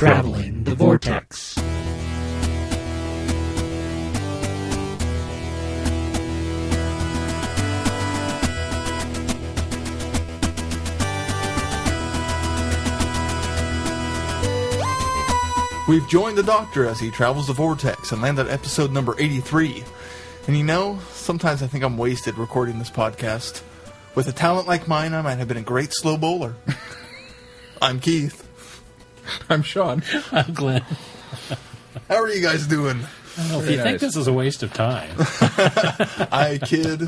Traveling the Vortex. We've joined the Doctor as he travels the Vortex and landed at episode number 83. And you know, sometimes I think I'm wasted recording this podcast. With a talent like mine, I might have been a great slow bowler. I'm Keith. I'm Sean. I'm Glenn. How are you guys doing? I don't know if you think this is a waste of time. I kid.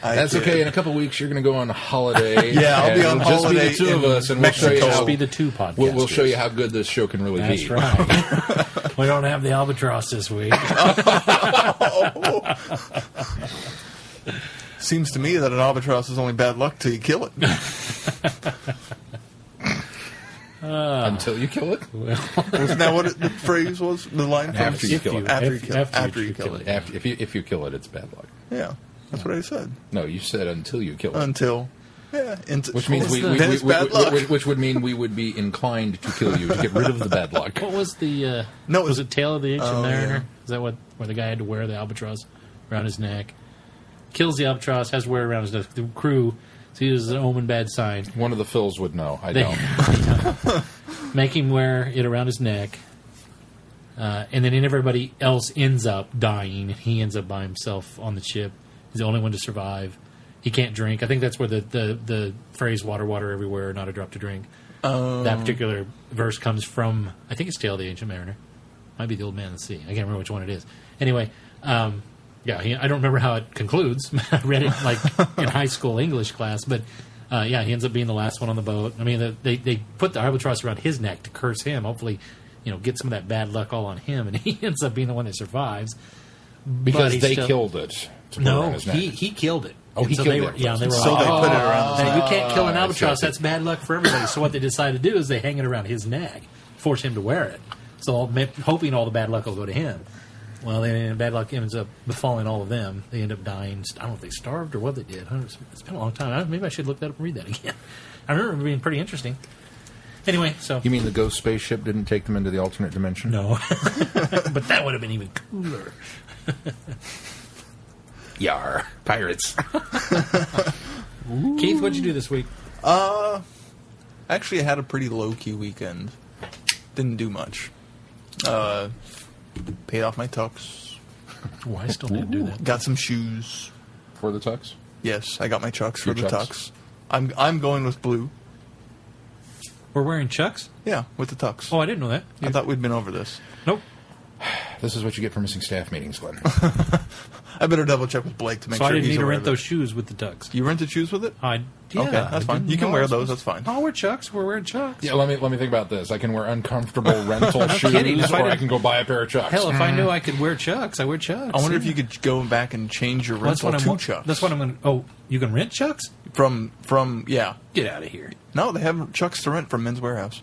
That's okay. In a couple of weeks, you're going to go on holiday. Yeah, I'll be on holiday. Just be the two of us, and Mexico. we'll show you Just how, be the two podcasters. we'll show you how good this show can really That's be. right. We don't have the albatross this week. Seems to me that an albatross is only bad luck till you kill it. Until you kill it. Wasn't that what the phrase was? The line? After you kill it. After you kill it. If you kill it, it's bad luck. Yeah, that's what I said. No, you said until you kill it. Until. Yeah. Which means then it's bad luck. which would mean we would be inclined to kill you to get rid of the bad luck. What was the... No, was it Tale of the Ancient Mariner? Yeah. Is that where the guy had to wear the albatross around his neck? Kills the albatross, has to wear it around his neck. The crew sees it as an omen bad sign. One of the Phils would know. I don't. Make him wear it around his neck. And then everybody else ends up dying. And he ends up by himself on the ship. He's the only one to survive. He can't drink. I think that's where the phrase water, water everywhere, not a drop to drink. That particular verse comes from, I think it's Tale of the Ancient Mariner. Might be the Old Man of the Sea. I can't remember which one it is. Anyway, I don't remember how it concludes. I read it like in high school English class, but he ends up being the last one on the boat. I mean, they put the albatross around his neck to curse him. Hopefully, get some of that bad luck all on him, and he ends up being the one that survives Because they killed it. To put it No, around his neck. he killed it. Oh, he so killed they it. were, yeah, they were. So they put it around his Now, you can't kill an I albatross. see. That's bad luck for everybody. So what they decided to do is they hang it around his neck, force him to wear it. So hoping all the bad luck will go to him. Well, then bad luck ends up befalling all of them. They end up dying. I don't know if they starved or what they did. It's been a long time. Maybe I should look that up and read that again. I remember it being pretty interesting. Anyway, so... You mean the ghost spaceship didn't take them into the alternate dimension? No. But that would have been even cooler. Yar. Pirates. Keith, what'd you do this week? Actually, I had a pretty low-key weekend. Didn't do much. Paid off my tux. Oh, I still didn't do that. Got some shoes. For the tux? Yes, I got my chucks for Your the chucks? tux. I'm going with blue. We're wearing chucks? Yeah, with the tux. Oh, I didn't know that. I thought we'd been over this. Nope. This is what you get for missing staff meetings, Glenn. I better double check with Blake to make So sure I didn't he's need to aware rent of it. those shoes with the tux. You rented shoes with it? Yeah, Okay, that's fine. You can wear those. That's fine. I'll wear chucks. We're wearing chucks. Yeah, let me think about this. I can wear uncomfortable rental shoes, kidding. If I or I did- can go buy a pair of chucks. Hell, if I knew I could wear chucks, I wear chucks. I wonder if you could go back and change your That's rental what to chucks. That's what I'm going to... Oh, you can rent chucks? From yeah. Get out of here. No, they have chucks to rent from Men's Warehouse.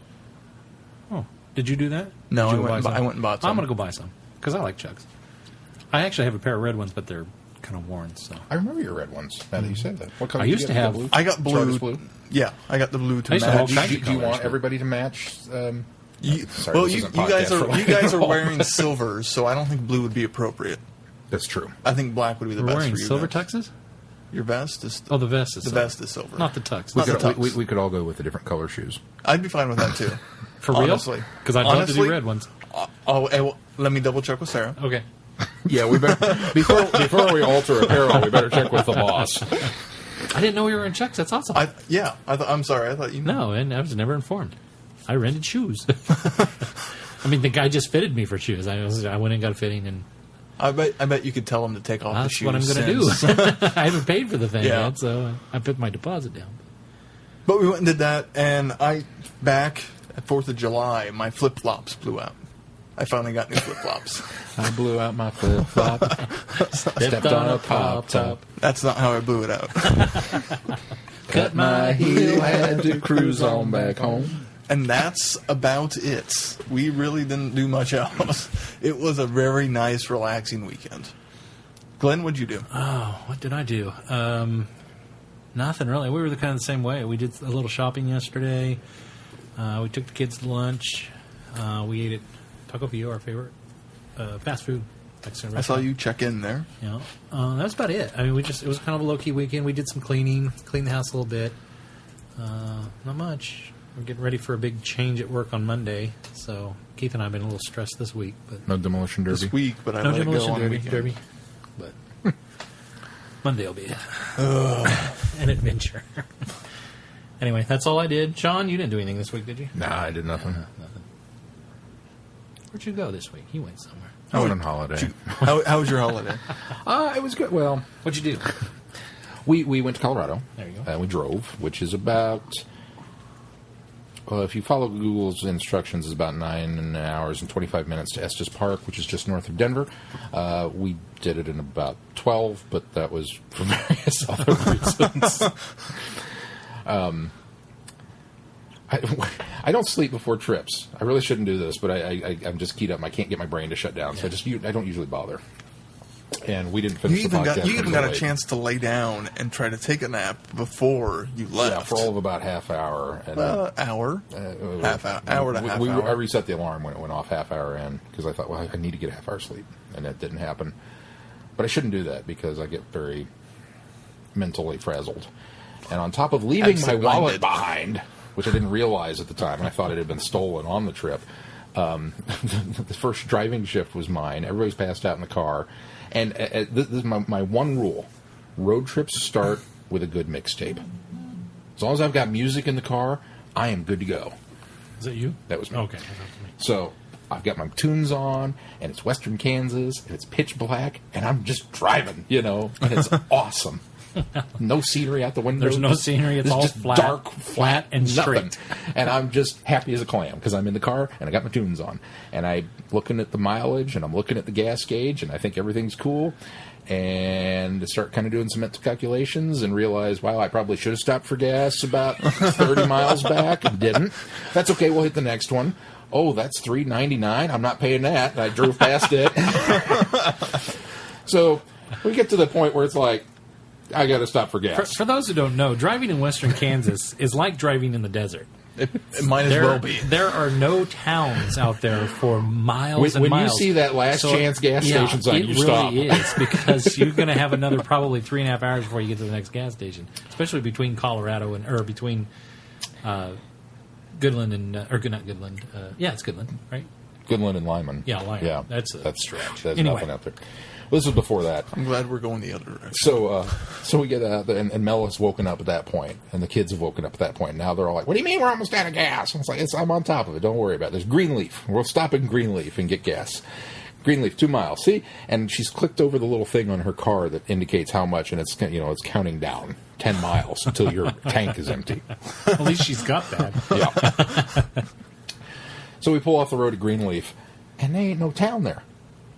Oh, did you do that? No, Did you I go went buy and some? I went and bought some. I'm going to go buy some because I like chucks. I actually have a pair of red ones, but they're kind of worn. So I remember your red ones, now that you said that. What color I did you used get? to have- Blue? I got blue. Stardust blue? Yeah, I got the blue to I used to have all match. kinds Do of you colors, want but- everybody to match? Sorry, you this isn't guys podcast are for you guys are all. wearing silvers, so I don't think blue would be appropriate. That's true. I think black would be the we're best wearing for you. silver guys. tuxes? Your vest is Oh, the vest is the silver. vest is silver. Not the tux. Not the tux. We could all go with the different color shoes. I'd be fine with that too. For real? honestly. Because I'd love to do Honestly, red ones. Let me double check with Sarah. Okay. Yeah, we better before we alter apparel, we better check with the boss. I didn't know we were in chucks. That's awesome. I'm sorry. I thought you. No, and I was never informed. I rented shoes. I mean, the guy just fitted me for shoes. I went and got a fitting, and I bet you could tell him to take off the that's shoes. what I'm going to since- do. I haven't paid for the thing Yeah. yet, so I put my deposit down. But we went and did that, and back at 4th of July, my flip flops blew out. I finally got new flip flops. I blew out my flip flop. Stepped on a pop top. That's not how I blew it out. Cut my heel, had to cruise on back home. And that's about it. We really didn't do much else. It was a very nice, relaxing weekend. Glenn, what'd you do? Oh, what did I do? Nothing really. We were kind of the same way. We did a little shopping yesterday. We took the kids to lunch. We ate at Taco View, our favorite fast food Mexican I saw restaurant. you check in there. Yeah, that's about it. I mean, it was kind of a low key weekend. We did some cleaned the house a little bit. Not much. We're getting ready for a big change at work on Monday, so Keith and I have been a little stressed this week. But No demolition derby. This week, but I no let it go demolition on the weekend. derby. But Monday will be an adventure. Anyway, that's all I did. Sean, you didn't do anything this week, did you? Nah, I did nothing. Nothing. Where'd you go this week? You went somewhere. I went on holiday. How was your holiday? It was good. Well, What'd you do? we went to Colorado. There you go. And we drove, which is about... if you follow Google's instructions, it's about 9 hours and 25 minutes to Estes Park, which is just north of Denver. We did it in about 12, but that was for various other reasons. I don't sleep before trips. I really shouldn't do this, but I'm just keyed up. I can't get my brain to shut down, so I don't usually bother. And we didn't finish the podcast. You even got a late. chance to lay down and try to take a nap before you left. Yeah, for all of about half hour. And, hour. Half hour. Hour and a half hour. I reset the alarm when it went off half hour in because I thought, well, I need to get a half hour sleep. And that didn't happen. But I shouldn't do that because I get very mentally frazzled. And on top of leaving my wallet behind, which I didn't realize at the time, and I thought it had been stolen on the trip, the first driving shift was mine. Everybody's passed out in the car. And this is my one rule. Road trips start with a good mixtape. As long as I've got music in the car, I am good to go. Is that you? That was me. Okay. So I've got my tunes on, and it's Western Kansas, and it's pitch black, and I'm just driving, and it's awesome. No scenery out the window. There's no scenery. It's all just flat, dark, flat and nothing. straight. And I'm just happy as a clam because I'm in the car and I got my tunes on. And I'm looking at the mileage and I'm looking at the gas gauge and I think everything's cool. And start kind of doing some mental calculations and realize, wow, I probably should have stopped for gas about 30 miles back and didn't. That's okay. We'll hit the next one. Oh, that's $3.99. I'm not paying that. And I drove past it. So we get to the point where it's like, I got to stop for gas. For those who don't know, driving in western Kansas is like driving in the desert. It might as well be. There are no towns out there for miles and when miles. you see that last chance gas station sign, you stop. It really is, because you're going to have another probably 3.5 hours before you get to the next gas station, especially between Colorado or between Goodland and or not Goodland. It's Goodland, right? Goodland and Lyman. Yeah, Lyman. Yeah, That's a stretch. There's Anyway. nothing out there. Well, this was before that. I'm glad we're going the other direction. So we get out there, and Mel has woken up at that point, and the kids have woken up at that point. And now they're all like, "What do you mean we're almost out of gas?" And it's like, I'm on top of it. Don't worry about it. There's Greenleaf. We'll stop in Greenleaf and get gas. Greenleaf, 2 miles. See? And she's clicked over the little thing on her car that indicates how much, and it's counting down 10 miles until your tank is empty. At least she's got that. Yeah. So we pull off the road to Greenleaf, and there ain't no town there.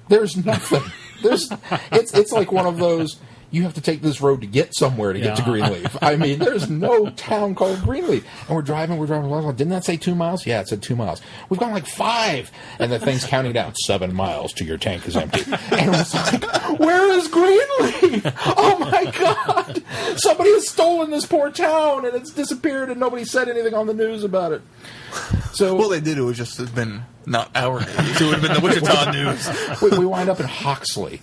There's nothing. It's like one of those, you have to take this road to get somewhere to get to Greenleaf. I mean, there's no town called Greenleaf. And we're driving. Didn't that say 2 miles? Yeah, it said 2 miles. We've gone like 5. And the thing's counting down 7 miles to your tank is empty. And it was like, where is Greenleaf? Oh my God. Somebody has stolen this poor town and it's disappeared and nobody said anything on the news about it. So, well, they did. It was just been not our news. It would have been the Wichita news. we wind up in Hoxie,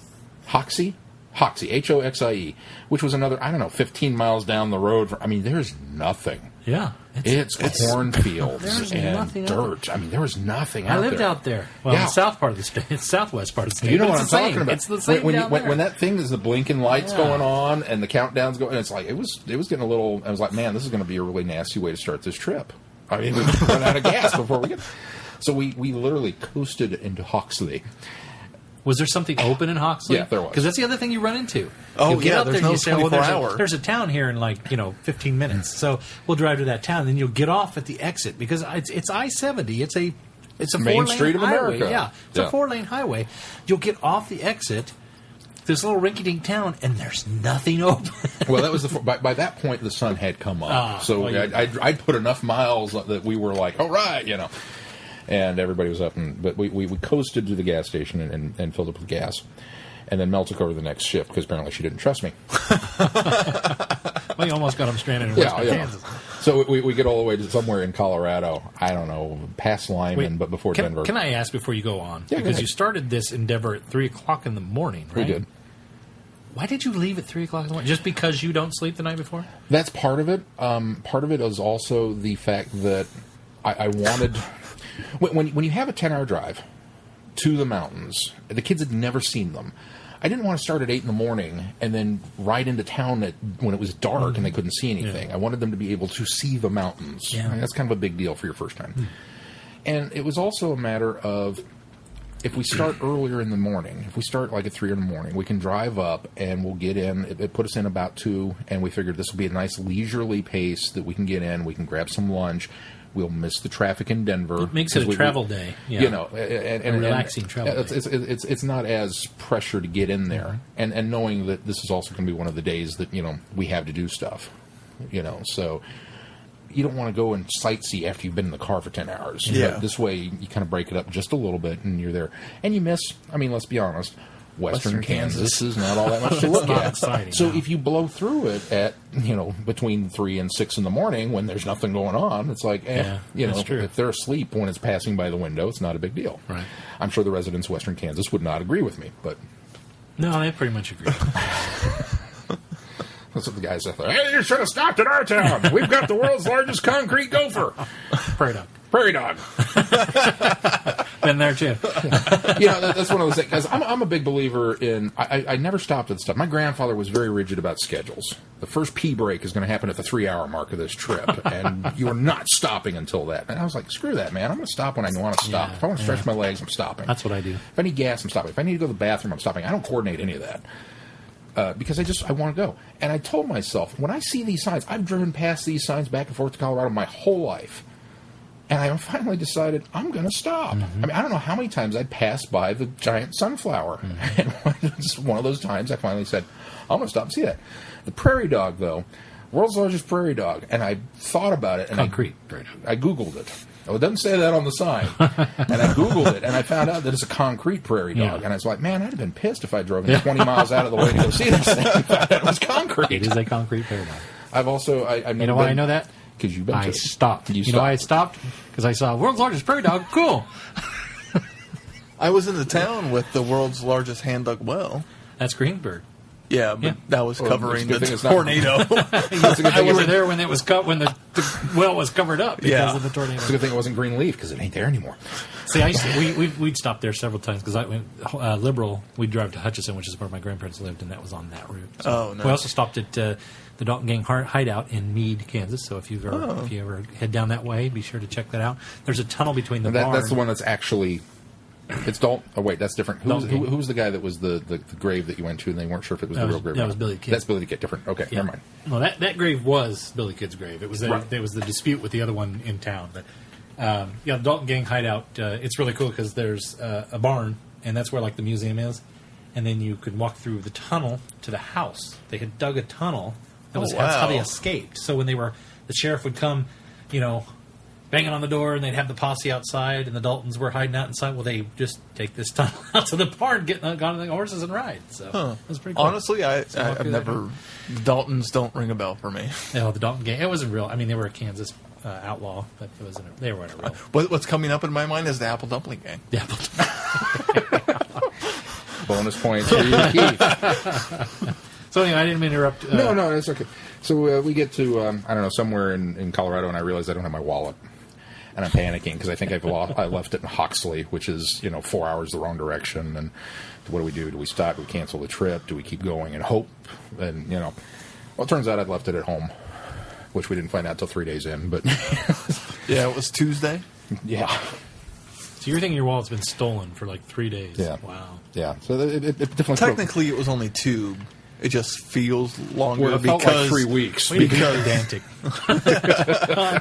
Hoxie, Hoxie, which was another, 15 miles down the road. There's nothing. Yeah. It's cornfields there's and nothing dirt. There was nothing out I there. lived out there. Well, in the south part of the state. It's southwest part of the state. You know but what it's I'm the talking same. about. It's the same when that thing is the blinking lights going on and the countdown's going, it's like, it was getting a little, I was like, man, this is going to be a really nasty way to start this trip. We run out of gas before we get. So we literally coasted into Hoxley. Was there something open in Hoxley? Yeah, there was. Because that's the other thing you run into. Oh, you'll get yeah, out there's there no and you say, 24-hour. There's a town here in 15 minutes. So we'll drive to that town, and then you'll get off at the exit because it's I-70. It's a Main 4-lane Street of highway. America. Yeah, it's a 4-lane highway. You'll get off the exit, this little rinky-dink town, and there's nothing open. Well, that was by that point the sun had come up, I'd put enough miles that we were like, all right, and everybody was up, but we coasted to the gas station and filled up with gas, and then Mel took over the next shift because apparently she didn't trust me. Well, you almost got them stranded in Western Kansas. So we get all the way to somewhere in Colorado. I don't know, past Lyman, but before Denver. Can I ask before you go on? Yeah, because you started this endeavor at 3 o'clock in the morning, right? We did. Why did you leave at 3 o'clock in the morning? Just because you don't sleep the night before? That's part of it. Part of it is also the fact that I wanted... When you have a 10-hour drive to the mountains, the kids had never seen them. I didn't want to start at 8 in the morning and then ride into town when it was dark and they couldn't see anything. Yeah. I wanted them to be able to see the mountains. Yeah. And that's kind of a big deal for your first time. And it was also a matter of, if we start earlier in the morning, if we start like at 3 in the morning, we can drive up and we'll get in. It put us in about 2, and we figured this will be a nice leisurely pace that we can get in. We can grab some lunch. We'll miss the traffic in Denver. It makes it a travel day. Yeah. You know, and a relaxing travel day. It's not as pressure to get in there, and knowing that this is also going to be one of the days that, you know, we have to do stuff. You know, so you don't want to go and sightsee after you've been in the car for 10 hours. Yeah. But this way, you kind of break it up just a little bit, and you're there. And you miss, I mean, let's be honest, Western Kansas is not all that much to look at. Exciting, so no. if you blow through it at, you know, between 3 and 6 in the morning when there's nothing going on, it's like, you know, if they're asleep when it's passing by the window, it's not a big deal. Right. I'm sure the residents of Western Kansas would not agree with me, but... No, they pretty much agree. That's what the guys said. Hey, you should have stopped at our town. We've got the world's largest concrete gopher. Prairie dog. Prairie dog. Been there too. You know, that's one of those things. Because I'm a big believer in... I never stopped at stuff. My grandfather was very rigid about schedules. The first pee break is going to happen at the 3-hour mark of this trip, and you are not stopping until that. And I was like, screw that, man. I'm going to stop when I want to stop. If I want to stretch my legs, I'm stopping. That's what I do. If I need gas, I'm stopping. If I need to go to the bathroom, I'm stopping. I don't coordinate any of that. Because I want to go. And I told myself, when I see these signs, I've driven past these signs back and forth to Colorado my whole life. And I finally decided, I'm going to stop. I mean, I don't know how many times I'd passed by the giant sunflower. And just one of those times I finally said, I'm going to stop and see that. The prairie dog, though, world's largest prairie dog. And I thought about it. And Concrete. I Googled it. Well, it doesn't say that on the sign. And I Googled it, and I found out that it's a concrete prairie dog. Yeah. And I was like, man, I'd have been pissed if I drove in 20 miles out of the way to go see this thing and found out it was concrete. It is a concrete prairie dog. I've also... You know why I know that? Because you've been I to stopped. You know why I stopped? Because I saw world's largest prairie dog. Cool. I was in the town with the world's largest hand-dug well. That's Greenberg. Yeah, but that was covering the it's not- tornado. You were there when it was when the well was covered up because of the tornado. It's a good thing it wasn't Greenleaf, because it ain't there anymore. See, we'd stopped there several times because I went Liberal. We'd drive to Hutchinson, which is where my grandparents lived, and that was on that route. So nice. We also stopped at the Dalton Gang hideout in Meade, Kansas. So if you ever head down that way, be sure to check that out. There's a tunnel between the barn. That's the one that's actually... It's Dalton. Oh, wait, that's different. Who was the guy that was the grave that you went to and they weren't sure if it was the real grave? That was Billy the Kid. That's Billy the Kid. Different. Okay, never mind. No, that grave was Billy the Kid's grave. It was there was the dispute with the other one in town. But the Dalton Gang hideout, it's really cool because there's a barn, and that's where like the museum is. And then you could walk through the tunnel to the house. They had dug a tunnel. That's how they escaped. So when the sheriff would come, banging on the door, and they'd have the posse outside, and the Daltons were hiding out inside. Well, they just take this tunnel out to the barn, get on the horses, and ride. So it was pretty cool. Honestly, I've never... The Daltons don't ring a bell for me. No, the Dalton Gang. It wasn't real. I mean, they were a Kansas outlaw, but it wasn't. They weren't a real. What's coming up in my mind is the Apple Dumpling Gang. The Apple. Bonus points for you, Keith. So anyway, I didn't mean to interrupt. No, that's okay. So we get to, I don't know, somewhere in Colorado, and I realize I don't have my wallet. And I'm panicking because I think I left it in Hoxley, which is, 4 hours the wrong direction. And what do? Do we stop? Do we cancel the trip? Do we keep going and hope? And, well, it turns out I'd left it at home, which we didn't find out until 3 days in. But yeah, it was Tuesday. Yeah. So you're thinking your wallet's been stolen for like 3 days? Yeah. Wow. Yeah. So it definitely... Technically, it was only 2. It just feels longer well, it felt because... like 3 weeks. Because pedantic.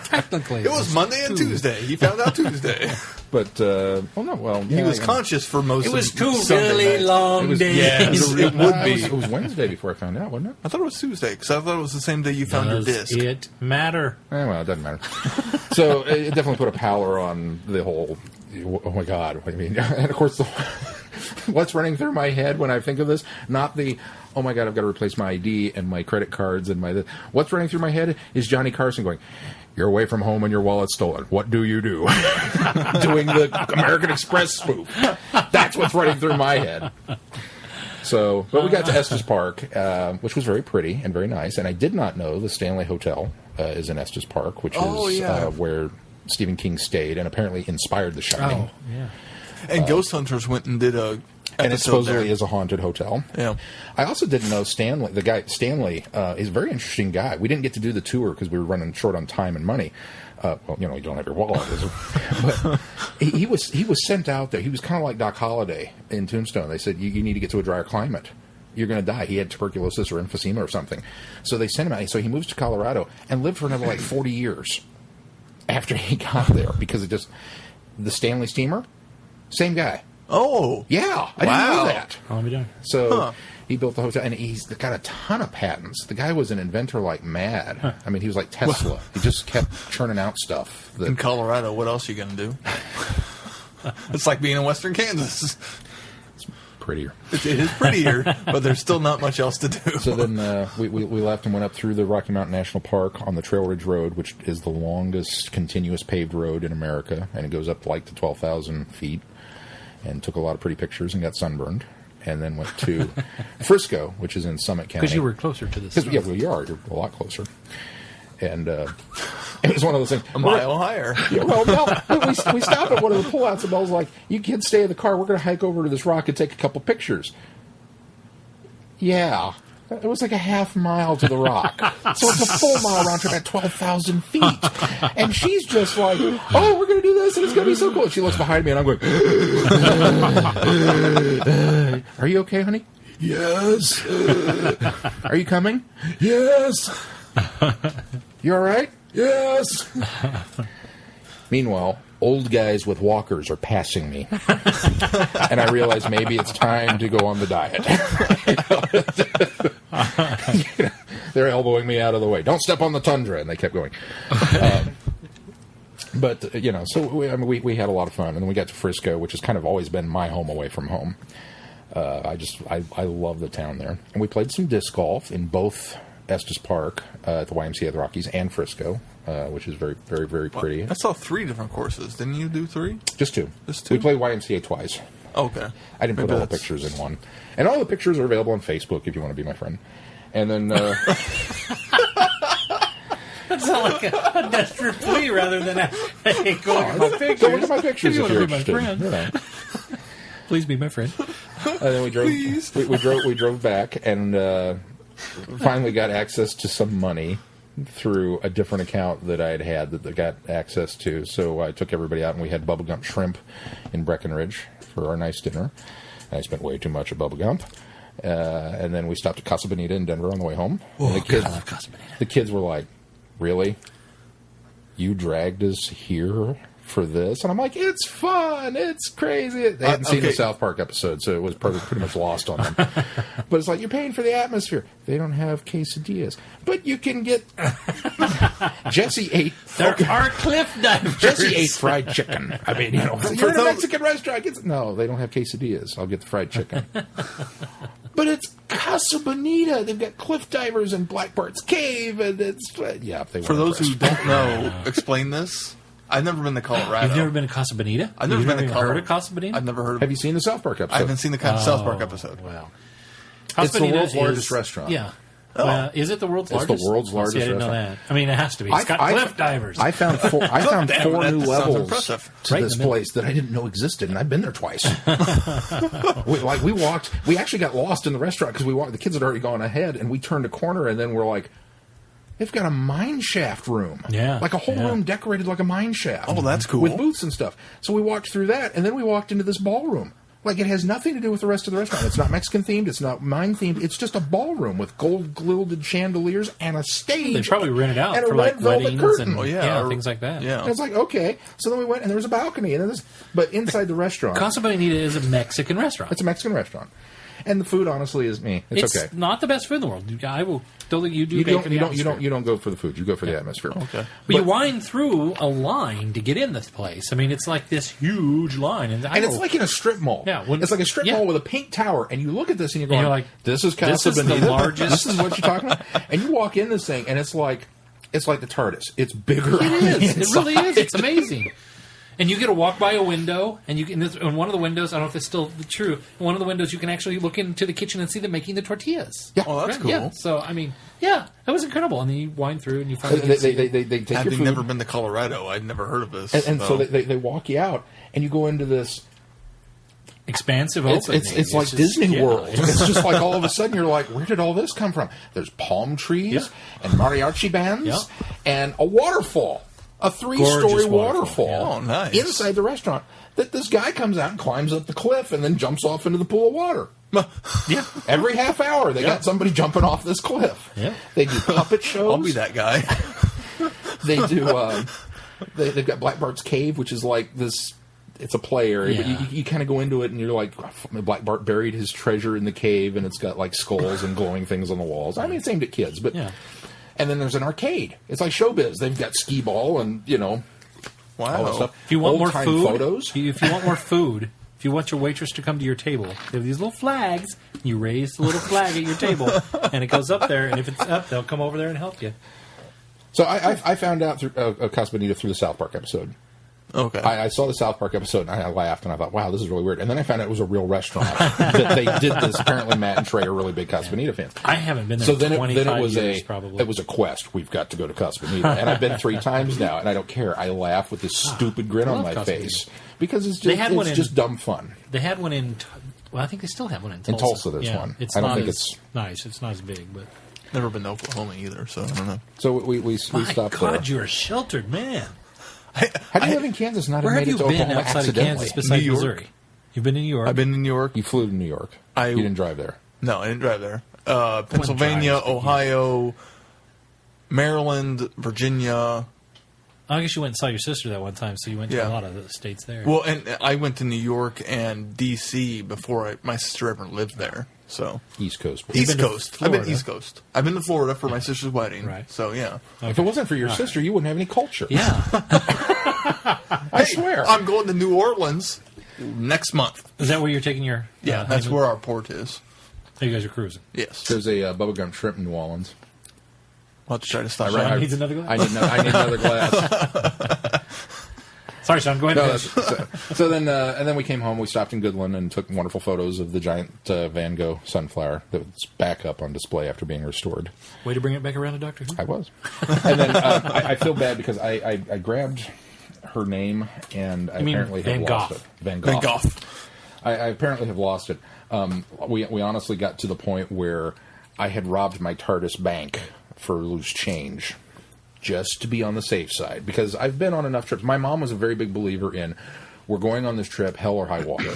Technically. It was Monday and Tuesday. He found out Tuesday. But, he was conscious for most of It was the 2 Sunday really nights. long days. Yes, it would be. It was Wednesday before I found out, wasn't it? I thought it was Tuesday, because I thought it was the same day you found your disc. Does it matter? Well, it doesn't matter. So it definitely put a pallor on the whole, oh my God, what do you mean? And of course, what's running through my head when I think of this, not the, oh my God, I've got to replace my ID and my credit cards and my... What's running through my head is Johnny Carson going, you're away from home and your wallet's stolen. What do you do? Doing the American Express spoof. That's what's running through my head. So, but we got to Estes Park, which was very pretty and very nice. And I did not know the Stanley Hotel is in Estes Park, which is where Stephen King stayed and apparently inspired The Shining. Oh, yeah. And Ghost Hunters went and did a and it supposedly is a haunted hotel. Yeah. I also didn't know Stanley. The guy Stanley is a very interesting guy. We didn't get to do the tour because we were running short on time and money. Well, you don't have your wallet. But he was sent out there. He was kind of like Doc Holliday in Tombstone. They said, you need to get to a drier climate. You're going to die. He had tuberculosis or emphysema or something. So they sent him out. So he moves to Colorado and lived for another 40 years after he got there because the Stanley steamer, same guy. Oh. Yeah. I didn't know that. I'll be done. So he built the hotel, and he's got a ton of patents. The guy was an inventor like mad. Huh. I mean, he was like Tesla. He just kept churning out stuff. In Colorado, what else are you going to do? It's like being in western Kansas. It's prettier. It is prettier, but there's still not much else to do. So then we left and went up through the Rocky Mountain National Park on the Trail Ridge Road, which is the longest continuous paved road in America, and it goes up to 12,000 feet. And took a lot of pretty pictures and got sunburned. And then went to Frisco, which is in Summit County. Because you were closer to this. Yeah, well, you are. You're a lot closer. And it was one of those things. A mile higher. Yeah, well, we stopped at one of the pullouts, and I was like, you kids stay in the car. We're going to hike over to this rock and take a couple pictures. Yeah. It was like a half mile to the rock. So it's a full mile round trip at 12,000 feet. And she's just like, oh, we're going to do this, and it's going to be so cool. And she looks behind me, and I'm going, are you okay, honey? Yes. Are you coming? Yes. You all right? Yes. Meanwhile, old guys with walkers are passing me. And I realize maybe it's time to go on the diet. They're elbowing me out of the way. Don't step on the tundra. And they kept going. So we had a lot of fun. And then we got to Frisco, which has kind of always been my home away from home. I love the town there. And we played some disc golf in both Estes Park at the YMCA of the Rockies and Frisco. Which is very, very, very pretty. I saw 3 different courses. Didn't you do 3? Just 2. Just 2? We played YMCA twice. Okay. I didn't put all the pictures in one. And all the pictures are available on Facebook if you want to be my friend. And then... That sounds like a desperate plea rather than a, hey, go look at my pictures. Go look at my pictures if you're be interested. my friend. Please be my friend. And then we drove back and finally got access to some money through a different account that I had that got access to. So I took everybody out and we had Bubba Gump shrimp in Breckenridge for our nice dinner. And I spent way too much at Bubba Gump. And then we stopped at Casa Bonita in Denver on the way home. Oh, and I love Casa Bonita. The kids were like, really? You dragged us here for this? And I'm like, it's fun. It's crazy. They hadn't seen the South Park episode, so it was pretty much lost on them. But it's like, you're paying for the atmosphere. They don't have quesadillas. But you can get... Jesse ate... There are cliff divers. Jesse ate fried chicken. I mean, you're in a Mexican restaurant. No, they don't have quesadillas. I'll get the fried chicken. But it's Casa Bonita. They've got cliff divers and Blackbart's Cave, and it's... Yeah, if they For those who don't know, explain this. I've never been to Colorado. You've never been to Casa Bonita? I've never been to Colorado. Heard of Casa Bonita? I've never heard of it. Have you seen the South Park episode? I haven't seen the South Park episode. Wow. It's the world's largest restaurant. Yeah. Well, is it the world's largest? It's the world's largest I didn't know restaurant. that. I mean, it has to be. It's got cliff divers. I found 4 new levels to Right this place that I didn't know existed, and I've been there twice. we walked. We actually got lost in the restaurant because we walked. The kids had already gone ahead, and we turned a corner, and then we're like, they've got a mine shaft room. Yeah. Like a whole room decorated like a mine shaft. Oh, that's cool. With booths and stuff. So we walked through that, and then we walked into this ballroom. Like, it has nothing to do with the rest of the restaurant. It's not Mexican-themed. It's not mine-themed. It's just a ballroom with gold-gilded chandeliers and a stage. They probably rent it out and for, a like, red velvet weddings curtain. and things like that. Yeah. And it's like, okay. So then we went, and there was a balcony. But inside the restaurant... Casa Bonita is a Mexican restaurant. It's a Mexican restaurant. And the food, honestly, is me. It's okay. Not the best food in the world. I will totally you do. You pay for the don't go for the food. You go for the atmosphere. Okay. But you wind through a line to get in this place. I mean, it's like this huge line, and it's like in a strip mall. Yeah, it's like a strip mall with a pink tower, and you look at this and you're going, like, "This is Casa Bonita. The largest. This is what you're talking about." And you walk in this thing, and it's like the TARDIS. It's bigger. It is. It really is. It's amazing. And you get to walk by a window, and you can. In one of the windows, I don't know if it's still true. In one of the windows, you can actually look into the kitchen and see them making the tortillas. Yeah, oh, that's cool. Yeah. So I mean, yeah, that was incredible. And then you wind through, and you find they take your Having food. never been to Colorado, I'd never heard of this. And so they walk you out, and you go into this expansive opening. It's like just, Disney World. It's just like all of a sudden you're like, where did all this come from? There's palm trees and mariachi bands and a waterfall. A 3-story waterfall Oh, nice. inside the restaurant that this guy comes out and climbs up the cliff and then jumps off into the pool of water. Yeah. Every half hour, they got somebody jumping off this cliff. Yeah. They do puppet shows. I'll be that guy. They do. They've got Black Bart's Cave, which is like this. It's a play area, but you kind of go into it and you're like, Black Bart buried his treasure in the cave, and it's got like skulls and glowing things on the walls. I mean, it's aimed at kids, but. Yeah. And then there's an arcade. It's like Showbiz. They've got skee ball and, all that stuff. If you want more Old-time food, photos. if you want more food, if you want your waitress to come to your table, they have these little flags. You raise the little flag at your table, and it goes up there. And if it's up, they'll come over there and help you. So I found out through Casa Bonita through the South Park episode. Okay. I saw the South Park episode, and I laughed, and I thought, wow, this is really weird. And then I found out it was a real restaurant that they did this. Apparently, Matt and Trey are really big Casa Bonita fans. I haven't been there so then in 25 it was years, probably. It was a quest. We've got to go to Casa Bonita. And I've been 3 times now, and I don't care. I laugh with this stupid grin on my face. Because it's just dumb fun. They had one in... Well, I think they still have one in Tulsa. In Tulsa, there's one. It's I don't not think as it's nice. It's not as big, but... Never been to Oklahoma either, so I don't know. So we stopped My God, there. you're a sheltered man. How do you live in Kansas and not have Where made have it you to been Oklahoma outside of accidentally? Kansas besides New York. Missouri? You've been in New York? I've been in New York. You flew to New York. You didn't drive there. No, I didn't drive there. Pennsylvania, Ohio, Maryland, Virginia. I guess you went and saw your sister that one time, so you went to a lot of the states there. Well, and I went to New York and D.C. before my sister ever lived there. So East Coast. East Coast. I've been Florida. East Coast. I've been to Florida for my sister's wedding. Right. So yeah. Okay. If it wasn't for your sister, you wouldn't have any culture. Yeah. I swear. I'm going to New Orleans next month. Is that where you're taking your... Yeah, that's where our port is. Oh, you guys are cruising. Yes. There's a bubblegum shrimp in New Orleans. I'll have to try to stop Sean by. needs another glass? I need another glass. Sorry, Sean. Go ahead. No, so then and then we came home. We stopped in Goodland and took wonderful photos of the giant Van Gogh sunflower that's back up on display after being restored. Way to bring it back around to Doctor Who. I was. And then I feel bad because I grabbed her name and I apparently have lost it. Van Gogh. I apparently have lost it. We honestly got to the point where I had robbed my TARDIS bank for loose change, just to be on the safe side, because I've been on enough trips. My mom was a very big believer in, we're going on this trip, hell or high water.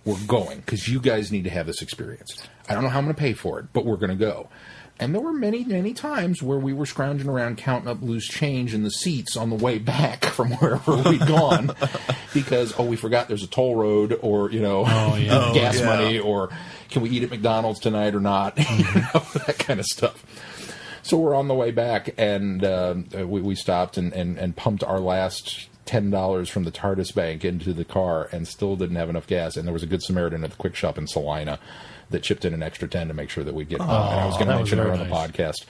We're going, because you guys need to have this experience. I don't know how I'm going to pay for it, but we're going to go. And there were many, many times where we were scrounging around counting up loose change in the seats on the way back from wherever we'd gone because, we forgot there's a toll road or, gas money or can we eat at McDonald's tonight or not? That kind of stuff. So we're on the way back, and we stopped and pumped our last $10 from the TARDIS bank into the car and still didn't have enough gas. And there was a Good Samaritan at the Quick Shop in Salina that chipped in an extra 10 to make sure that we'd get home. And I was going to mention her on the podcast,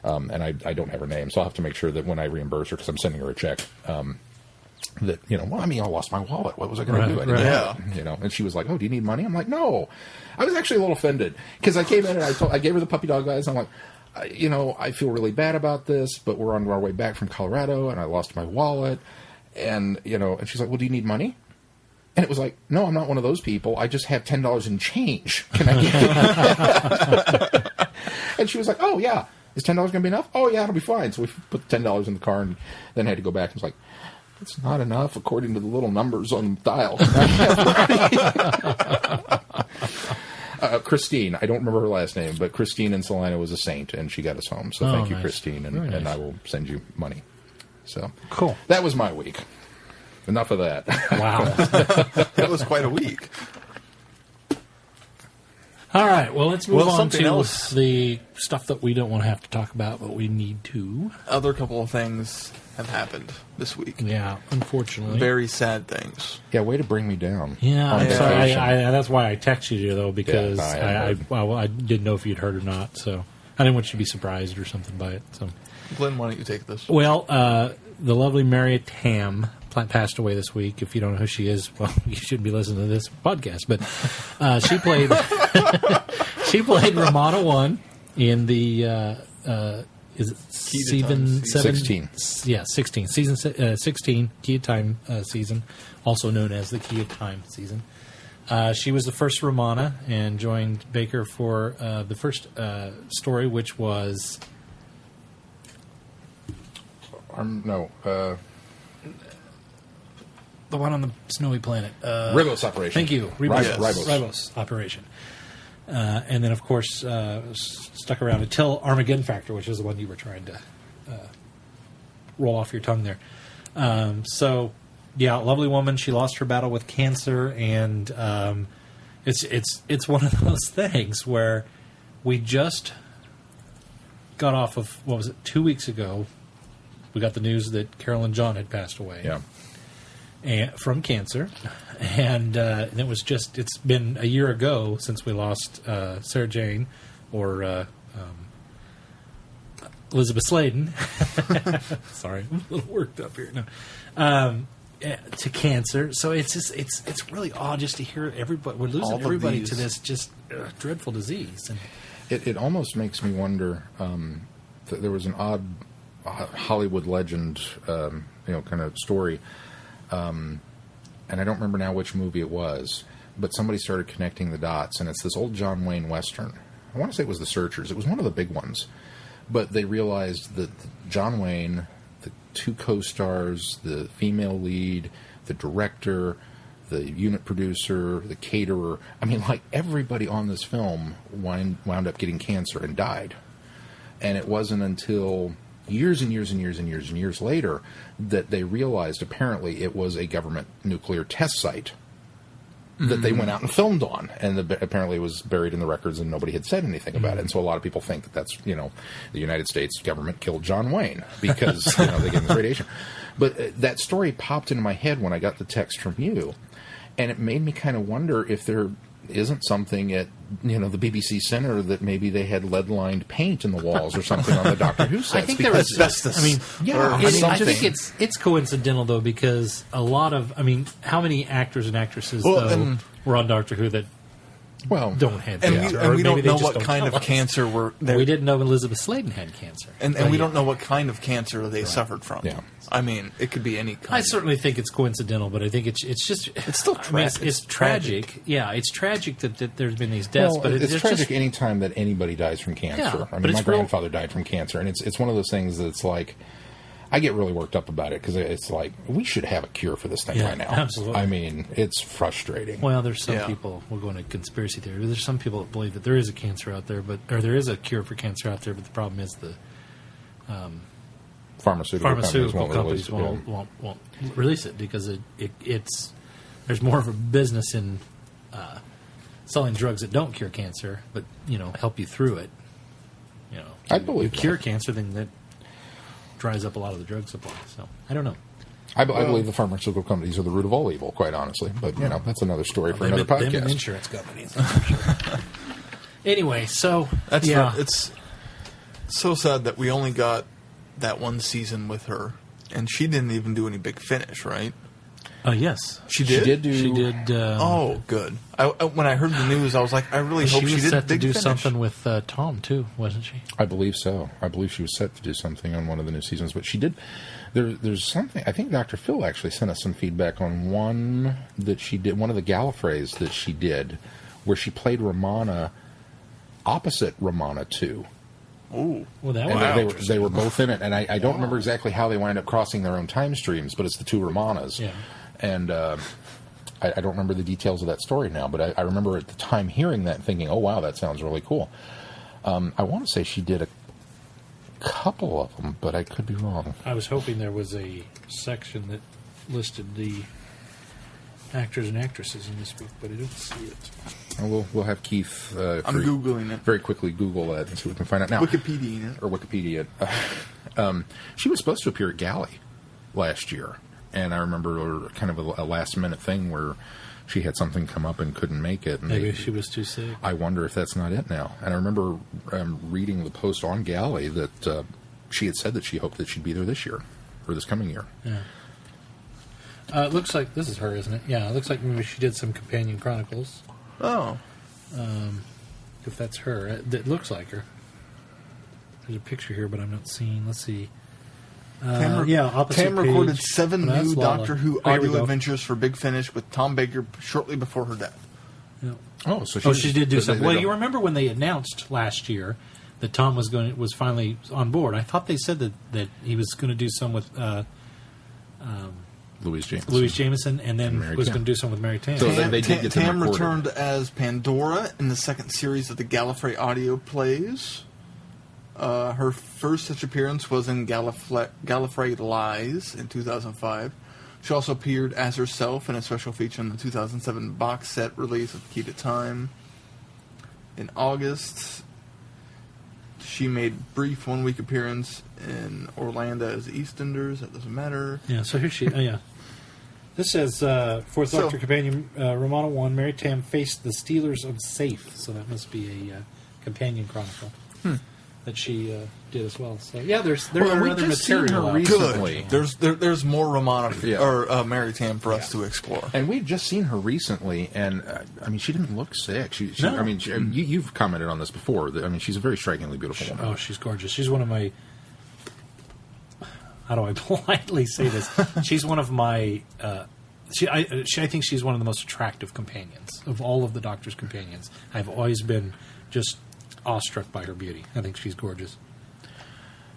and I don't have her name, so I'll have to make sure that when I reimburse her, because I'm sending her a check, that, I lost my wallet. What was I going to do? I didn't have it, and she was like, oh, do you need money? I'm like, no. I was actually a little offended, because I came in and I gave her the puppy dog eyes, and I'm like, I feel really bad about this, but we're on our way back from Colorado, and I lost my wallet, and she's like, well, do you need money? And it was like, no, I'm not one of those people. I just have $10 in change. Can I get it? And she was like, oh, yeah. Is $10 going to be enough? Oh, yeah, it'll be fine. So we put $10 in the car and then had to go back and was like, it's not enough according to the little numbers on the dial. Christine, I don't remember her last name, but Christine in Salina was a saint, and she got us home. So thank you, nice. Christine, and I will send you money. So cool. That was my week. Enough of that. Wow. That was quite a week. All right, well, let's move on something to else. the stuff that we don't want to have to talk about, but we need to. Other couple of things have happened this week. Yeah, unfortunately. Very sad things. Yeah, way to bring me down. Yeah, On I'm sorry. vacation. That's why I texted you, though, because Yeah, I didn't know if you'd heard or not, so I didn't want you to be surprised or something by it. So, Glenn, why don't you take this? well, the lovely Mary Tamm passed away this week. If you don't know who she is, well, you shouldn't be listening to this podcast. But she played she played Romana I in the is it season 16. Yeah, 16 season 16 Key of Time season, also known as the Key of Time season. She was the first Romana and joined Baker for the first story, which was the one on the snowy planet. Ribos operation. Thank you. Ribos. Ribos operation. And then, of course, stuck around until Armageddon Factor, which is the one you were trying to roll off your tongue there. So, yeah, lovely woman. She lost her battle with cancer, and it's one of those things where we just got off of, 2 weeks ago, we got the news that Carolyn John had passed away. Yeah. And, from cancer, and it's been a year ago since we lost Sarah Jane, or Elizabeth Sladen. Sorry, I'm a little worked up here. No. To cancer, so it's really odd just to hear everybody. We're losing everybody to this just dreadful disease. And It almost makes me wonder. That there was an odd Hollywood legend, kind of story. And I don't remember now which movie it was, but somebody started connecting the dots, and it's this old John Wayne Western. I want to say it was The Searchers. It was one of the big ones. But they realized that John Wayne, the two co-stars, the female lead, the director, the unit producer, the caterer, everybody on this film wound up getting cancer and died. And it wasn't until years and years and years and years and years later that they realized apparently it was a government nuclear test site that they went out and filmed on, and apparently it was buried in the records and nobody had said anything about it. And so a lot of people think that that's, the United States government killed John Wayne because they gave him this radiation. But that story popped into my head when I got the text from you, and it made me kind of wonder if there isn't something at the BBC Center that maybe they had lead-lined paint in the walls or something on the Doctor Who sets. I think there was asbestos. I think it's coincidental though, because a lot of how many actors and actresses were on Doctor Who that don't have cancer, and we don't know what don't kind of us. cancer were there. We didn't know Elizabeth Sladen had cancer, and we don't know what kind of cancer they suffered from. Yeah. It could be any kind. I certainly think it's coincidental, but I think it's still tragic. It's tragic. Yeah, it's tragic that there's been these deaths, but it's tragic any time that anybody dies from cancer. Yeah, my grandfather died from cancer, and it's one of those things that's like, I get really worked up about it because it's like we should have a cure for this thing right now. Absolutely. It's frustrating. Well, there's some people. We'll go into conspiracy theory. There's some people that believe that there is a cancer out there, or there is a cure for cancer out there. But the problem is the pharmaceutical companies won't release it because it's there's more of a business in selling drugs that don't cure cancer, but help you through it. I believe you cure cancer, then that dries up a lot of the drug supply. So I don't know. I believe the pharmaceutical companies are the root of all evil, quite honestly. But that's another story for another podcast. Them and insurance companies. Anyway, so it's so sad that we only got that one season with her, and she didn't even do any big finish, right? Yes, she did. She did. Oh, good. When I heard the news, I was like, I really hope she did a big finish. Something with Tom too, wasn't she? I believe so. I believe she was set to do something on one of the new seasons, but she did. There's something. I think Dr. Phil actually sent us some feedback on one that she did. One of the Gallifreys that she did, where she played Romana opposite Romana II. Ooh. Well, that they were both in it, and I don't remember exactly how they wind up crossing their own time streams, but it's the two Romanas. Yeah. And I don't remember the details of that story now, but I remember at the time hearing that and thinking, oh, wow, that sounds really cool. I want to say she did a couple of them, but I could be wrong. I was hoping there was a section that listed the actors and actresses in this book, but I don't see it. Well, we'll have Keith. I'm Googling it. Very quickly Google that and see what we can find out now. Wikipedia. Or Wikipedia. She was supposed to appear at Galley last year, and I remember kind of a last-minute thing where she had something come up and couldn't make it. And Maybe she was too sick. I wonder if that's not it now. And I remember reading the post on Galley that she had said that she hoped that she'd be there this year, or this coming year. Yeah. It looks like this is her, isn't it? Yeah, it looks like maybe she did some Companion Chronicles. Oh. If that's her. It looks like her. There's a picture here, but I'm not seeing. Let's see. Opposite Tam recorded page. 7 That's new Lala. Doctor Who Here we audio go. adventures for Big Finish with Tom Baker shortly before her death. Yeah. Oh, so she did do they- something. they Well, don't- you remember when they announced last year that Tom was finally on board? I thought they said that he was going to do some with Louise Jameson. Louise Jameson, and then Mary was Tamm. going to do some with Mary Tamm. So they did get them Tam recorded. returned as Pandora in the second series of the Gallifrey audio plays. Her first such appearance was in Gallifrey Lies in 2005. She also appeared as herself in a special feature in the 2007 box set release of Key to Time. In August, she made brief one-week appearance in Orlando as EastEnders. That doesn't matter. Yeah, so here she... yeah. This says, Fourth So- Doctor Companion, Romana 1, Mary Tamm faced the Stealers of Safe. So that must be a companion chronicle that she did as well. So, yeah, there are we've other just seen material her out recently. Good. There's more Romana Yeah. or Mary Tamm for us to explore. And we've just seen her recently, and I mean, she didn't look sick. No. I mean, you've commented on this before. I mean, she's a very strikingly beautiful woman. Oh, she's gorgeous. She's one of my... How do I politely say this? She's one of my... I think she's one of the most attractive companions of all of the Doctor's companions. I've always been just awestruck by her beauty. I think she's gorgeous.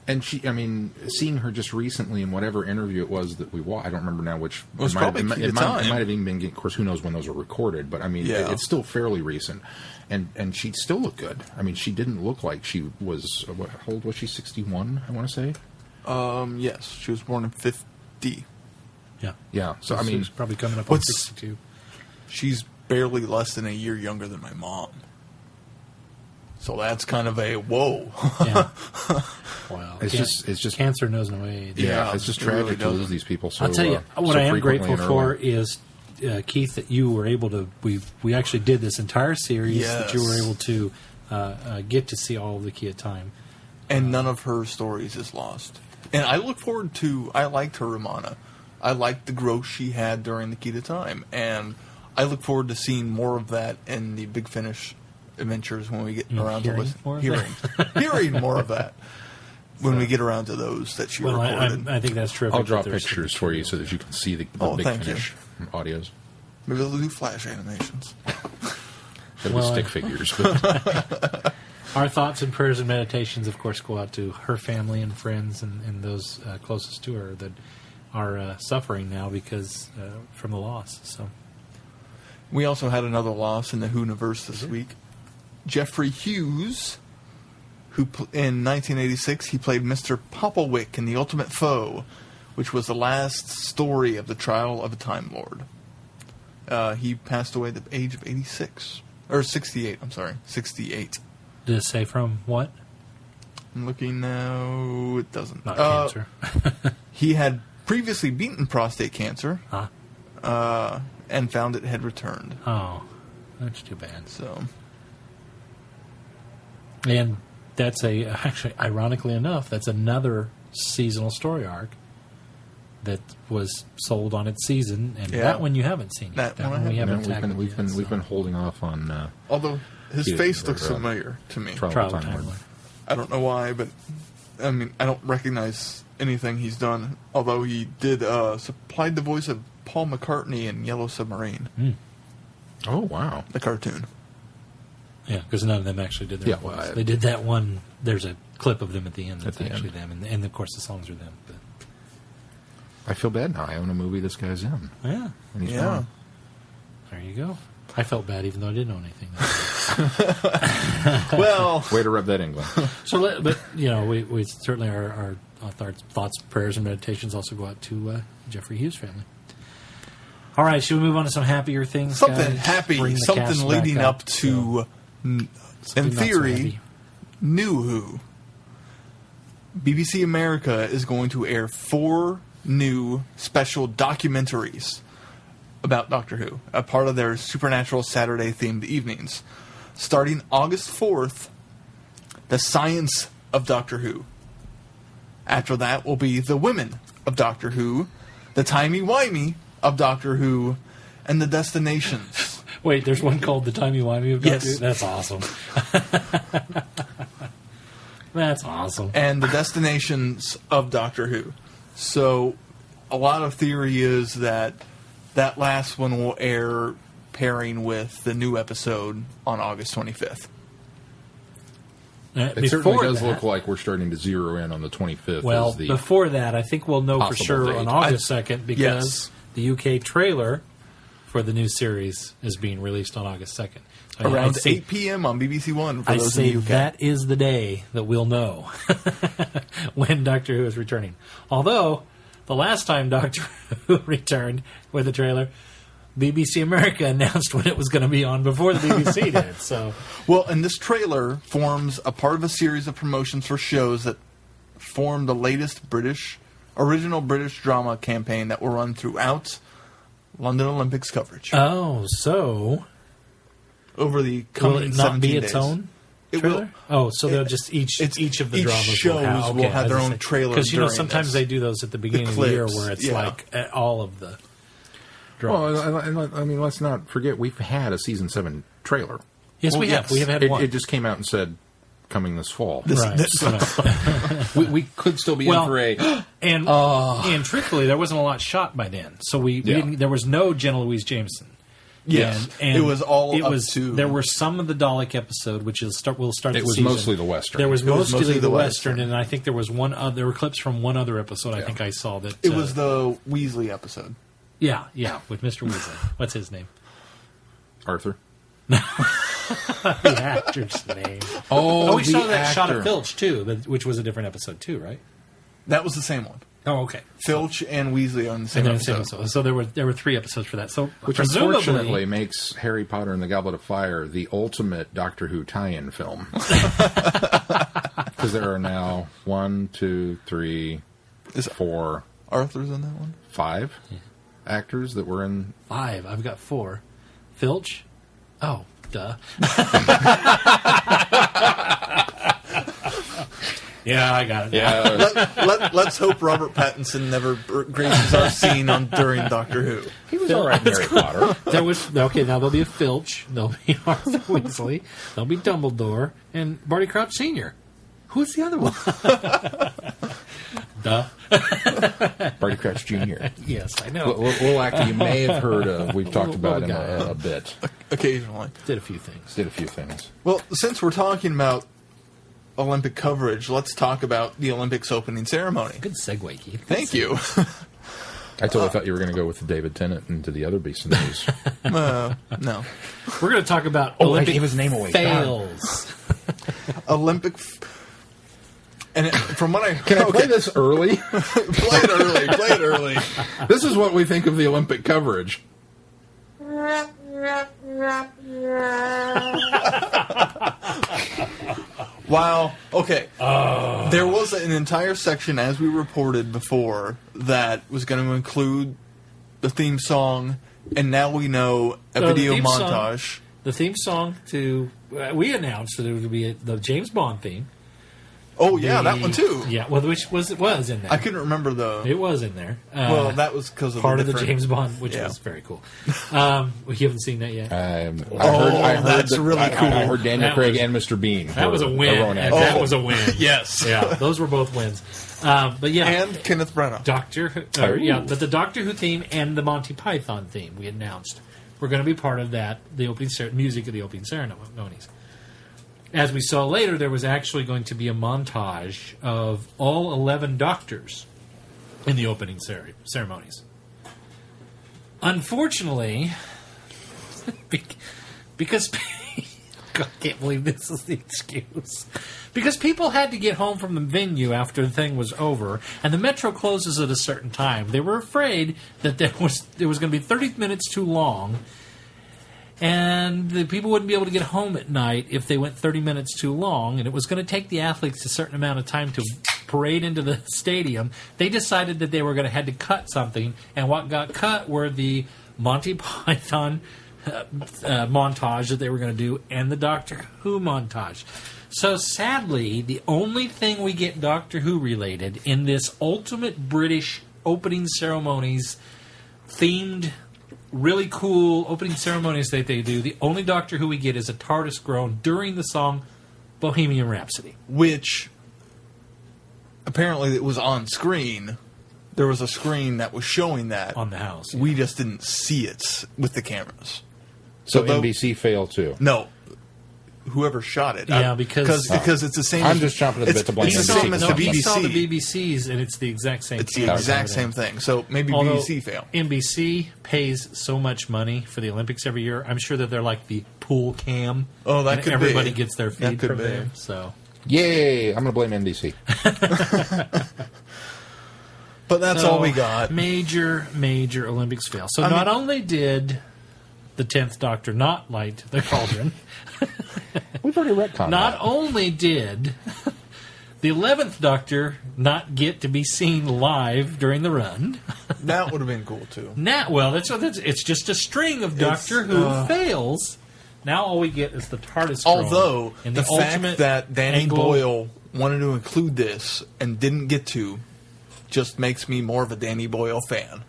And I mean, seeing her just recently in whatever interview it was that we watched, I don't remember now which. It was probably Key to it Time. might have even been, of course, who knows when those were recorded, but I mean, Yeah. it's still fairly recent. And she still looked good. I mean, she didn't look like she was, how old was she, 61, I want to say? Yes, she was born in 50. Yeah. Yeah, so I mean, she's probably coming up on what's- 62. She's barely less than a year younger than my mom. So that's kind of a whoa. Yeah. Wow. It's just cancer knows no age. yeah, it's just it really tragic to lose doesn't. these people so I'll tell you what so I am frequently grateful and for early. is Keith, that you were able to. We actually did this entire series. Yes. That you were able to get to see all of the Key of Time. And none of her stories is lost. And I look forward to... I liked her Romana. I liked the growth she had during the Key to Time. And I look forward to seeing more of that in the Big Finish adventures when we get around to hearing listen. more of Hearing more of that when we get around to those that she Well, recorded. I think that's terrific. I'll draw that there's- pictures for you so that you can see the Oh, Big thank you. Finish audios. Maybe they'll do flash animations. It'll Well, be stick figures. But Our thoughts and prayers and meditations, of course, go out to her family and friends and those closest to her that are suffering now because from the loss. So We also had another loss in the Who-niverse this week. Jeffrey Hughes, who in 1986 he played Mr. Popplewick in The Ultimate Foe, which was the last story of the trial of a Time Lord. He passed away at the age of 86. Or 68, I'm sorry. 68. did it say from what? I'm looking now. It doesn't. Not cancer. He had previously beaten prostate cancer Huh? and found it had returned. Oh, that's too bad. So, And that's actually, ironically enough, that's another seasonal story arc that was sold on its season, and Yeah. that one you haven't seen yet. That one I we haven't. haven't tackled we've yet, been so. holding off on although his He- face looks or, familiar to me. Trial Trial of of Time Time Lord. I don't know why, but I mean, I don't recognize anything he's done. Although he did supplied the voice of Paul McCartney in Yellow Submarine, Oh wow! the cartoon. Yeah, because none of them actually did their Yeah, voice. well, They did that one. There's a clip of them at the end that's the actually end. them, and of course the songs are them. But, I feel bad now. I own a movie this guy's in, yeah, and he's Yeah. gone. there you go. I felt bad even though I didn't know anything. Well, Way to rub that in, Glenn. So, but you know, we certainly our thoughts, prayers, and meditations also go out to Jeffrey Hughes' family. All right, should we move on to some happier things? Something guys? happy, Bring the something cast leading back up to, in Something not so theory, happy. New Who. BBC America is going to air 4 new special documentaries about Doctor Who, a part of their Supernatural Saturday-themed evenings. Starting August 4th, The Science of Doctor Who. After that will be The Women of Doctor Who, The Timey-Wimey of Doctor Who, and The Destinations. Wait, there's one called The Timey-Wimey of Doctor Yes. Who? That's awesome. That's awesome. And The Destinations of Doctor Who. So, a lot of theory is that that last one will air pairing with the new episode on August 25th. It certainly does look like we're starting to zero in on the 25th. Well, as the before that, I think we'll know for possible sure date. on August 2nd because the UK trailer for the new series is being released on August 2nd. Around 8 p.m. on BBC One for I those say in the UK. that is the day that we'll know when Doctor Who is returning. Although, the last time Doctor Who returned with a trailer, BBC America announced when it was going to be on before the BBC did. So, Well, and this trailer forms a part of a series of promotions for shows that form the latest original British drama campaign that will run throughout London Olympics coverage so over the will coming it not 17 be its days. own It trailer? will. So they'll just each of the each dramas shows will have their own trailer because during sometimes this. they do those at the beginning of the year clips, where it's yeah. like all of the dramas. Well, I mean, let's not forget we've had a season 7 trailer. Yes, well, we have. yes. We have had It, one. it just came out and said coming this fall. Right. We could still be Well, in for a. And truthfully, there wasn't a lot shot by then, so we didn't. There was no Jenna Louise Jameson. Yes, and it was all It up was. to. There were some of the Dalek episode, which is will start. It the was season. mostly the Western. There was It was mostly mostly the the Western, Western. and I think there was one. There were clips from one other episode. I think I saw that. It was the Weasley episode. Yeah, with Mr. Weasley. What's his name? Arthur. The actor's name. Oh, we saw that shot of Filch too, which was a different episode too, right? That was the same one. Oh, okay. Filch and Weasley on the same And then episode. same episode. So there were 3 episodes for that. So Which presumably, unfortunately makes Harry Potter and the Goblet of Fire the ultimate Doctor Who tie-in film. Because there are now 1, 2, 3, 4, Arthur's in that one? 5 actors that were in. 5. I've got 4. Filch. Oh, duh. Yeah, I got it. Yeah, Let's hope Robert Pattinson never graces our scene during Doctor Who. he was all right in Harry Potter. There was now there'll be a Filch, there'll be Arthur Weasley, there'll be Dumbledore, and Barty Crouch Sr. Who's the other one? Duh. Barty Crouch Jr. Yes, I know. Little actor you may have heard of. We've talked about him guy. a bit. Occasionally. Did a few things. Did a few things. Well, since we're talking about Olympic coverage, let's talk about the Olympics opening ceremony. Good segue, Keith. Thank you. I totally thought you were going to go with David Tennant into the other beast in the news. No. We're going to talk about I Olympic gave his name away. fails. Olympic... And from what I... Can I play this early? Play it early. This is what we think of the Olympic coverage. Wow. Okay. There was an entire section, as we reported before, that was going to include the theme song, and now we know a So the video theme song- montage. The theme song to... we announced that it would be the James Bond theme. Oh, yeah, that one too. Yeah, well, which was in there. I couldn't remember the... It was in there. well, that was because of part of the different- James Bond, which Yeah. was very cool. You haven't seen that yet? I heard that's that- really cool. I heard Daniel That Craig was- and Mr. Bean. That was a win. Rowan And Atkinson. that was a win. Yes. Yeah, those were both wins. But yeah, And Kenneth Branagh. Doctor Who, but the Doctor Who theme and the Monty Python theme we announced were going to be part of that, the opening music of the opening ceremonies. As we saw later, there was actually going to be a montage of all 11 Doctors in the opening ceremonies. Unfortunately, because I can't believe this is the excuse. Because people had to get home from the venue after the thing was over, and the metro closes at a certain time. They were afraid that it was going to be 30 minutes too long, and the people wouldn't be able to get home at night if they went 30 minutes too long, and it was going to take the athletes a certain amount of time to parade into the stadium. They decided that they were going to have to cut something, and what got cut were the Monty Python montage that they were going to do and the Doctor Who montage. So sadly, the only thing we get Doctor Who related in this ultimate British opening ceremonies themed, really cool opening ceremonies that they do, the only Doctor Who we get is a TARDIS groan during the song Bohemian Rhapsody. Which apparently it was on screen. There was a screen that was showing that On the house, yeah. We just didn't see it with the cameras. So NBC failed too. No, whoever shot it. Yeah, because it's the same. I'm just chomping at the bit to blame It's the same NBC. as No, the he saw the BBC. BBC's, and it's the exact same. It's the thing. exact same thing. So maybe Although BBC failed. NBC pays so much money for the Olympics every year. I'm sure that they're like the pool cam. Oh, that and could be. everybody gets their That feed could from be. there. So Yay! I'm going to blame NBC. But that's So, all we got. Major Olympics fail. So not only did the 10th Doctor not light the cauldron, We've already retconned not that. only did the 11th Doctor not get to be seen live during the run. That would have been cool too. It's just a string of Doctor Who fails. Now all we get is the TARDIS groan. Although and the fact ultimate that Danny angle- Boyle wanted to include this and didn't get to just makes me more of a Danny Boyle fan.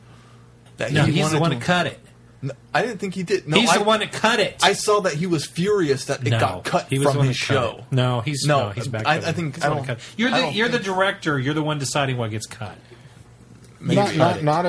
That No, he he's the wanted one to- that cut it. No, I didn't think he did. No, He's the one that cut it. I saw that he was furious that it got cut he was the from one his that cut show. it. No, he's back. I think I don't. You're the director. You're the one deciding what gets cut. Maybe Not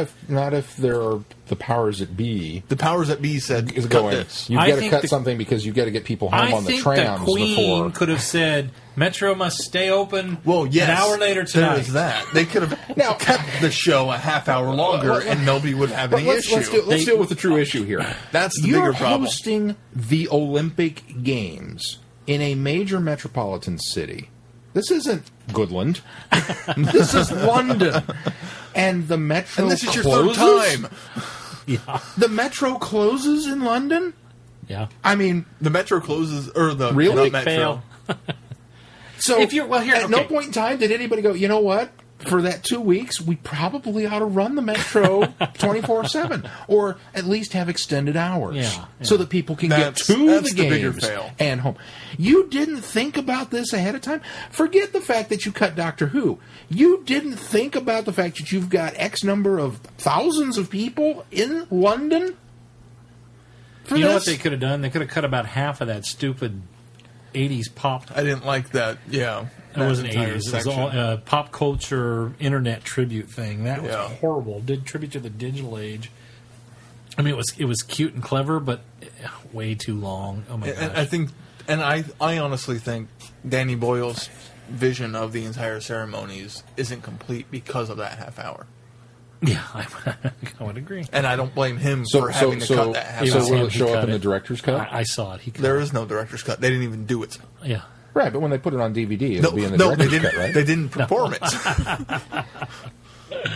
if there are the powers that be the powers that be said is cut going. this. You've I got to think cut the- something because you've got to get people home I on the think the trams Queen before. could have said Metro must stay open. Well, yes, an hour later tonight. there is that. They could have Now- kept the show a half hour longer, and nobody would have any Let's issue. let's deal with the true issue here. That's the You're bigger problem. hosting the Olympic Games in a major metropolitan city. This isn't Goodland. This is London. And the metro And this is your closes? third time. Yeah, The metro closes in London? yeah. I mean, The metro closes, or the Really? not metro. Fail. so If you're- well, here, at no okay. point in time did anybody go, you know what? For that 2 weeks, we probably ought to run the metro 24/7, or at least have extended hours, Yeah, so that people can That's- get to that's the the bigger games fail. and home. You didn't think about this ahead of time. Forget the fact that you cut Doctor Who. You didn't think about the fact that you've got X number of thousands of people in London. For You know this? what they could have done? They could have cut about half of that stupid 80s pop. I didn't like that. Yeah, It wasn't entire 80s. It was section. all pop culture internet tribute thing. That was Yeah. horrible. Did tribute to the digital age. I mean, it was cute and clever, but way too long. Oh my And gosh! I think, and I honestly think Danny Boyle's vision of the entire ceremonies isn't complete because of that half hour. Yeah, I would agree. And I don't blame him So, for having to cut that half It so was hour. will him it who show up cut in the it. director's cut? I saw it. He cut There it. is no director's cut. They didn't even do it. Yeah. Right, but when they put it on DVD, it'll No, be in the no, they director's didn't. cut, right? They didn't perform it.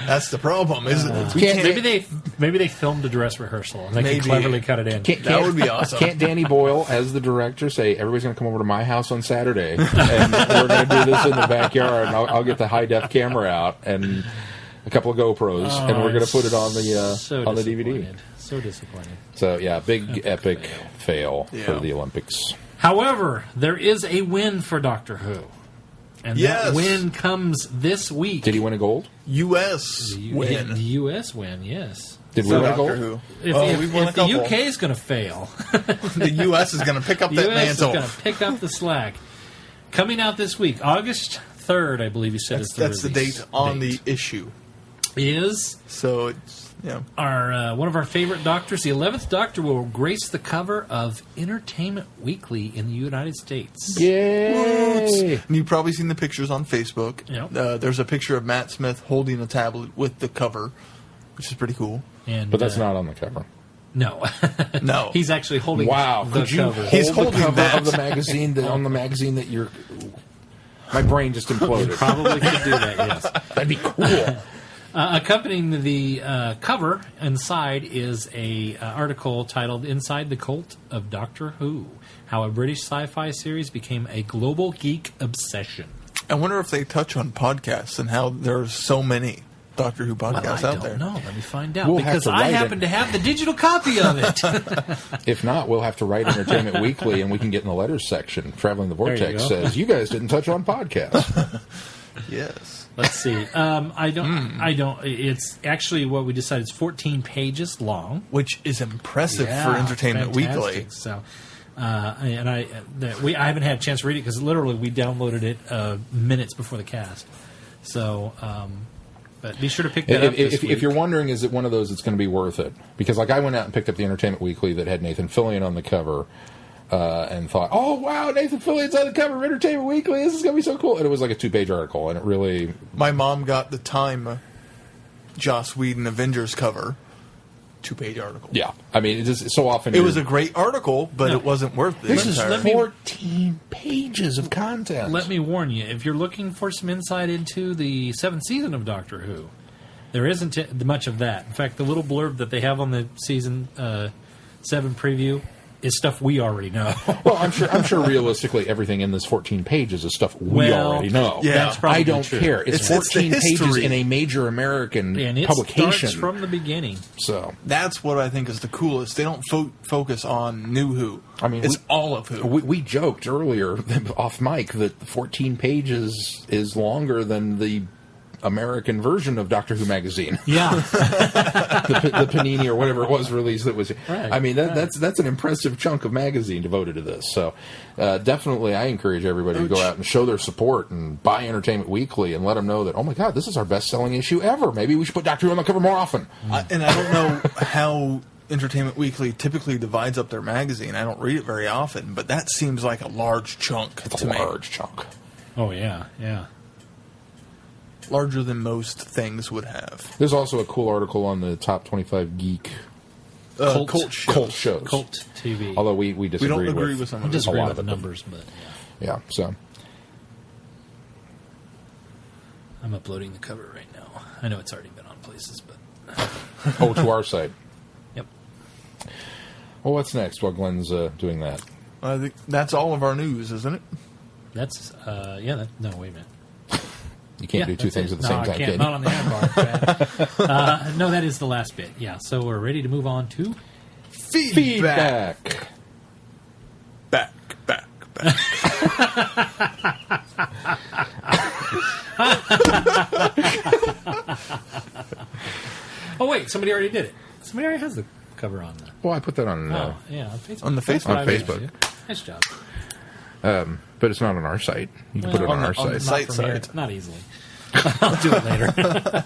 That's the problem. Is we Can't- can't, Maybe they filmed a dress rehearsal and they Maybe. can cleverly cut it in. That would be awesome. Can't Danny Boyle, as the director, say, everybody's going to come over to my house on Saturday, and we're going to do this in the backyard, and I'll get the high-def camera out and a couple of GoPros, and we're going to put it on So the DVD. disappointed. So disappointed. So, yeah, big, epic fail Yeah. for the Olympics. However, there is a win for Doctor Who. And Yes. that win comes this week. Did he win a gold? U.S. win. The U.S. win, yes. Did we So win a Doctor gold? Who. If, Oh, if, we've won a if the couple. UK is going to fail, The U.S. is going to pick up the that U.S. is mantle. going to pick up the slack. Coming out this week, August 3rd, I believe you said is the That's the release date on date. the issue. Is So it's our one of our favorite doctors, the 11th Doctor, will grace the cover of Entertainment Weekly in the United States. Yay! And you've probably seen the pictures on Facebook. Yep. There's a picture of Matt Smith holding a tablet with the cover, which is pretty cool. And, But that's not on the cover. No. No. He's actually holding Wow. the Could you cover. hold He's the holding cover that. of the magazine on the magazine that you're... My brain just imploded. Probably could do that, yes. That'd be cool. Accompanying the cover inside is a article titled "Inside the Cult of Doctor Who: How a British Sci-Fi Series Became a Global Geek Obsession." I wonder if they touch on podcasts and how there's so many Doctor Who podcasts I out there. don't know. Let me find out. We'll have because to I write happen it. to have the digital copy of it. If not, we'll have to write Entertainment Weekly, and we can get in the letters section. Traveling the There you Vortex go. says, you guys didn't touch on podcasts. Yes. Let's see. I don't. It's actually what we decided. It's 14 pages long. Which is impressive Yeah, for Entertainment fantastic. Weekly. So, I haven't had a chance to read it because literally we downloaded it minutes before the cast. So, but be sure to pick that up this If week. you're wondering, is it one of those that's going to be worth it? Because like I went out and picked up the Entertainment Weekly that had Nathan Fillion on the cover and thought, oh, wow, Nathan Fillion's on the cover of Entertainment Weekly. This is going to be so cool. And it was like a 2-page article, and it really... My mom got the Time Joss Whedon Avengers cover 2-page article. Yeah. I mean, it just so often... It was a great article, but No. it wasn't worth the This is entire... 14 pages of content. Let me warn you, if you're looking for some insight into the 7th season of Doctor Who, there isn't much of that. In fact, the little blurb that they have on the season 7 preview is stuff we already know. Well, I'm sure realistically everything in this 14 pages is stuff we already know. Yeah. That's probably I don't true. care. It's It's the 14 pages history. in a major American And it publication. starts from the beginning. So That's what I think is the coolest. They don't focus on New Who. I mean, it's all of Who. we joked earlier off mic that 14 pages is longer than the American version of Doctor Who magazine. Yeah. the Panini or whatever it was released that was. Right, I mean, that's an impressive chunk of magazine devoted to this. So definitely, I encourage everybody to go out and show their support and buy Entertainment Weekly and let them know that, oh my God, this is our best-selling issue ever. Maybe we should put Doctor Who on the cover more often. And I don't know how Entertainment Weekly typically divides up their magazine. I don't read it very often, but that seems like a large chunk It's to a me. large chunk. Oh, yeah, yeah. Larger than most things would have. There's also a cool article on the top 25 geek Cult shows. Cult TV. Although we We disagree don't agree with some I of it. disagree a lot with the of it. numbers, but yeah. Yeah, so. I'm uploading the cover right now. I know it's already been on places, but Oh, to our site. yep. Well, what's next while Glenn's doing that? I think that's all of our news, isn't it? That's no, wait a minute. You can't do two that's things it. at the same I time, can't. can Not you? on the ad bar. No, that is the last bit. Yeah, so we're ready to move on to Feedback. Back. Oh wait, somebody already did it. Somebody already has the cover on there. Well, I put that on, Oh, yeah, on Facebook. On the That's Facebook. what On I was Facebook. gonna do. Nice job. but it's not on our site. You can put it Well, on our on the site. site Not from here. side. Not easily. I'll do it later.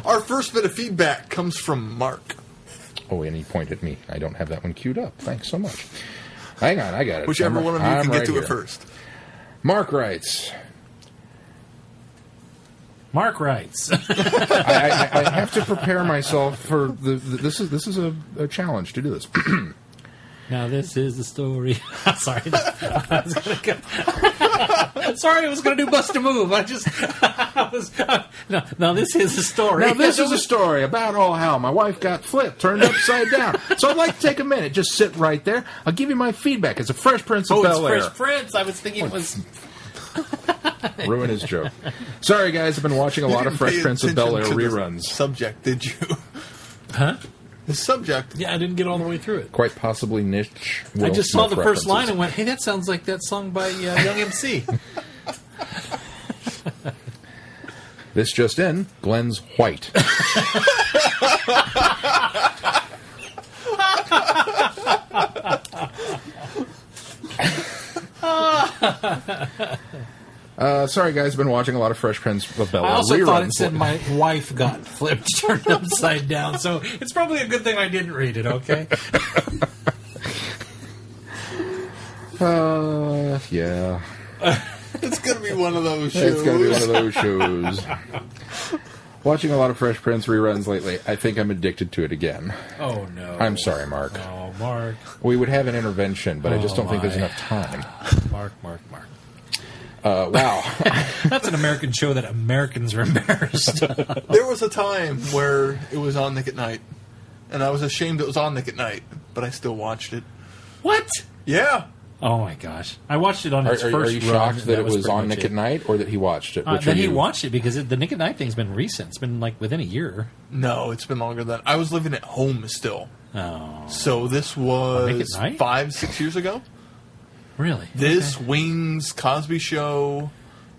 Our first bit of feedback comes from Mark, Oh, and he pointed at me. I don't have that one queued up. Thanks so much. Hang on, I got it. whichever I'm- one of you I'm can get right to here. it first. Mark writes, Mark writes. I have to prepare myself for this is a challenge to do this. Now this is the story. Sorry, I was gonna go. Sorry, I was going to do Bust a Move. Now this is the story. Now, this is a story about how my wife got flipped, turned upside down. So I'd like to take a minute, just sit right there. I'll give you my feedback. It's a Fresh Prince of Oh, it's Bel-Air. Fresh Prince. I was thinking it was. Ruin his joke. Sorry, guys. I've been watching a lot of You Fresh didn't Prince pay of Bel-Air attention to the reruns. Subject, did you? Huh? The subject. Yeah, I didn't get all the way through it. Quite possibly niche. I Will just saw Smith the first line references. and went, "Hey, that sounds like that song by Young MC." This just in, Glenn's white. Sorry, guys. I've been watching a lot of Fresh Prince of Bel-Air I also reruns. thought it said my wife got flipped, turned upside down. So it's probably a good thing I didn't read it. Okay. Yeah. It's going to be one of those shows. It's going to be one of those shows. Watching a lot of Fresh Prince reruns lately. I think I'm addicted to it again. Oh, no. I'm sorry, Mark. Oh, Mark. We would have an intervention, but I just don't think there's enough time. Mark. Wow. That's an American show that Americans are embarrassed. There was a time where it was on Nick at Night, and I was ashamed it was on Nick at Night, but I still watched it. What? Yeah. Oh, my gosh. I watched it on its first run. Are you shocked that it was pretty on much Nick at Night, or that he watched it? That he watched it, because the Nick at Night thing's been recent. It's been like within a year. No, it's been longer than... I was living at home still. Oh. So this was 5-6 years ago. Really? This, Wings, Cosby Show...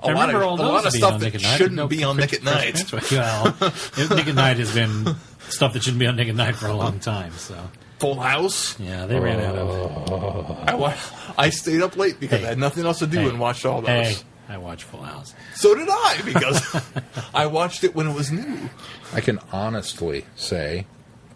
A I lot remember all those of being stuff on Nick that at Night, shouldn't be on Nick at Night. Well, Nick at Night has been stuff that shouldn't be on Nick at Night for a long time. So Full House. yeah, they ran out of. I stayed up late because I had nothing else to do and watched all those. Hey, I watched Full House. So did I, because I watched it when it was new. I can honestly say,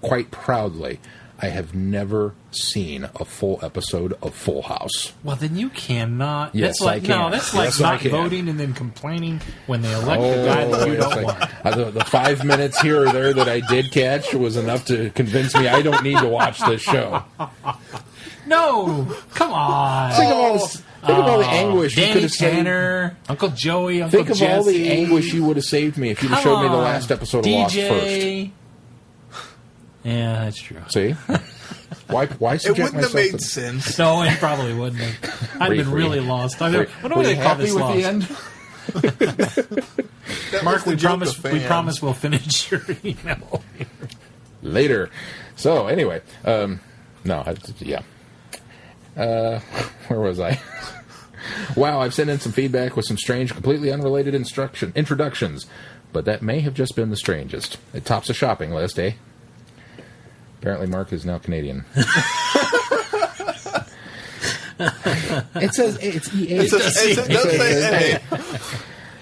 quite proudly, I have never seen a full episode of Full House. Well, then you cannot. Yes, that's like, I can. No, that's like Yes, I not can. voting and then complaining when they elect the guy that you don't want. The 5 minutes here or there that I did catch was enough to convince me I don't need to watch this show. No, come on. Think of all the anguish you could Danny have saved. Tanner, Uncle Joey, Uncle Think of Jesse. all the anguish you would have saved me if you'd have showed me the last episode of Lost first. DJ. Yeah, that's true. See? Why It subject wouldn't have myself made to... sense. No, it probably wouldn't have. I'd been really lost. I Were don't know what they you call happy this with lost. the end? That Mark, was the joke of we fans. promise we'll finish your email. Later. So, anyway. Yeah. Where was I? Wow, I've sent in some feedback with some strange, completely unrelated introductions, but that may have just been the strangest. It tops a shopping list, eh? Apparently Mark is now Canadian. It says it's EA. It does say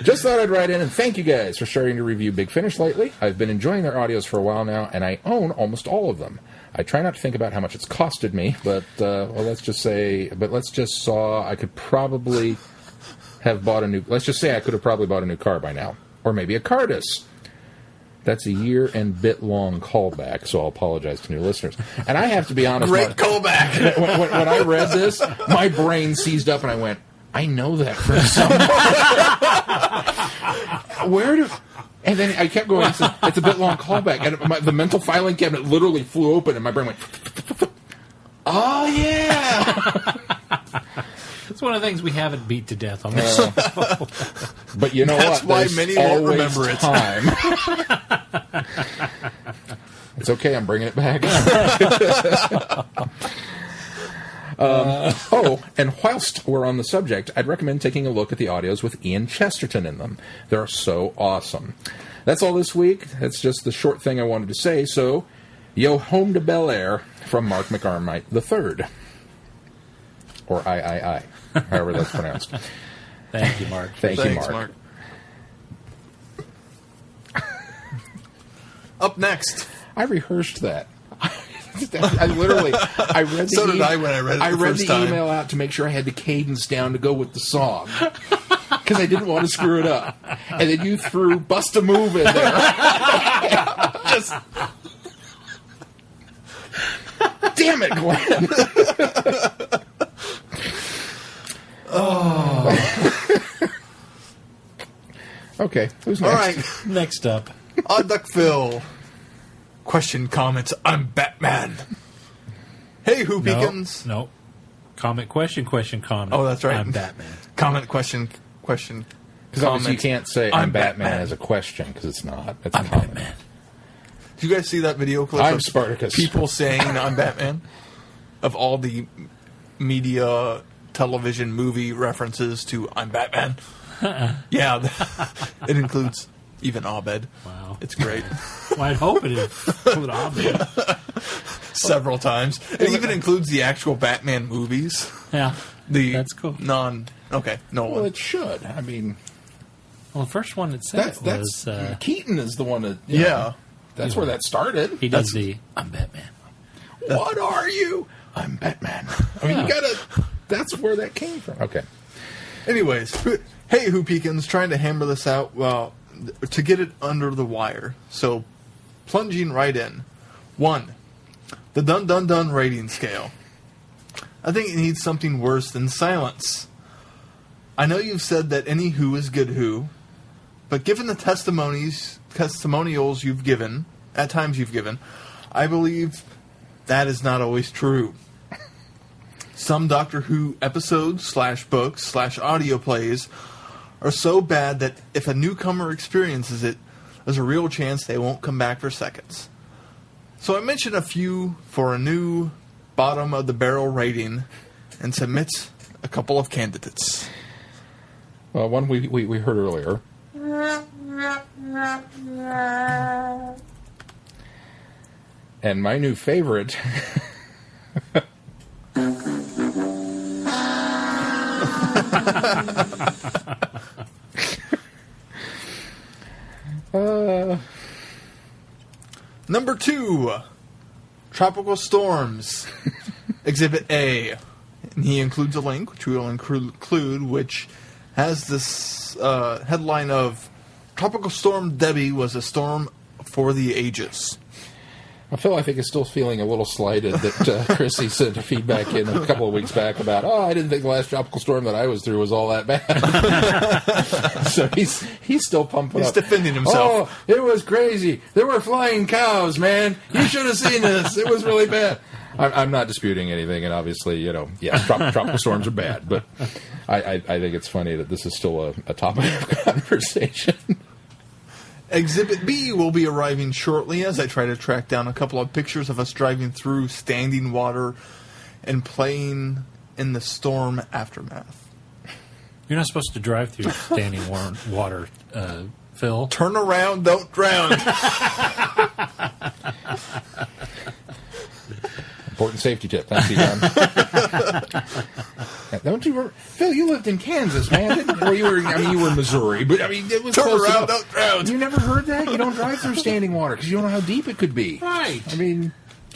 Just thought I'd write in and thank you guys for starting to review Big Finish lately. I've been enjoying their audios for a while now, and I own almost all of them. I try not to think about how much it's costed me, but let's just say I could probably have bought a new. Let's just say I could have probably bought a new car by now, or maybe a Cardus. That's a year and bit long callback, so I'll apologize to new listeners. And I have to be honest. Great callback. When I read this, my brain seized up and I went, I know that from somewhere. Where do... And then I kept going, it's a bit long callback. And the mental filing cabinet literally flew open and my brain went, oh, yeah. It's one of the things we haven't beat to death on this show. But you know That's what? why There's many won't always remember it. Time. It's okay, I'm bringing it back. And whilst we're on the subject, I'd recommend taking a look at the audios with Ian Chesterton in them. They're so awesome. That's all this week. That's just the short thing I wanted to say. So, yo home to Bel Air from Mark McArmite III. Or I. However that's pronounced. Thank you, Mark. Thanks, Thanks, Mark. Up next. I rehearsed that. I read the So did I when I read it the first time. email out to make sure I had the cadence down to go with the song. Because I didn't want to screw it up. And then you threw Bust a Move in there. Just... Damn it, Glenn. Okay, who's next? All right. Next up. Odd Duck Phil. Question, comments. I'm Batman. Hey, Who Peekins. No. Comment, question, comment. Oh, that's right. I'm Batman. Comment, question. Because obviously you can't say I'm Batman as a question, because it's not. It's a comment. Batman. Did you guys see that video clip I'm of Spartacus. people saying I'm Batman? Of all the media, television, movie references to I'm Batman? Yeah, it includes even Abed. Wow. It's great. Well, I'd hope it would obvious. Several times. It even includes the actual Batman movies. Yeah. That's cool. Okay, no Well, one. it should. I mean, Well, the first one it said that's was Keaton is the one that. Yeah. That's where that started. he does the I'm Batman. What are you? I'm Batman. I mean, you gotta. That's where that came from. Okay. Anyways, hey, Who Peekins, trying to hammer this out. Well, to get it under the wire. So, plunging right in. 1. The Dun Dun Dun rating scale. I think it needs something worse than silence. I know you've said that any Who is good Who, but given the testimonials you've given, at times you've given, I believe that is not always true. Some Doctor Who episodes / books / audio plays are so bad that if a newcomer experiences it, there's a real chance they won't come back for seconds. So I mentioned a few for a new bottom of the barrel rating and submit a couple of candidates. Well, one we heard earlier. And my new favorite. Number 2, Tropical Storms, Exhibit A. And he includes a link, which we will include, which has this headline of Tropical Storm Debbie was a storm for the ages. Phil, I think, is still feeling a little slighted that Chrissy sent a feedback in a couple of weeks back about, I didn't think the last tropical storm that I was through was all that bad. So he's still pumping up. He's defending himself. Oh, it was crazy. There were flying cows, man. You should have seen this. It was really bad. I'm not disputing anything, and obviously, yes, tropical storms are bad, but I think it's funny that this is still a topic of conversation. Exhibit B will be arriving shortly as I try to track down a couple of pictures of us driving through standing water and playing in the storm aftermath. You're not supposed to drive through standing water, Phil. Turn around, don't drown. Important safety tip. Thanks, Don. Don't you, Phil? You lived in Kansas, man. Well, you were in Missouri, but it was Turn close around, enough. don't drown. You never heard that? You don't drive through standing water because you don't know how deep it could be. Right. It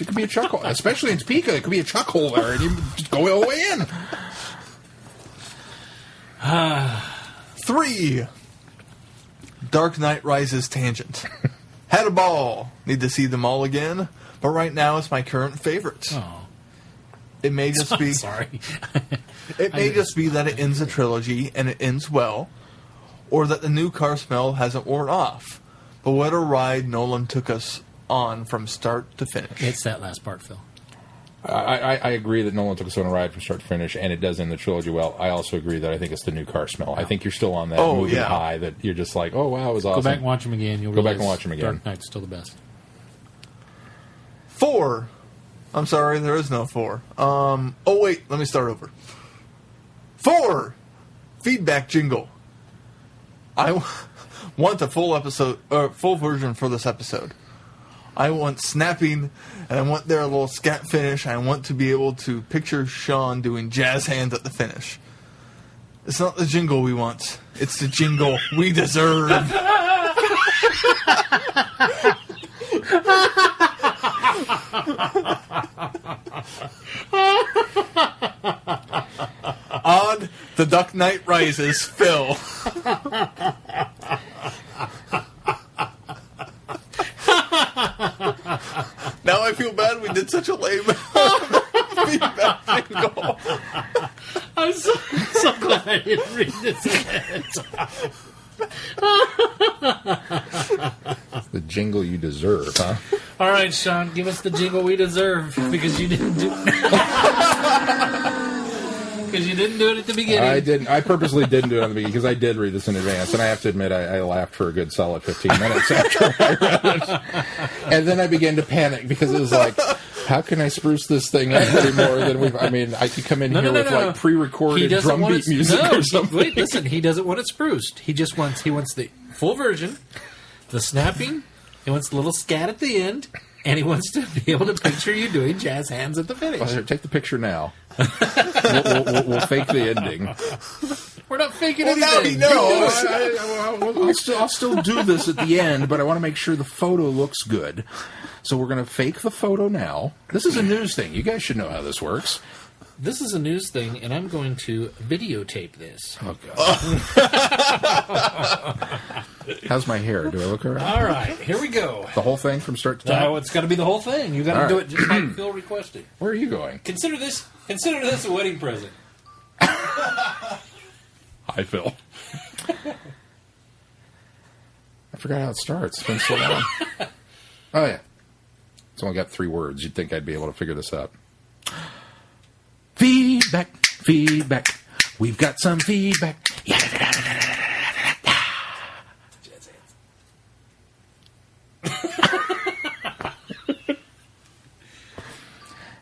could be a chuck hole, especially in Topeka. It could be a chuck hole there, and you just go all the way in. 3. Dark Knight Rises tangent. Had a ball. Need to see them all again, but right now it's my current favorite. Oh. It may just be. Sorry. It may just be that it ends a trilogy and it ends well, or that the new car smell hasn't worn off. But what a ride Nolan took us on from start to finish. It's that last part, Phil. I agree that Nolan took us on a ride from start to finish, and it does end the trilogy well. I also agree that I think it's the new car smell. I think you're still on that moving high that you're just like, oh, wow, it was awesome. Go back and watch them again. You'll Go back and watch them again. Dark Knight's still the best. 4. I'm sorry, there is no 4. Wait, let me start over. 4. Feedback jingle. I want a full version for this episode. I want snapping, and I want their little scat finish. I want to be able to picture Sean doing jazz hands at the finish. It's not the jingle we want. It's the jingle we deserve. On The Dark Knight Rises, Phil. Now I feel bad we did such a lame feedback jingle. I'm so glad I didn't read this ahead. The jingle you deserve, huh? All right, Sean, give us the jingle we deserve because you didn't do because you didn't do it at the beginning. I didn't. I purposely didn't do it on the beginning because I did read this in advance, and I have to admit I laughed for a good solid 15 minutes after I read it, and then I began to panic because it was like, how can I spruce this thing up any more than we've? I mean, I could come in here with like pre-recorded drum beat music or something. Wait, listen, he doesn't want it spruced. He wants the full version, the snapping. He wants the little scat at the end, and he wants to be able to picture you doing jazz hands at the finish. Well, here, take the picture now. We'll fake the ending. We're not faking Well, now he anything. knows. I'll still do this at the end, but I want to make sure the photo looks good. So we're going to fake the photo now. This is a news thing. You guys should know how this works. This is a news thing, and I'm going to videotape this. Oh, God. How's my hair? Do I look all right? All right, here we go. The whole thing from start to Now top? it's got to be the whole thing. You got to do it just like Phil requested. Where are you going? Consider this a wedding present. Hi, Phil. I forgot how it starts. It's been so long. Oh, yeah. It's only got 3 words. You'd think I'd be able to figure this out. Feedback, feedback. We've got some feedback.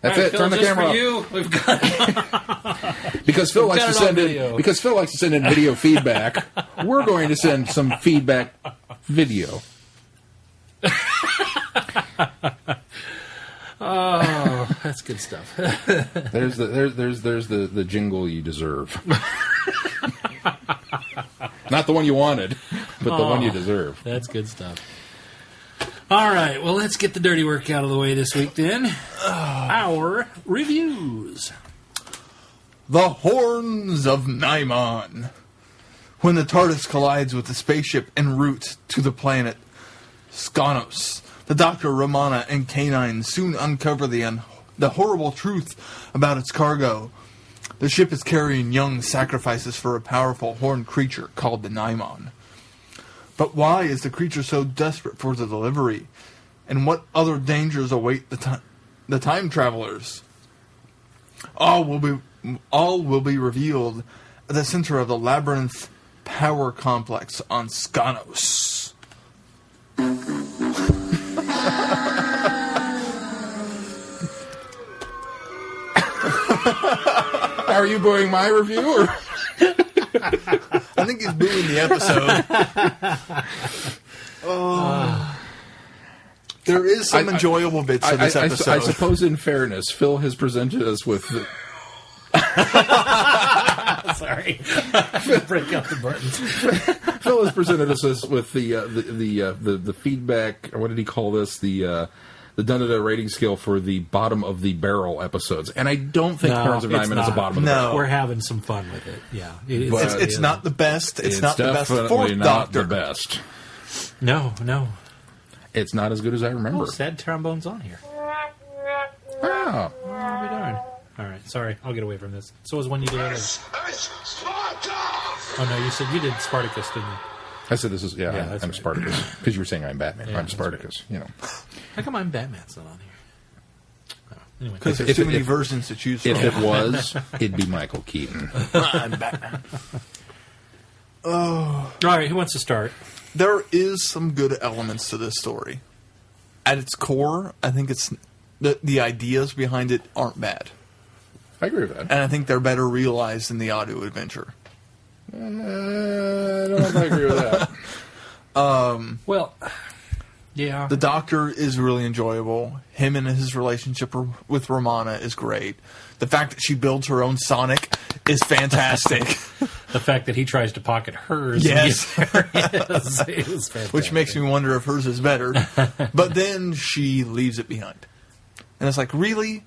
That's it. Phil, Turn the just camera for off. you, we've got Because Phil likes to send video. Because Phil likes to send in video feedback. We're going to send some feedback video. Oh, that's good stuff. There's the jingle you deserve. Not the one you wanted, but the one you deserve. That's good stuff. All right, well, let's get the dirty work out of the way this week, then. Our reviews. The Horns of Nimon. When the TARDIS collides with the spaceship en route to the planet Skanos, the Doctor, Romana, and K-9 soon uncover the horrible truth about its cargo. The ship is carrying young sacrifices for a powerful horned creature called the Nimon. But why is the creature so desperate for the delivery? And what other dangers await the time travelers? All will be revealed at the center of the Labyrinth Power Complex on Skanos. Are you booing my review? Or? I think he's booing the episode. There is some enjoyable bits of this episode. I suppose, in fairness, Phil has presented us with... Sorry. Break out the buttons. Phil has presented us with the feedback, or what did he call this? The da-da-da rating scale for the bottom of the barrel episodes. And I don't think Horns of Nimon is a bottom of the barrel. We're having some fun with it. Yeah. It's not the best. It's not the best definitely Fourth not Doctor. the best. No. It's not as good as I remember. Oh, sad trombone's on here. Oh. I'll be darned. All right, sorry. I'll get away from this. So was one you did earlier. Oh, no, you said you did Spartacus, didn't you? I said this is, I'm right. Spartacus. Because you were saying I'm Batman. Yeah, I'm that's Spartacus, you know. How come I'm Batman's not on here? Oh, anyway. Because there's too many versions to choose from. If it was, it'd be Michael Keaton. I'm Batman. All right, who wants to start? There is some good elements to this story. At its core, I think it's the ideas behind it aren't bad. I agree with that. And I think they're better realized in the audio adventure. I don't know if I agree with that. Well, yeah. The Doctor is really enjoyable. Him and his relationship with Romana is great. The fact that she builds her own Sonic is fantastic. The fact that he tries to pocket hers. Yes. It was fantastic. Which makes me wonder if hers is better. But then she leaves it behind. And it's like, really?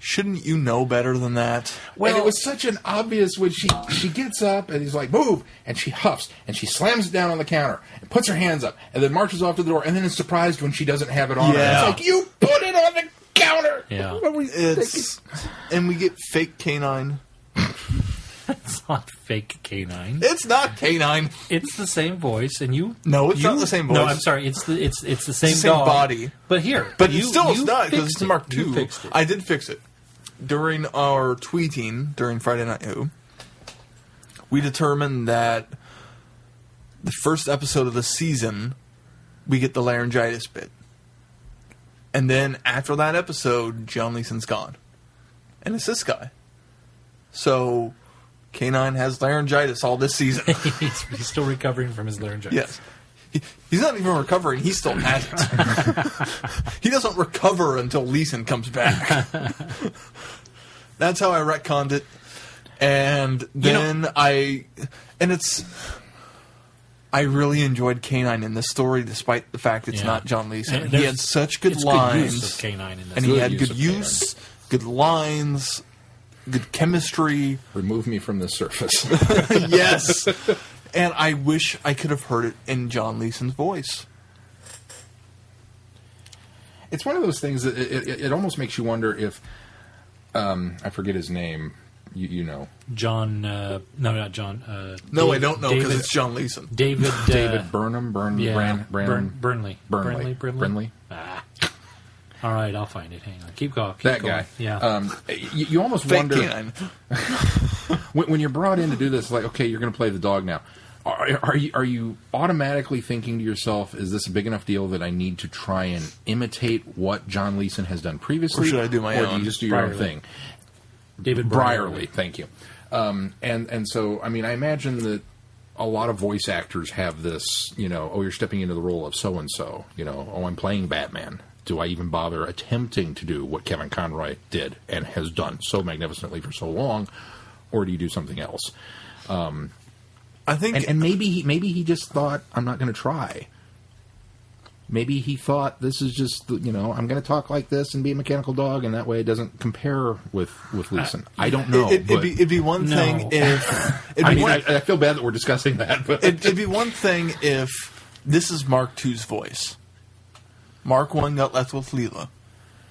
Shouldn't you know better than that? Well, and it was such an obvious when she gets up and he's like, move, and she huffs and she slams it down on the counter and puts her hands up and then marches off to the door and then is surprised when she doesn't have it on her. Yeah. It's like, you put it on the counter. Yeah. What were you thinking? And we get fake K-9. It's not fake K-9. It's not K-9. It's the same voice, and you. No, it's not the same voice. No, I'm sorry. It's the same dog. body. But here, But it's not because it's Mark You II. fixed it. I did fix it. During our tweeting during Friday Night Who, we determined that the first episode of the season, we get the laryngitis bit. And then after that episode, John Leeson's gone. And it's this guy. So K-9 has laryngitis all this season. he's still recovering from his laryngitis. Yes. He's not even recovering. He still has it. He doesn't recover until Leeson comes back. That's how I retconned it. And then I really enjoyed K-9 in this story, despite the fact it's not John Leeson. He had such good lines. Good use of K-9 in this. And he had good use, good lines. good chemistry. Remove me from the surface. Yes. And I wish I could have heard it in John Leeson's voice. It's one of those things that it almost makes you wonder if I forget his name. You know, John. No, not John. No, I don't know because it's John Leeson. David Burnham. Burnley. Burnley. All right, I'll find it. Hang on. Keep going. That going. guy. Yeah. You almost Fake wonder K-9. when you're brought in to do this. Like, okay, you're going to play the dog now. Are you automatically thinking to yourself, is this a big enough deal that I need to try and imitate what John Leeson has done previously? Or should I do my own? Or do own? you just do your own thing? David Brierley, thank you. And so, I mean, I imagine that a lot of voice actors have this, you're stepping into the role of so-and-so, I'm playing Batman. Do I even bother attempting to do what Kevin Conroy did and has done so magnificently for so long, or do you do something else? I think, and maybe he just thought, I'm not going to try. Maybe he thought, this is just, I'm going to talk like this and be a mechanical dog, and that way it doesn't compare with Leeson. I don't know. It'd be one thing if... I feel bad that we're discussing that. But it'd be one thing if this is Mark II's voice. Mark I got left with Leela.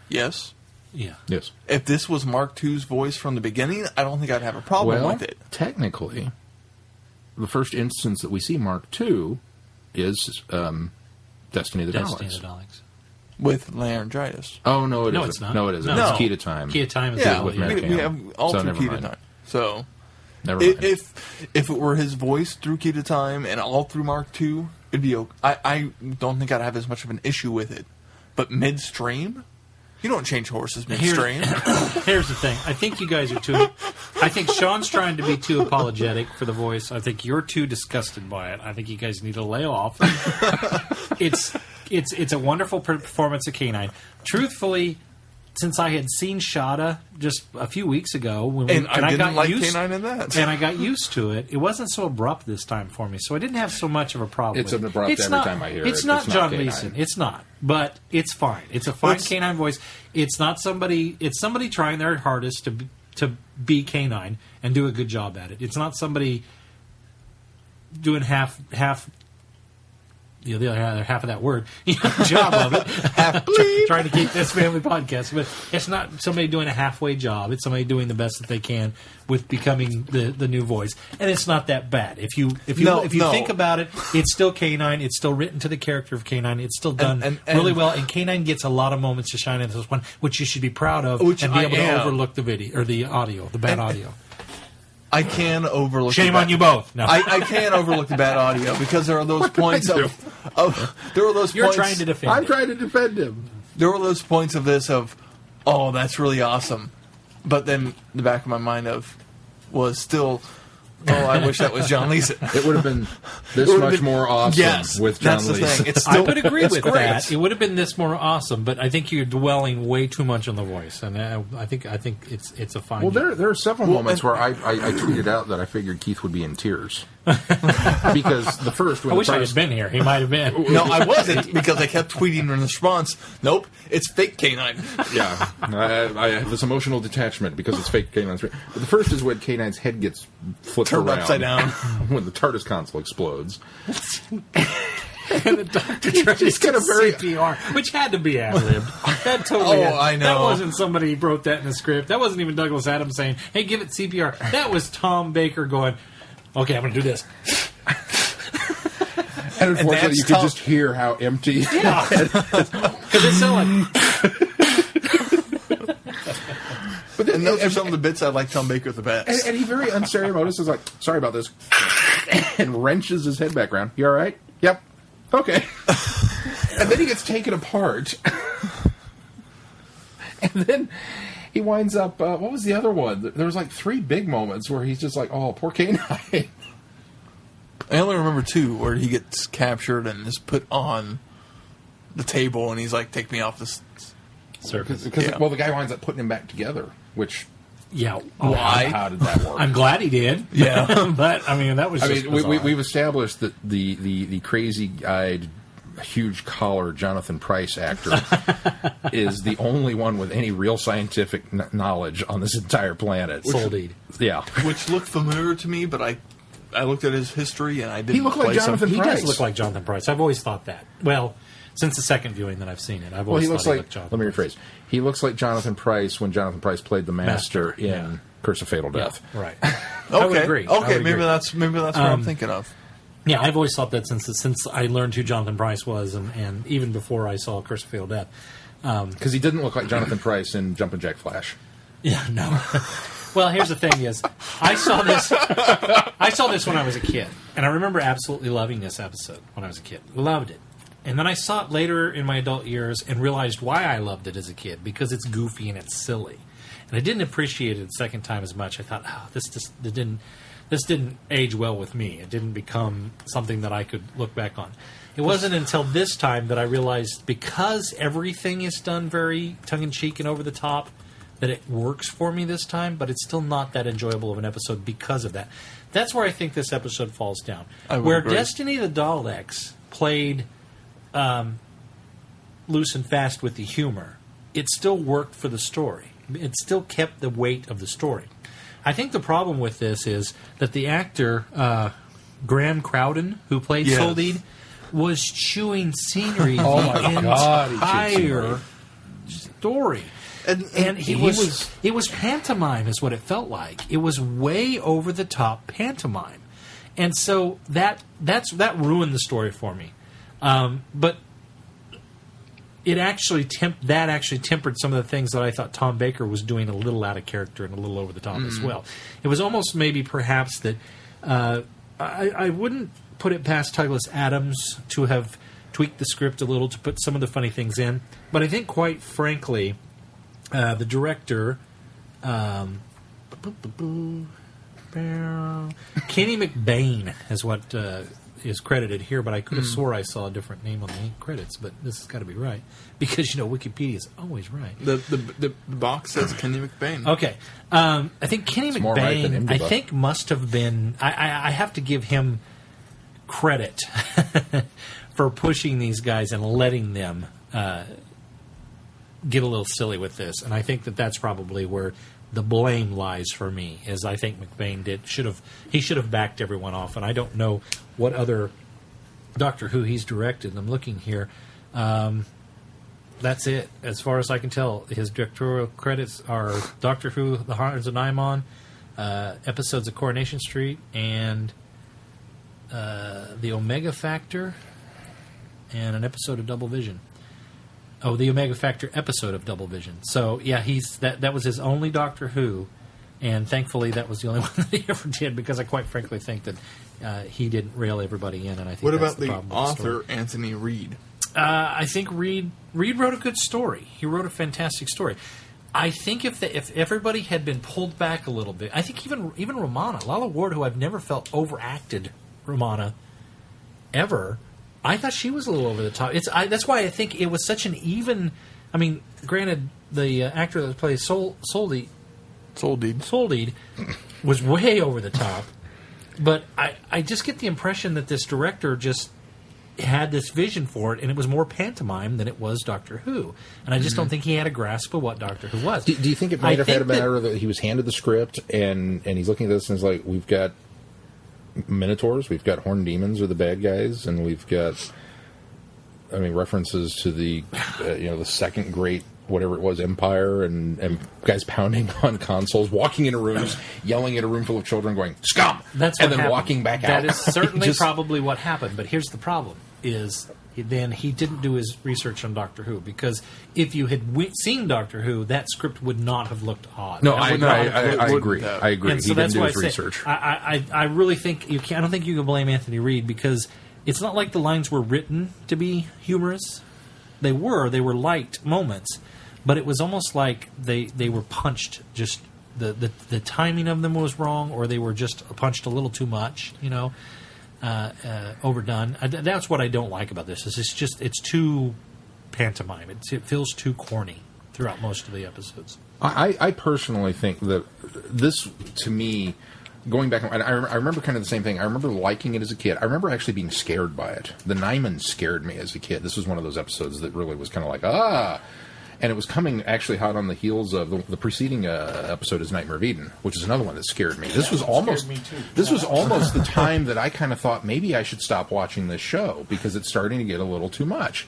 Yes? Yeah. Yes. If this was Mark II's voice from the beginning, I don't think I'd have a problem with it. Technically, the first instance that we see Mark II is... Destiny of the Daleks. With laryngitis. Oh, no, it isn't. It's not. No, it isn't. No. It's Key to Time. Key to Time is with Mary Tamm. We have all through Key to Time. So, never mind. If it were his voice through Key to Time and all through Mark II, it'd be okay. I don't think I'd have as much of an issue with it. But midstream? You don't change horses midstream. Here's the thing. I think you guys are too... I think Sean's trying to be too apologetic for the voice. I think you're too disgusted by it. I think you guys need to lay off. It's a wonderful performance of K-9. Truthfully, since I had seen Shada just a few weeks ago, I got like K-9 in that, and I got used to it. It wasn't so abrupt this time for me, so I didn't have so much of a problem. It's an abrupt every time I hear it. It's not John K-9. Leeson. It's not, but it's fine. It's a fine K-9 voice. It's not somebody. It's somebody trying their hardest to be K-9 and do a good job at it. It's not somebody doing half. The other half of that word, job of it. Trying to keep this family podcast, but it's not somebody doing a halfway job. It's somebody doing the best that they can with becoming the new voice, and it's not that bad. If you think about it, it's still K-9. It's still written to the character of K-9. It's still done and really well, and K-9 gets a lot of moments to shine in this one, which you should be proud of, and be able to overlook the video or the audio, the bad audio. I can overlook. Shame on you both. No. I can overlook the bad audio because there are those points there were those. You're points, trying to defend. I'm trying to defend him. There were those points of this of, oh, that's really awesome, but then the back of my mind was still, oh, I wish that was John Leeson. It would have been more awesome with John Leeson. I would agree with that. It would have been this more awesome, but I think you're dwelling way too much on the voice, and I think it's a fine. Well, there are several moments where I tweeted out that I figured Keith would be in tears because the first. I wish I had been here. He might have been. No, I wasn't because I kept tweeting in response. Nope, it's fake K-9. Yeah, I have this emotional detachment because it's fake K-9. But the first is when K-9's head gets flipped turned around upside down when the TARDIS console explodes. And the doctor tried to get a CPR, which had to be ad-libbed. That totally I know. That wasn't somebody wrote that in the script. That wasn't even Douglas Adams saying, hey, give it CPR. That was Tom Baker going, okay, I'm going to do this. And unfortunately, you could just hear how empty. Yeah. Because it sounded like... And those are some of the bits I like Tom Baker the best. And he very unceremoniously is like, sorry about this, and wrenches his head back around. You all right? Yep. Okay. And then he gets taken apart. And then he winds up, what was the other one? There was like 3 big moments where he's just like, oh, poor K-9. I only remember 2 where he gets captured and is put on the table and he's like, take me off this surface. Well, the guy winds up putting him back together, which... Yeah. Why? How did that work? I'm glad he did. Yeah. But, I mean, that was just we've established that the crazy-eyed huge collar Jonathan Pryce actor is the only one with any real scientific knowledge on this entire planet. Soldeed. Yeah. Which looked familiar to me, but I looked at his history and I didn't. He looked like Jonathan He Pryce. does look like Jonathan Pryce. I've always thought that. Well, since the second viewing that I've seen it, I've always thought he looked Jonathan Let me Pryce. rephrase. He looks like Jonathan Pryce when Jonathan Pryce played the Master in Curse of Fatal Death. Yeah, right. Okay. I would agree. I Okay, would maybe agree. that's what I'm thinking of. Yeah, I've always thought that since I learned who Jonathan Pryce was, and even before I saw Curse of Fatal Death. Because he didn't look like Jonathan Pryce in Jumpin' Jack Flash. Yeah, no. Well, here's the thing: is I saw this when I was a kid, and I remember absolutely loving this episode when I was a kid. Loved it, and then I saw it later in my adult years and realized why I loved it as a kid, because it's goofy and it's silly, and I didn't appreciate it the second time as much. I thought, this didn't age well with me. It didn't become something that I could look back on. It wasn't until this time that I realized, because everything is done very tongue-in-cheek and over the top, that it works for me this time, but it's still not that enjoyable of an episode because of that. That's where I think this episode falls down. Where agree. Destiny of the Daleks played loose and fast with the humor, it still worked for the story. It still kept the weight of the story. I think the problem with this is that the actor, Graham Crowden, who played Soldeed, was chewing scenery Oh the my God, he chewed entire scenery. story. And it was pantomime is what it felt like. It was way over the top pantomime. And so that ruined the story for me. But it actually tempered some of the things that I thought Tom Baker was doing a little out of character and a little over the top as well. It was almost maybe perhaps that I wouldn't put it past Douglas Adams to have tweaked the script a little to put some of the funny things in. But I think, quite frankly, the director, Kenny McBain, is what is credited here, but I could have swore I saw a different name on the credits, but this has got to be right, because Wikipedia is always right. The box says Kenny McBain. Okay, I think Kenny more right than McBain, Imdb. must have been. I have to give him credit for pushing these guys and letting them get a little silly with this, and I think that's probably where the blame lies for me. Is I think McBain should have backed everyone off, and I don't know what other Doctor Who he's directed. I'm looking here. That's it, as far as I can tell. His directorial credits are Doctor Who: The Horrors of Nimon, episodes of Coronation Street, and the Omega Factor, and an episode of Double Vision. Oh, the Omega Factor episode of Double Vision. So, yeah, that was his only Doctor Who, and thankfully that was the only one that he ever did, because I quite frankly think that he didn't rail everybody in, and I think What that's about the the problem with the story. author, Anthony Reed? I think Reed wrote a good story. He wrote a fantastic story. I think if everybody had been pulled back a little bit, I think even Romana, Lalla Ward, who I've never felt overacted Romana ever, I thought she was a little over the top. That's why I think it was such an even. I mean, granted, the actor that plays Soldeed was way over the top, but I just get the impression that this director just had this vision for it, and it was more pantomime than it was Doctor Who. And I just don't think he had a grasp of what Doctor Who was. Do you think it might have had a matter that he was handed the script and he's looking at this and he's like, we've got Minotaurs, we've got Horned Demons are the bad guys, and we've got, references to the, the second great whatever it was, Empire, and guys pounding on consoles, walking into rooms, yelling at a room full of children, going, scum! That's and what then happened. walking back out. That is certainly probably what happened, but here's the problem, is then he didn't do his research on Doctor Who, because if you had seen Doctor Who, that script would not have looked odd. No, I agree. I agree. And He so didn't that's do why his research. I really think I don't think you can blame Anthony Reed, because it's not like the lines were written to be humorous. They were light moments, but it was almost like they were punched. Just the timing of them was wrong, or they were just punched a little too much. Overdone. That's what I don't like about this. It's too pantomime. It feels too corny throughout most of the episodes. I personally think that this, to me, going back, and I remember kind of the same thing. I remember liking it as a kid. I remember actually being scared by it. The Nimon scared me as a kid. This was one of those episodes that really was kind of like, and it was coming actually hot on the heels of the preceding episode is Nightmare of Eden, which is another one that scared me. This was almost the time that I kind of thought maybe I should stop watching this show because it's starting to get a little too much.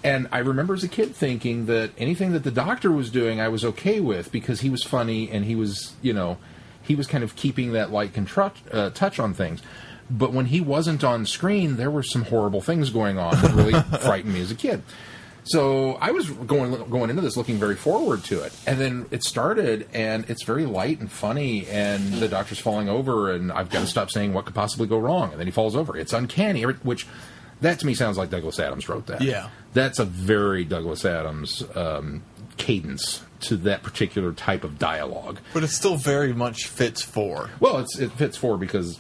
And I remember as a kid thinking that anything that the Doctor was doing I was okay with because he was funny and he was, he was kind of keeping that light touch on things. But when he wasn't on screen, there were some horrible things going on that really frightened me as a kid. So I was going into this looking very forward to it. And then it started, and it's very light and funny, and the Doctor's falling over, and I've got to stop saying what could possibly go wrong. And then he falls over. It's uncanny, which that to me sounds like Douglas Adams wrote that. Yeah. That's a very Douglas Adams cadence to that particular type of dialogue. But it still very much fits for. Well, it fits for because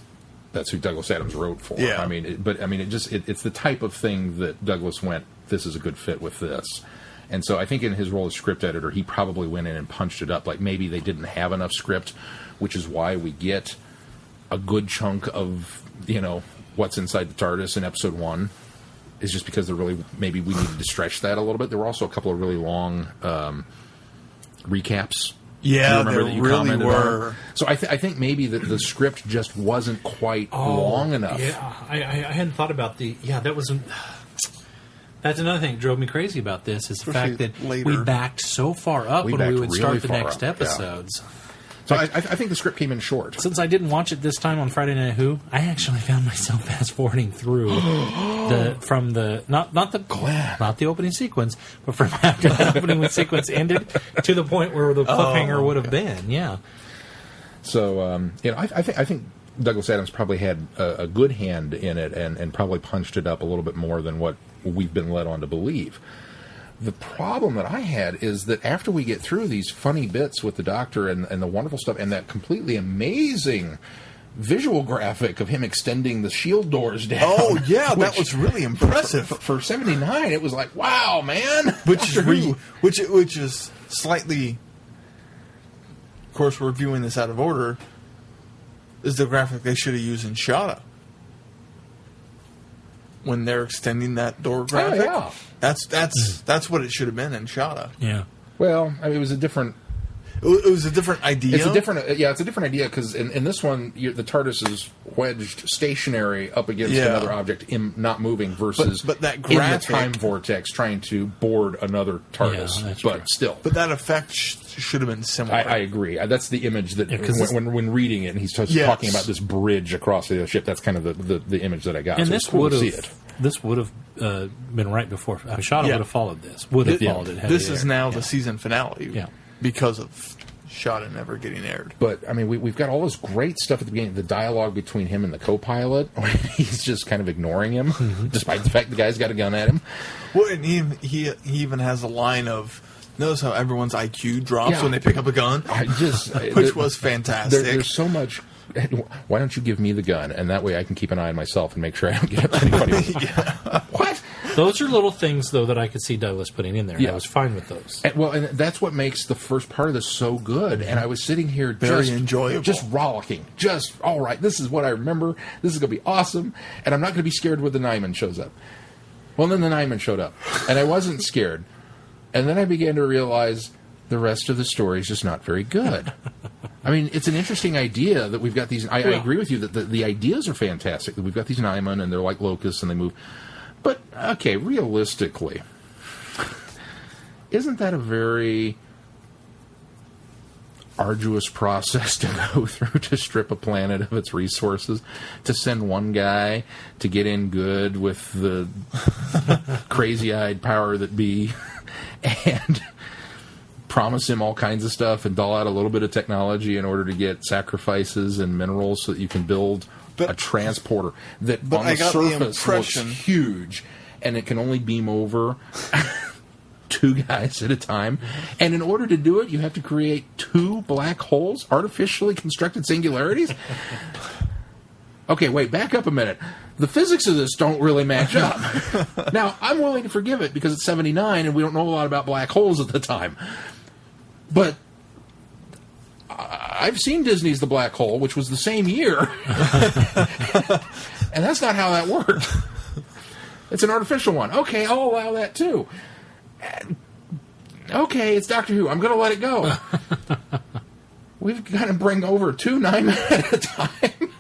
that's who Douglas Adams wrote for. Yeah. It's the type of thing that Douglas went, this is a good fit with this. And so I think in his role as script editor, he probably went in and punched it up. Like maybe they didn't have enough script, which is why we get a good chunk of, what's inside the TARDIS in episode 1 is just because maybe we needed to stretch that a little bit. There were also a couple of really long recaps. Yeah, there really were. On. So I think maybe the script just wasn't quite long enough. Yeah, I hadn't thought about that was... That's another thing that drove me crazy about this is the fact that we backed so far up when we would start the next episodes. Yeah. So I think the script came in short. Since I didn't watch it this time on Friday Night Who, I actually found myself fast forwarding through not the opening sequence, but from after the opening sequence ended to the point where the cliffhanger would have been. Yeah. So I think Douglas Adams probably had a good hand in it and probably punched it up a little bit more than what we've been led on to believe. The problem that I had is that after we get through these funny bits with the Doctor and the wonderful stuff and that completely amazing visual graphic of him extending the shield doors down. Oh, yeah, that was really impressive. For 79, it was like, wow, man. Which is slightly... Of course, we're viewing this out of order. Is the graphic they should have used in Shada. When they're extending that door graphic. Oh, yeah. That's what it should have been in Shada. Yeah. Well, I mean, it was a different... It was a different idea. It's a different idea because in this one, the TARDIS is wedged stationary up against another object, not moving, versus but that graphic, in the time vortex trying to board another TARDIS. But still, that effect should have been similar. I agree. That's the image that when reading it, and he's talking about this bridge across the ship. That's kind of the image that I got. And so this would have been right before. Shada would have followed this. Would have followed it. This is now the season finale. Yeah. Because of Shada never getting aired. But, I mean, we've got all this great stuff at the beginning. The dialogue between him and the co-pilot, he's just kind of ignoring him, despite the fact the guy's got a gun at him. Well, and he even has a line of, notice how everyone's IQ drops when they pick up a gun? Which was fantastic. There's so much... Why don't you give me the gun, and that way I can keep an eye on myself and make sure I don't get up to anybody. What? Those are little things, though, that I could see Douglas putting in there. Yeah. I was fine with those. And that's what makes the first part of this so good. And I was sitting here very enjoyable, just rollicking, just all right. This is what I remember. This is going to be awesome, and I'm not going to be scared when the Nimon shows up. Well, then the Nimon showed up, and I wasn't scared. And then I began to realize the rest of the story is just not very good. I mean, it's an interesting idea that we've got these... I agree with you that the ideas are fantastic, that we've got these Nimon, and they're like locusts, and they move... But, okay, realistically, isn't that a very arduous process to go through to strip a planet of its resources? To send one guy to get in good with the crazy-eyed power that be and promise him all kinds of stuff and doll out a little bit of technology in order to get sacrifices and minerals so that you can build... a transporter that on the surface looks huge, and it can only beam over 2 guys at a time. And in order to do it, you have to create 2 black holes, artificially constructed singularities. Okay, wait, back up a minute. The physics of this don't really match up. Now, I'm willing to forgive it because it's 79 and we don't know a lot about black holes at the time. But I've seen Disney's The Black Hole, which was the same year. And that's not how that worked. It's an artificial one. Okay, I'll allow that too. Okay, it's Doctor Who. I'm going to let it go. We've got to bring over 2 Nimon at a time.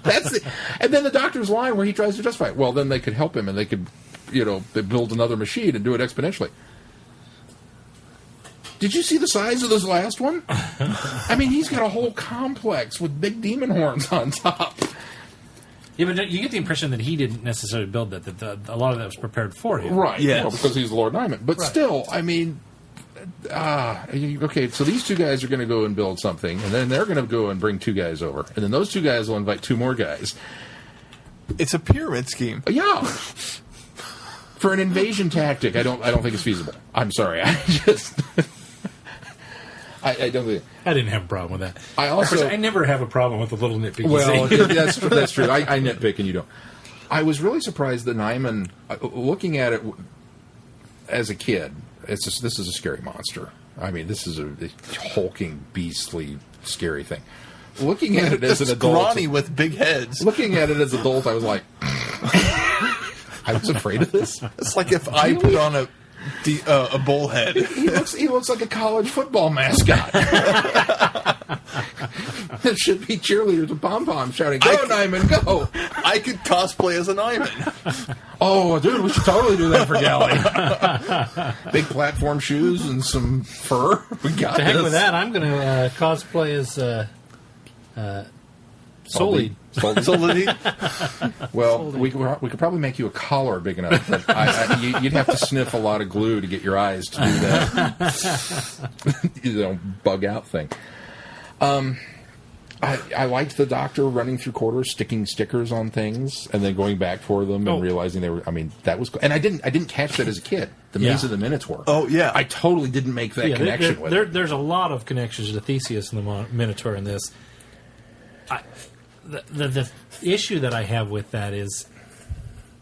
That's it. And then the Doctor's line where he tries to justify it. Well, then they could help him and they could, they build another machine and do it exponentially. Did you see the size of this last one? I mean, he's got a whole complex with big demon horns on top. Yeah, but you get the impression that he didn't necessarily build that a lot of that was prepared for him. Right, yes. Well, because he's Lord Nimon. But still, I mean, okay, so these 2 guys are going to go and build something, and then they're going to go and bring 2 guys over. And then those 2 guys will invite 2 more guys. It's a pyramid scheme. Yeah. For an invasion tactic, I don't think it's feasible. I'm sorry. I don't think. I didn't have a problem with that. I never have a problem with the little nitpicky. Well, that's true. I nitpick and you don't. I was really surprised that Nimon, looking at it as a kid, this is a scary monster. I mean, this is a hulking, beastly, scary thing. Looking at it as an adult, scrawny with big heads. Looking at it as an adult, I was like, I was afraid of this. It's like if I put on a bullhead. He looks like a college football mascot. There should be cheerleaders with pom-poms shouting, "Go, Nimon, go!" I could cosplay as a Nimon. Oh, dude, we should totally do that for Galley. Big platform shoes and some fur. We got To heck this. with that, I'm going to cosplay as Solid. Well, we could probably make you a collar big enough, but you'd have to sniff a lot of glue to get your eyes to do that bug out thing. I liked the Doctor running through quarters, sticking stickers on things, and then going back for them and realizing they were. I mean, that was. And I didn't catch that as a kid. The Maze of the Minotaur. Oh yeah, I totally didn't make that connection with it. There's a lot of connections to Theseus and the Minotaur in this. The issue that I have with that is,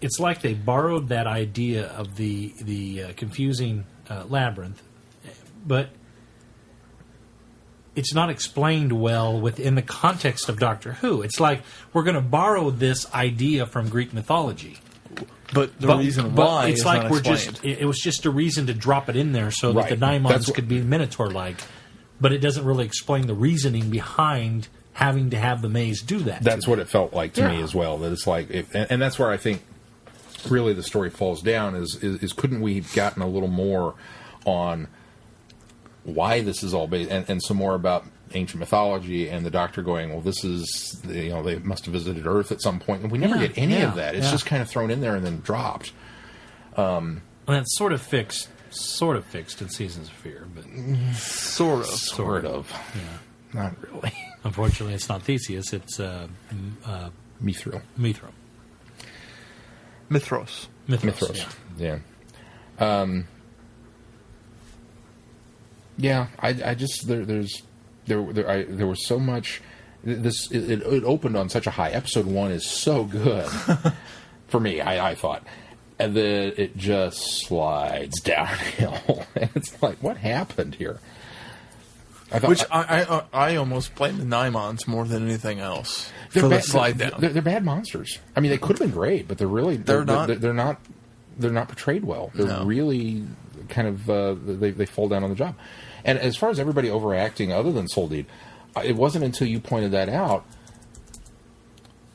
it's like they borrowed that idea of the confusing labyrinth, but it's not explained well within the context of Doctor Who. It's like we're going to borrow this idea from Greek mythology, but the reason why it's is like not explained. It was just a reason to drop it in there so that the Nimons could be Minotaur-like, but it doesn't really explain the reasoning behind having to have the maze do that. That's what it felt like to me as well. That it's like, and that's where I think really the story falls down is couldn't we have gotten a little more on why this is all based, and some more about ancient mythology and the Doctor going, well, this is, they must have visited Earth at some point, and we never get any of that. It's just kind of thrown in there and then dropped. And that's sort of fixed in Seasons of Fear, but sort of. Yeah. Not really. Unfortunately, it's not Theseus. It's Mithral. Mithros. Yeah. Yeah. I just there was so much. It opened on such a high. Episode 1 is so good for me. I thought. And then it just slides downhill. And it's like, what happened here? I almost blame the Nimons more than anything else for the slide down. They're bad monsters. I mean, they could have been great, but they're not portrayed well. They're really kind of they fall down on the job. And as far as everybody overacting, other than Soldeed, it wasn't until you pointed that out.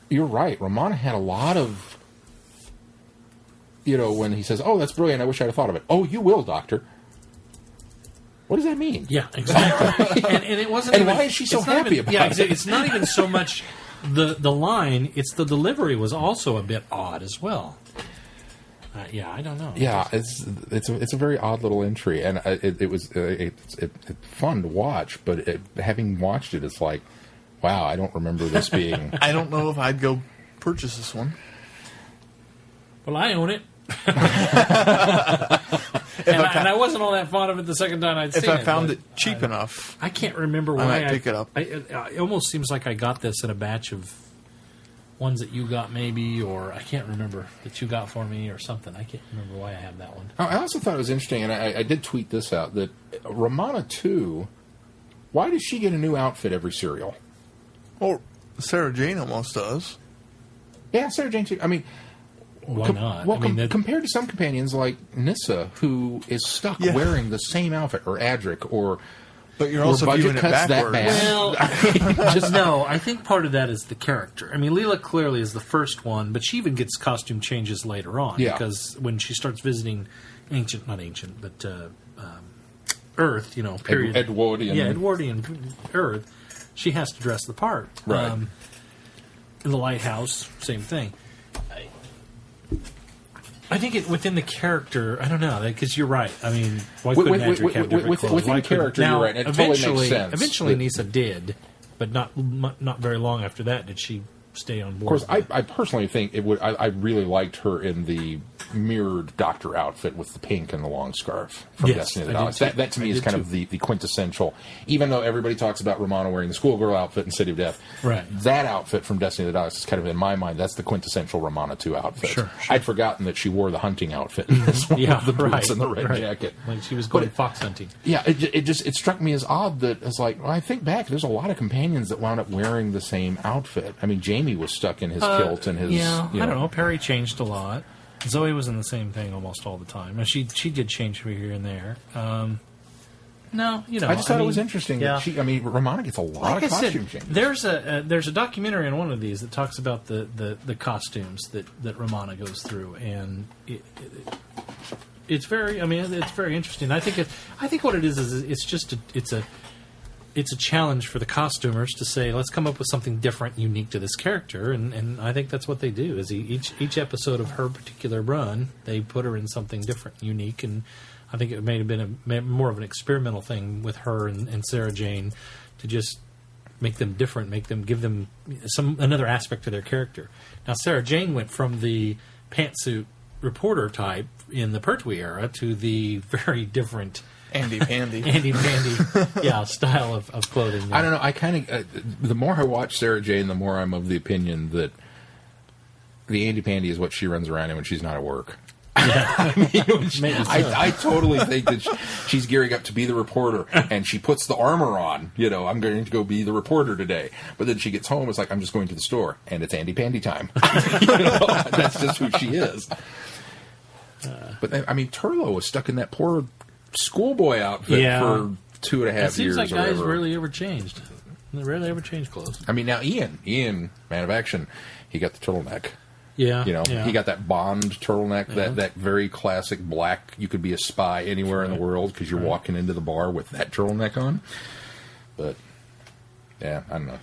You're right. Romana had a lot of, when he says, "Oh, that's brilliant. I wish I'd have thought of it." "Oh, you will, Doctor." What does that mean? Yeah, exactly. and it wasn't. And why is she so happy about it? It's not even so much the line; it's the delivery was also a bit odd as well. I don't know. Yeah, it's a very odd little entry, and it was fun to watch. But having watched it, it's like, wow, I don't remember this being. I don't know if I'd go purchase this one. Well, I own it. And I wasn't all that fond of it the second time I'd seen it. If I found it cheap enough, I can't remember why I might pick it up. It almost seems like I got this in a batch of ones that you got maybe, or I can't remember that you got for me or something. I can't remember why I have that one. I also thought it was interesting, and I did tweet this out, that Romana II Why does she get a new outfit every serial? Or Sarah Jane almost does. Yeah, Sarah Jane too. I mean, Why not? Well, I mean, compared to some companions like Nyssa, who is stuck wearing the same outfit, or Adric, or but you're also viewing it backwards. Well, no, I think part of that is the character. I mean, Leela clearly is the first one, but she even gets costume changes later on. Yeah. Because when she starts visiting Earth, period. Edwardian. Yeah, Edwardian Earth, she has to dress the part. Right. In the lighthouse, same thing. I think within the character, I don't know, because you're right. I mean, why couldn't Adric have different clothes? Within the character, you're right. It totally makes sense. Eventually, Nyssa did, but not very long after that did she stay on board. Of course, I personally think it would. I really liked her in the mirrored Doctor outfit with the pink and the long scarf from Destiny of the Daleks. That to me is kind of the quintessential. Even though everybody talks about Romana wearing the schoolgirl outfit in City of Death, right? That outfit from Destiny of the Daleks is kind of, in my mind, that's the quintessential Romana II outfit. Sure. I'd forgotten that she wore the hunting outfit in this one, with the boots and the red jacket, like she was going fox hunting. Yeah, it struck me as odd that it's like, well, I think back, there's a lot of companions that wound up wearing the same outfit. I mean, Jamie was stuck in his kilt and his. Yeah, I don't know. Perry changed a lot. Zoe was in the same thing almost all the time. Now, she did change here and there. No, I just thought it was interesting. Yeah. That Romana gets a lot of costume changes. There's a documentary on one of these that talks about the costumes that Romana goes through, and it's very. I mean, it's very interesting. I think what it is it's a challenge for the costumers to say, let's come up with something different, unique to this character, and I think that's what they do. Is each episode of her particular run, they put her in something different, unique, and I think it may have been more of an experimental thing with her and Sarah Jane to just make them different, give them another aspect to their character. Now, Sarah Jane went from the pantsuit reporter type in the Pertwee era to the very different Andy Pandy. Style of clothing. I don't know. I kind of the more I watch Sarah Jane, the more I'm of the opinion that the Andy Pandy is what she runs around in when she's not at work. Yeah. I totally think that she's gearing up to be the reporter, and she puts the armor on. I'm going to go be the reporter today. But then she gets home, it's like, I'm just going to the store, and it's Andy Pandy time. That's just who she is. But Turlo was stuck in that poor schoolboy outfit for 2.5 years. It seems like guys whatever. rarely ever changed. They rarely ever change clothes. Now Ian, Man of Action, he got the turtleneck. Yeah. He got that Bond turtleneck, that very classic black, you could be a spy anywhere in the world because you're walking into the bar with that turtleneck on. But, yeah, I don't know.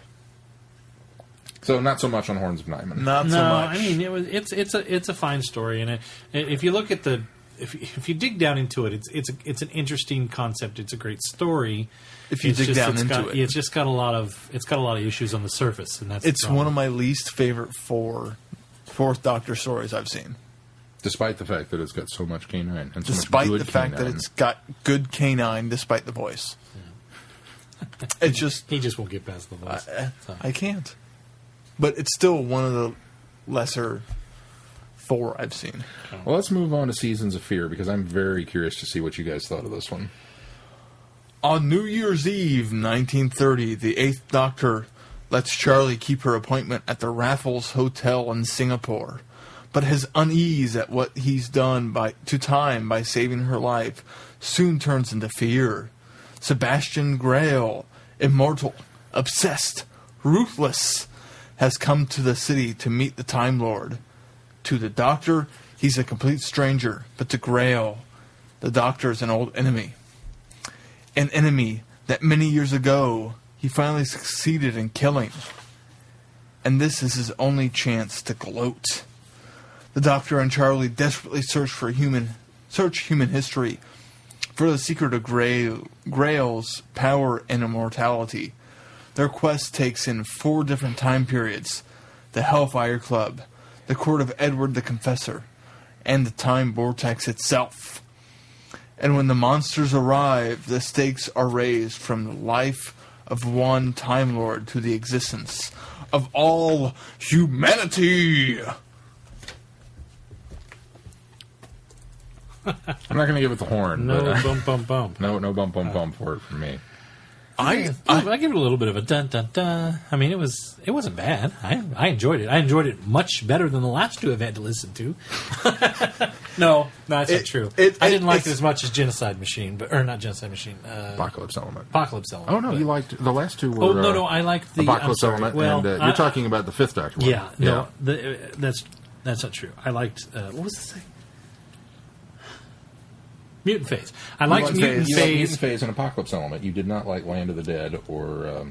So not so much on Horns of Nimon. Not so much. I mean, it's a fine story, and if you look at if you dig down into it, it's an interesting concept. It's a great story. If you dig down into it, it's just got a lot of issues on the surface, and that's it's one of my least favorite Fourth Doctor stories I've seen. Despite the fact that it's got so much K-9. And despite the fact that it's got good K-9, despite the voice. Yeah. It's just... He just won't get past the voice. I can't. But it's still one of the lesser 4 I've seen. Well, let's move on to Seasons of Fear, because I'm very curious to see what you guys thought of this one. On New Year's Eve, 1930, the Eighth Doctor lets Charley keep her appointment at the Raffles Hotel in Singapore, but his unease at what he's done by saving her life soon turns into fear. Sebastian Grail, immortal, obsessed, ruthless, has come to the city to meet the Time Lord. To the Doctor, he's a complete stranger, but to Grail, the Doctor is an old enemy. An enemy that many years ago he finally succeeded in killing. And this is his only chance to gloat. The Doctor and Charley desperately search human history for the secret of Grail's power and immortality. Their quest takes in 4 different time periods: the Hellfire Club, the court of Edward the Confessor, and the Time Vortex itself. And when the monsters arrive, the stakes are raised from the life of one Time Lord to the existence of all humanity. I'm not going to give it the horn. No but, bump. No bump for it from me. I give it a little bit of a dun dun dun. I mean, it wasn't bad. I enjoyed it. I enjoyed it much better than the last two I've had to listen to. No, that's not true. I didn't like it as much as Genocide Machine, or not Genocide Machine. Apocalypse Element. Apocalypse Element. Oh no, you liked the last two. Were, Oh no, I liked the Apocalypse Element, well, and you're talking about the Fifth Doctor one. Yeah, no, that's not true. I liked what was the thing? Mutant Phase. I liked Mutant You liked Phase. Mutant Phase and Apocalypse Element. You did not like Land of the Dead or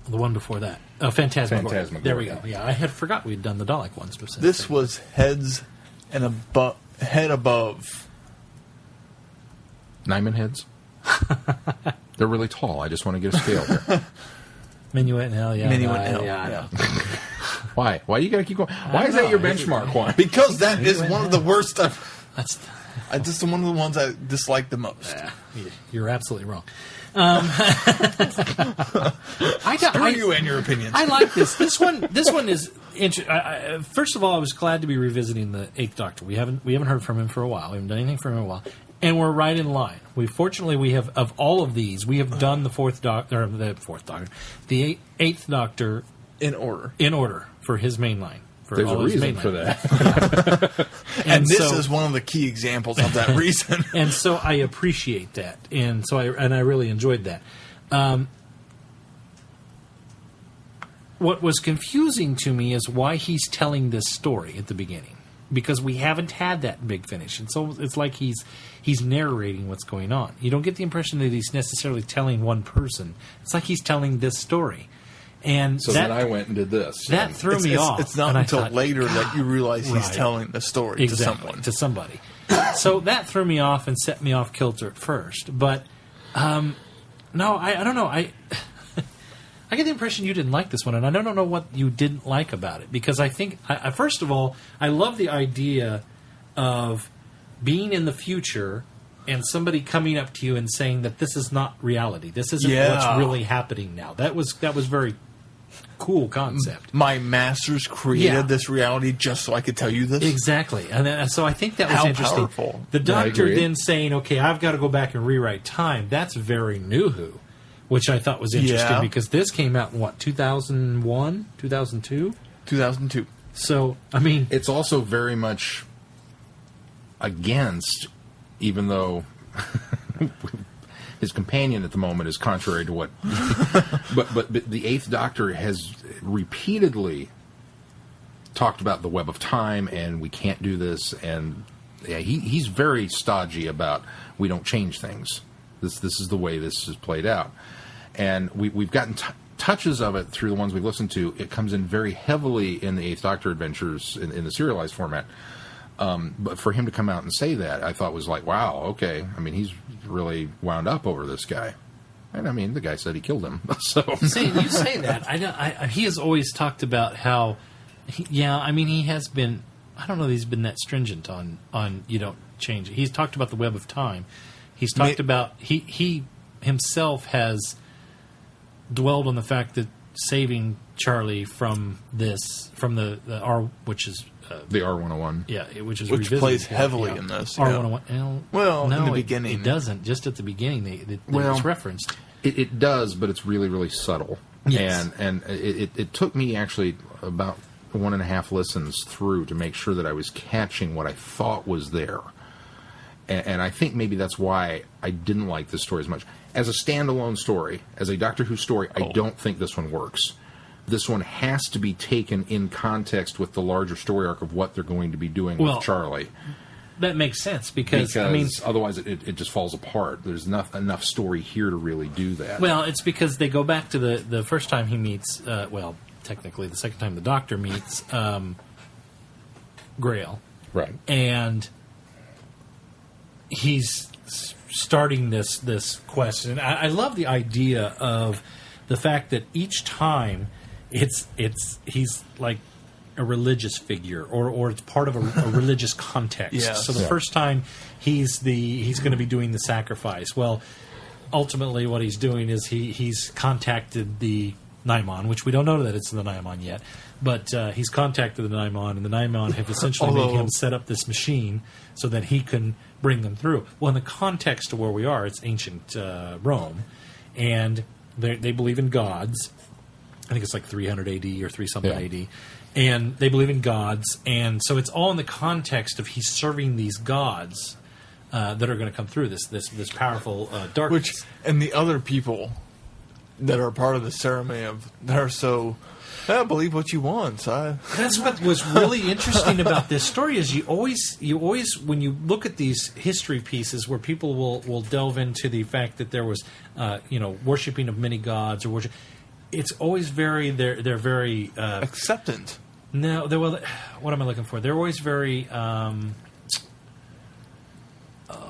The one before that. Phantasmagoria. Phantasmagoria. There we go. Yeah, I had forgot we'd done the Dalek one specifically. This was head above. Nimon heads. They're really tall. I just want to get a scale there. Minuet in Hell, yeah. Minuet in Hell, I know. Why? Why do you got to keep going? Why is that your benchmark one? Because that is one of the worst. That's Just one of the ones I dislike the most. You're absolutely wrong. Screw you and your opinions. I like this. This one is interesting. First of all, I was glad to be revisiting the Eighth Doctor. We haven't heard from him for a while. We haven't done anything from him in a while, and we're right in line. We have of all of these, we have done the Eighth Doctor in order for his main line. There's a reason for that. and this is one of the key examples of that reason. And so I appreciate that. And so I really enjoyed that. What was confusing to me is why he's telling this story at the beginning. Because we haven't had that big finish. And so it's like he's narrating what's going on. You don't get the impression that he's necessarily telling one person. It's like he's telling this story. And so then I went and did this. That threw me off. It's not until later that you realize he's telling the story to somebody. So that threw me off and set me off kilter at first. But no, I don't know. I get the impression you didn't like this one, and I don't know what you didn't like about it. Because I think, first of all, I love the idea of being in the future and somebody coming up to you and saying that this is not reality. This isn't what's really happening now. That was very cool concept. My masters created this reality just so I could tell you this? Exactly. And so I think that was interesting. Powerful. The Doctor then saying, okay, I've got to go back and rewrite time. That's very New Who, which I thought was interesting because this came out in, 2001? 2002? 2002. So, I mean... It's also very much against, even though... his companion at the moment is contrary to what... but the Eighth Doctor has repeatedly talked about the web of time, and we can't do this, and he's very stodgy about we don't change things. This is the way this is played out. And we've gotten touches of it through the ones we've listened to. It comes in very heavily in the Eighth Doctor adventures in the serialized format. But for him to come out and say that, I thought was like, wow, okay. I mean, he's really wound up over this guy. And I mean, the guy said he killed him. So see, you say that. He has always talked about how, he has been, I don't know that he's been that stringent on you don't change it. He's talked about the web of time. He's talked about, he himself has dwelled on the fact that saving Charlie from the R, which is the R101, which plays heavily in this. R101. Well, in the beginning, it doesn't. Just at the beginning, it's referenced. It does, but it's really, really subtle. Yes. And it took me actually about 1.5 listens through to make sure that I was catching what I thought was there. And I think maybe that's why I didn't like this story as much. As a standalone story, as a Doctor Who story, I don't think this one works. This one has to be taken in context with the larger story arc of what they're going to be doing with Charlie. That makes sense because I mean, otherwise it just falls apart. There's enough story here to really do that. Well, it's because they go back to the first time he meets, technically the second time the Doctor meets Grail. Right. And he's starting this quest. And I love the idea of the fact that each time he's like a religious figure or it's part of a religious context. Yes. So the first time he's going to be doing the sacrifice. Well, ultimately what he's doing is he's contacted the Nimon, which we don't know that it's the Nimon yet, but he's contacted the Nimon, and the Nimon have essentially made him set up this machine so that he can bring them through. Well, in the context of where we are, it's ancient Rome, and they believe in gods. I think it's like 300 AD or 3-something Yeah. AD. And they believe in gods. And so it's all in the context of he's serving these gods that are going to come through this powerful darkness. And the other people that are part of the ceremony that are so, believe what you want. So That's what was really interesting about this story is you always when you look at these history pieces where people will delve into the fact that there was worshiping of many gods or worship, it's always very they're very acceptant. no what am I looking for? They're always very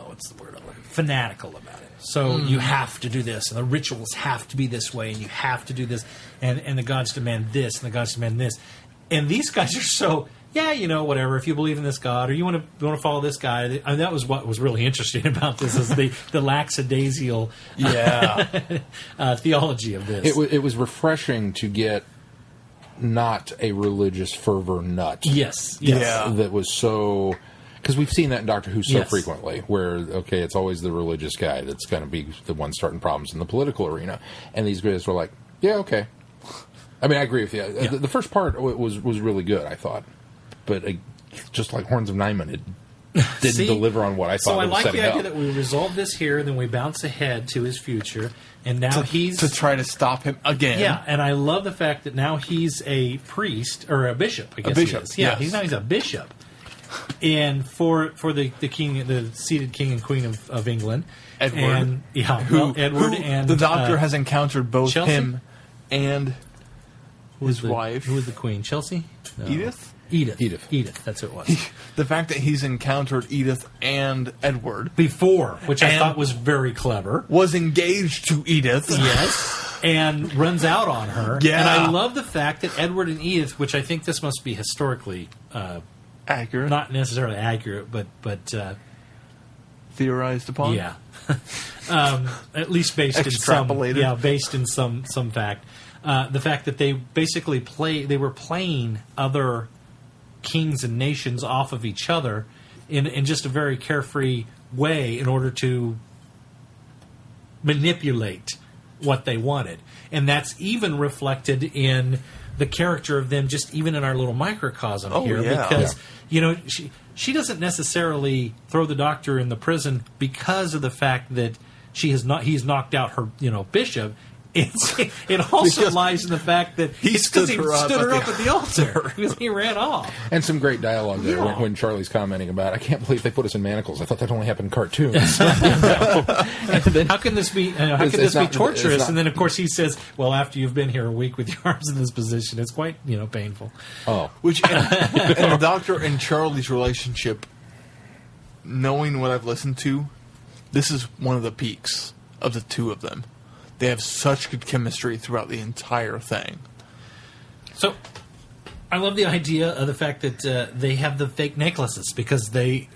what's the word I'm looking for? Fanatical about it. So you have to do this, and the rituals have to be this way, and you have to do this, and the gods demand this, and the gods demand this, and these guys are so whatever. If you believe in this god, or you want to follow this guy, and that was what was really interesting about this is the lackadaisical theology of this. It was refreshing to get not a religious fervor nut. Yes. Yeah. That was so... Because we've seen that in Doctor Who so Yes. frequently, where, okay, it's always the religious guy that's going to be the one starting problems in the political arena. And these guys were like, yeah, okay. I mean, I agree with you. Yeah. The first part was really good, I thought. But just like Horns of Nimon, it didn't deliver on what I thought So I it was like setting the idea up. that we resolve this here, then we bounce ahead to his future, and now he's... to try to stop him again. Yeah, and I love the fact that now he's a priest, or a bishop, I guess bishop, he is. Yeah, yes. he's a bishop. And for the king, the seated king and queen of England, Edward, and Edward, and the Doctor has encountered both Chelsea? him and his the, wife. Who was the queen? Chelsea? No. Edith? Edith. That's who it was. The fact that he's encountered Edith and Edward Before, which I And- thought was very clever. was engaged to Edith. Yes. And runs out on her. Yeah. And I love the fact that Edward and Edith, which I think this must be historically Accurate. not necessarily accurate, but theorized upon. yeah, at least based Extrapolated. based in some fact. The fact that they basically they were playing other kings and nations off of each other in just a very carefree way in order to manipulate what they wanted. And that's even reflected in the character of them, just even in our little microcosm here, yeah. because she doesn't necessarily throw the Doctor in the prison because of the fact that he's knocked out her bishop. It also Because lies in the fact that he stood he her up stood her at up at the altar because he ran off. And some great dialogue there Yeah. when Charlie's commenting about, I can't believe they put us in manacles. I thought that only happened in cartoons. How can this be? How can It's this be not- torturous? it's not- And then, of course, he says, "Well, after you've been here a week with your arms in this position, it's quite painful." Oh. Which and the Doctor and Charlie's relationship, knowing what I've listened to, this is one of the peaks of the two of them. They have such good chemistry throughout the entire thing. So, I love the idea of the fact that they have the fake necklaces because they,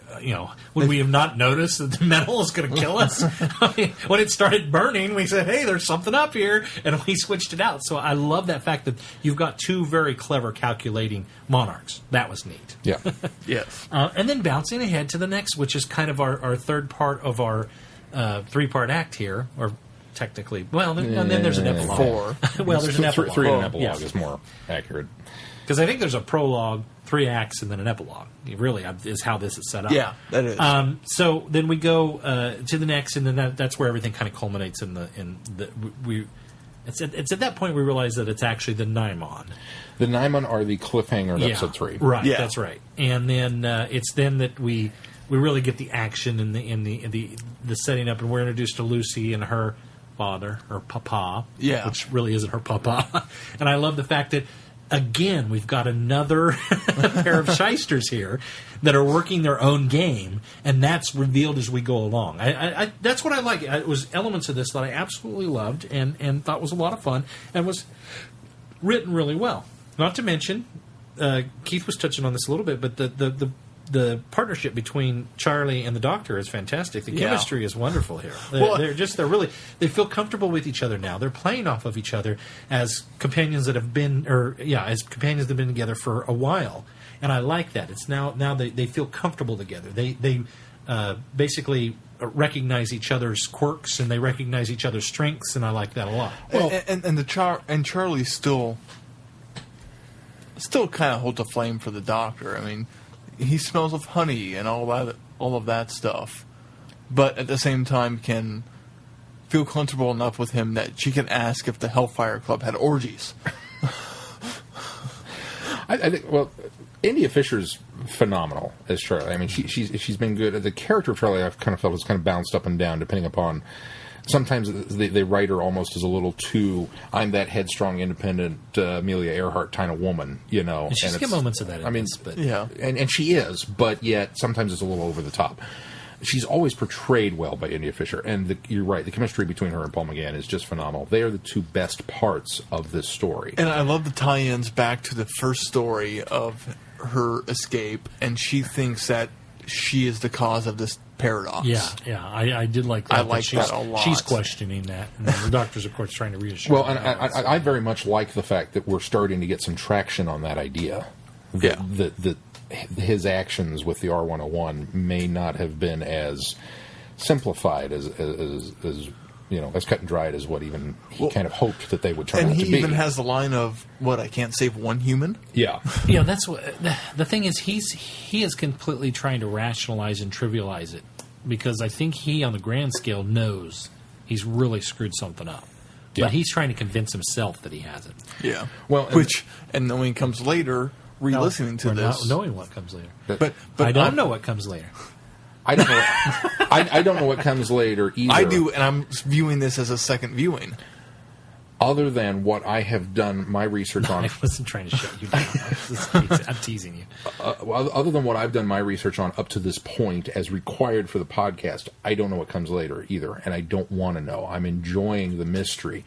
would we have not noticed that the metal is going to kill us? I mean, when it started burning, we said, "Hey, there's something up here," and we switched it out. So I love that fact that you've got two very clever calculating monarchs. That was neat. Yeah. Yes. And then bouncing ahead to the next, which is kind of our third part of our three-part act here, or technically, well, and then there's an epilogue. Four. Well, there's an epilogue. Three and an epilogue Yes. is more accurate. Because I think there's a prologue, 3 acts, and then an epilogue. It really is how this is set up. Yeah, that is. So then we go to the next, and then that's where everything kind of culminates It's at that point we realize that it's actually the Nimon. The Nimon are the cliffhanger of episode 3. Right, Yeah. that's right. And then it's then that we really get the action in the setting up, and we're introduced to Lucy and her father, her papa, Yeah. which really isn't her papa. And I love the fact that, again, we've got another pair of shysters here that are working their own game, and that's revealed as we go along. I that's what I like. It was elements of this that I absolutely loved and thought was a lot of fun and was written really well. Not to mention, Keith was touching on this a little bit, but the partnership between Charlie and the Doctor is fantastic. The Yeah. chemistry is wonderful here. Well- They feel comfortable with each other now. They're playing off of each other as companions that have been together for a while, and I like that. It's now they feel comfortable together. They basically recognize each other's quirks and they recognize each other's strengths, and I like that a lot. Well, and Charlie still kind of holds a flame for the Doctor. I mean, he smells of honey and all of that stuff, but at the same time can feel comfortable enough with him that she can ask if the Hellfire Club had orgies. I think, well, India Fisher's phenomenal as Charlie. I mean, she's been good. The character of Charlie, I've kind of felt, has kind of bounced up and down depending upon. Sometimes they write her almost as a little too, I'm that headstrong, independent Amelia Earhart kind of woman, you know. And she's got moments of that. Yeah, and she is, but yet sometimes it's a little over the top. She's always portrayed well by India Fisher, and you're right. The chemistry between her and Paul McGann is just phenomenal. They are the two best parts of this story. And I love the tie-ins back to the first story of her escape, and she thinks that she is the cause of this paradox. Yeah, I did like that. I like that a lot. She's questioning that, and the Doctor's, of course, trying to reassure her. Well, and I very much like the fact that we're starting to get some traction on that idea. That his actions with the R101 may not have been as simplified as cut and dried as what even he kind of hoped that they would turn out to be. And he even has the line of, "What, I can't save one human?" Yeah. Yeah, that's what the thing is. He is completely trying to rationalize and trivialize it, because I think he, on the grand scale, knows he's really screwed something up. Yeah. But he's trying to convince himself that he hasn't. Yeah. Well, and then when he comes later, re-listening to this, not knowing what comes later. But I don't know what comes later. I don't know. I don't know what comes later either. I do, and I'm viewing this as a second viewing. Other than what I have done my research on. I wasn't trying to shut you down. I'm teasing you. Other than what I've done my research on up to this point, as required for the podcast, I don't know what comes later either, and I don't want to know. I'm enjoying the mystery.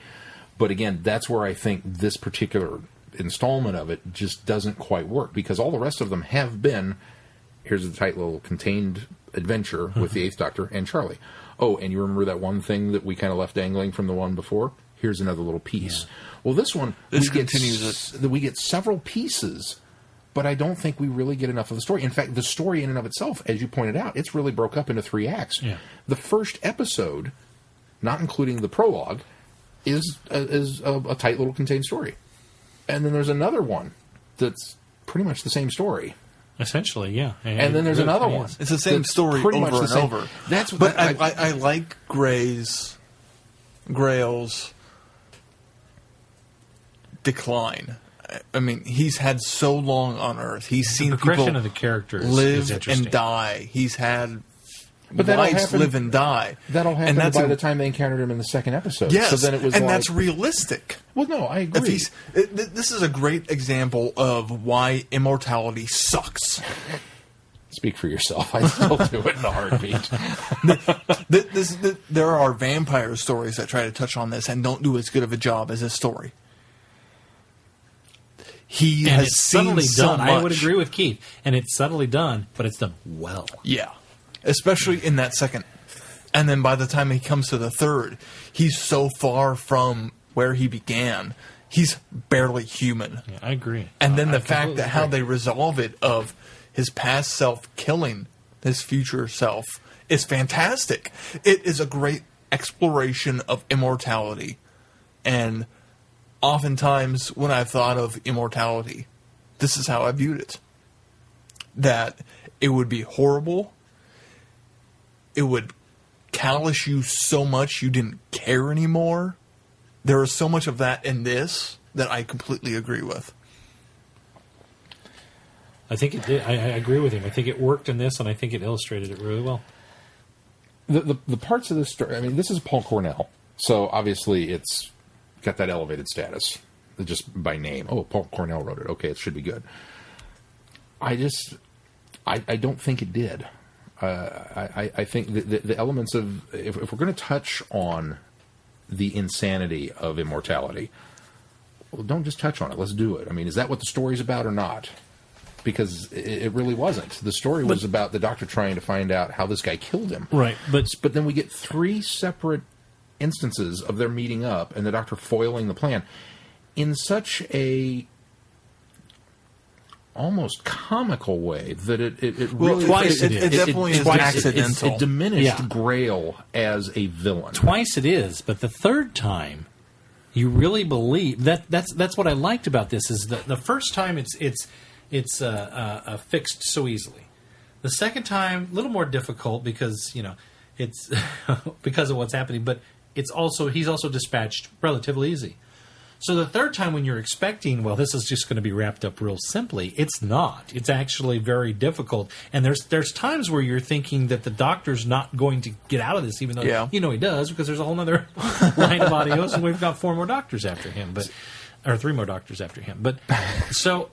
But again, that's where I think this particular installment of it just doesn't quite work, because all the rest of them have been, here's a tight little contained adventure with the Eighth Doctor and Charlie. Oh, and you remember that one thing that we kind of left dangling from the one before? Here's another little piece. Yeah. Well, this one, we get several pieces, but I don't think we really get enough of the story. In fact, the story in and of itself, as you pointed out, it's really broke up into 3 acts. Yeah. The first episode, not including the prologue, is a tight little contained story. And then there's another one that's pretty much the same story. Essentially, yeah. And then there's another one. It's the same story over and over. But I like Grail's decline. I mean, he's had so long on Earth. He's seen people of the characters live and die. He's had lives live and die. That all happened by the time they encountered him in the second episode. Yes, so then it was that's realistic. Well, no, I agree. This is a great example of why immortality sucks. Speak for yourself. I still do it in a heartbeat. There are vampire stories that try to touch on this and don't do as good of a job as this story. He has seen subtly so done. much. I would agree with Keith. And it's subtly done, but it's done well. Yeah. Especially in that second. And then by the time he comes to the third, he's so far from where he began. He's barely human. Yeah, I agree. And then the fact that how they resolve it of his past self killing his future self is fantastic. It is a great exploration of immortality. And oftentimes when I've thought of immortality, this is how I viewed it. That it would be horrible. It would callous you so much you didn't care anymore. There is so much of that in this that I completely agree with. I think it did. I agree with him. I think it worked in this, and I think it illustrated it really well. The parts of this story, I mean, this is Paul Cornell, so obviously it's got that elevated status just by name. Oh, Paul Cornell wrote it. Okay, it should be good. I don't think it did. I think the elements of, if we're going to touch on the insanity of immortality, well, don't just touch on it. Let's do it. I mean, is that what the story's about or not? Because it really wasn't. The story was about the Doctor trying to find out how this guy killed him. Right. But then we get 3 separate instances of their meeting up and the Doctor foiling the plan in such a almost comical way that it Well, really twice it definitely is accidental. It diminished Grail as a villain. Twice it is, but the third time, you really believe that's what I liked about this is that the first time it's fixed so easily. The second time, a little more difficult because it's because of what's happening, but he's also dispatched relatively easy. So the third time when you're expecting, well, this is just going to be wrapped up real simply, it's not. It's actually very difficult. And there's times where you're thinking that the Doctor's not going to get out of this, even though he does, because there's a whole other line of audios, and we've got 4 more Doctors after him, or 3 more Doctors after him. But so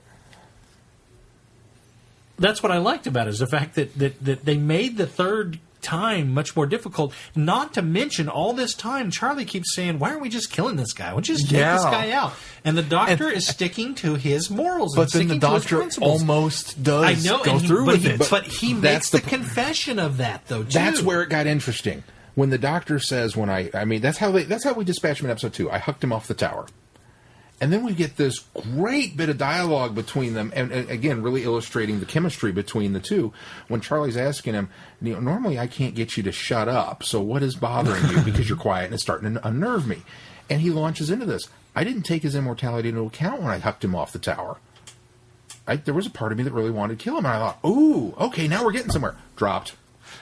that's what I liked about it, is the fact that they made the third time much more difficult. Not to mention, all this time, Charlie keeps saying, "Why aren't we just killing this guy? Why don't you just take this guy out?" And the Doctor is sticking to his morals. But then the Doctor almost does go through with it. But he makes the confession of that, though, too. That's where it got interesting. When the Doctor says, that's how we dispatch him in episode 2. I hucked him off the tower. And then we get this great bit of dialogue between them, and again, really illustrating the chemistry between the two. When Charlie's asking him, normally I can't get you to shut up, so what is bothering you? Because you're quiet and it's starting to unnerve me. And he launches into this. I didn't take his immortality into account when I hucked him off the tower. There was a part of me that really wanted to kill him, and I thought, ooh, okay, now we're getting somewhere. Dropped.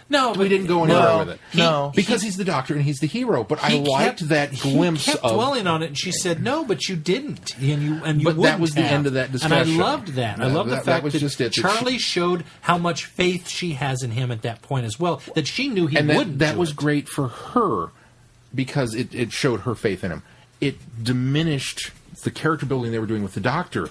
No, we didn't go anywhere with it. Because he's the Doctor and he's the hero. But I liked that glimpse. He kept dwelling on it, and she said, "No, but you didn't." And you but that was the end of that discussion. And I loved that. I love the fact that Charlie showed how much faith she has in him at that point as well. That she knew he wouldn't. That was great for her because it showed her faith in him. It diminished the character building they were doing with the Doctor.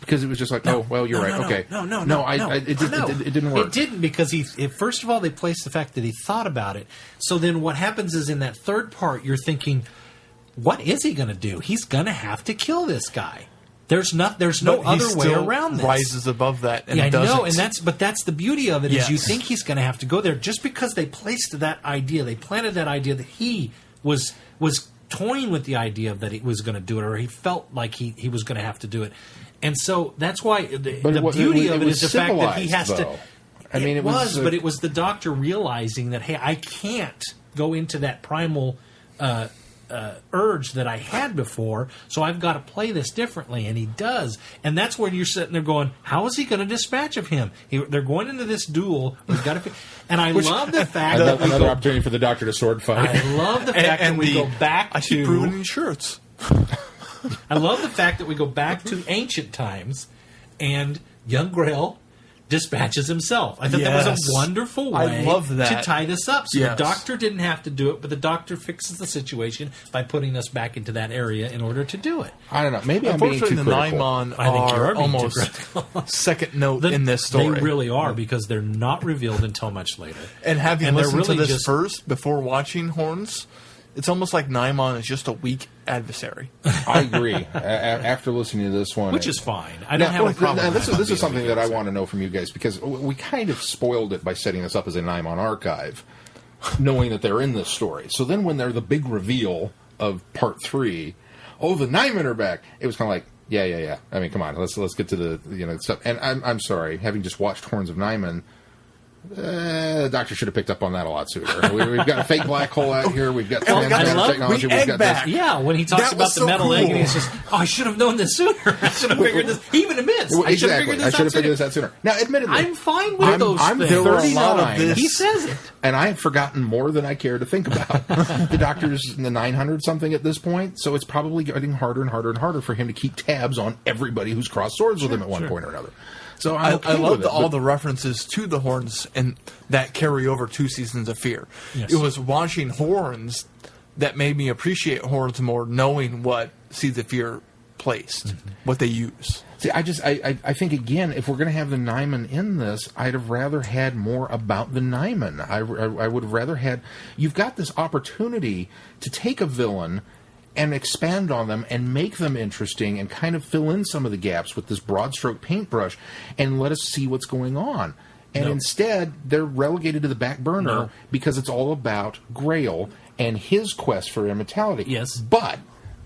Because it was just like, you're right. Okay. It didn't work. It didn't because first of all, they placed the fact that he thought about it. So then what happens is in that third part, you're thinking, what is he going to do? He's going to have to kill this guy. There's no other way around this. Rises above that and doesn't. I know, but that's the beauty of it is you think he's going to have to go there just because they placed that idea. They planted that idea that he was toying with the idea that he was going to do it, or he felt like he was going to have to do it. And so that's why the beauty of it is the fact that he has to. It was the Doctor realizing that, hey, I can't go into that primal urge that I had before, so I've got to play this differently, and he does. And that's where you're sitting there going, how is he going to dispatch of him? They're going into this dual. He's got to. And I love the fact that another opportunity for the Doctor to sword fight. I love the fact that we go back to. I should ruin shirts. I love the fact that we go back to ancient times, and young Grail dispatches himself. I thought that was a wonderful way to tie this up. So the Doctor didn't have to do it, but the Doctor fixes the situation by putting us back into that area in order to do it. I don't know. Maybe I'm being too critical. The Nimon are almost second note in this story. They really are, because they're not revealed until much later. And having listened to this first before watching Horns, it's almost like Nimon is just a weak adversary. I agree. After listening to this one, which is fine. I don't have a problem. This is something that I want to know from you guys, because we kind of spoiled it by setting this up as a Nimon archive, knowing that they're in this story. So then, when they're the big reveal of Part 3, the Nimon are back. It was kind of like, yeah. I mean, come on, let's get to the stuff. And I'm sorry, having just watched Horns of Nimon. The Doctor should have picked up on that a lot sooner. We've got a fake black hole out here. We've got technology. We've got this. Yeah, when he talks about the metal egg, and he's just, I should have known this sooner. I should have figured this. He even admits, I should have figured this out sooner. Now, admittedly, I'm fine with those things. I'm 39. He says it. And I have forgotten more than I care to think about. The Doctor's in the 900 something at this point, so it's probably getting harder and harder and harder for him to keep tabs on everybody who's crossed swords with him at one point or another. So I love all the references to the Horns and that carry over 2 seasons of Fear. Yes. It was watching Horns that made me appreciate Horns more, knowing what Seeds of Fear placed, what they use. See, I think, again, if we're going to have the Nimon in this, I'd have rather had more about the Nimon. I would have rather had... You've got this opportunity to take a villain and expand on them and make them interesting and kind of fill in some of the gaps with this broad stroke paintbrush and let us see what's going on. And instead, they're relegated to the back burner because it's all about Grail and his quest for immortality. Yes. But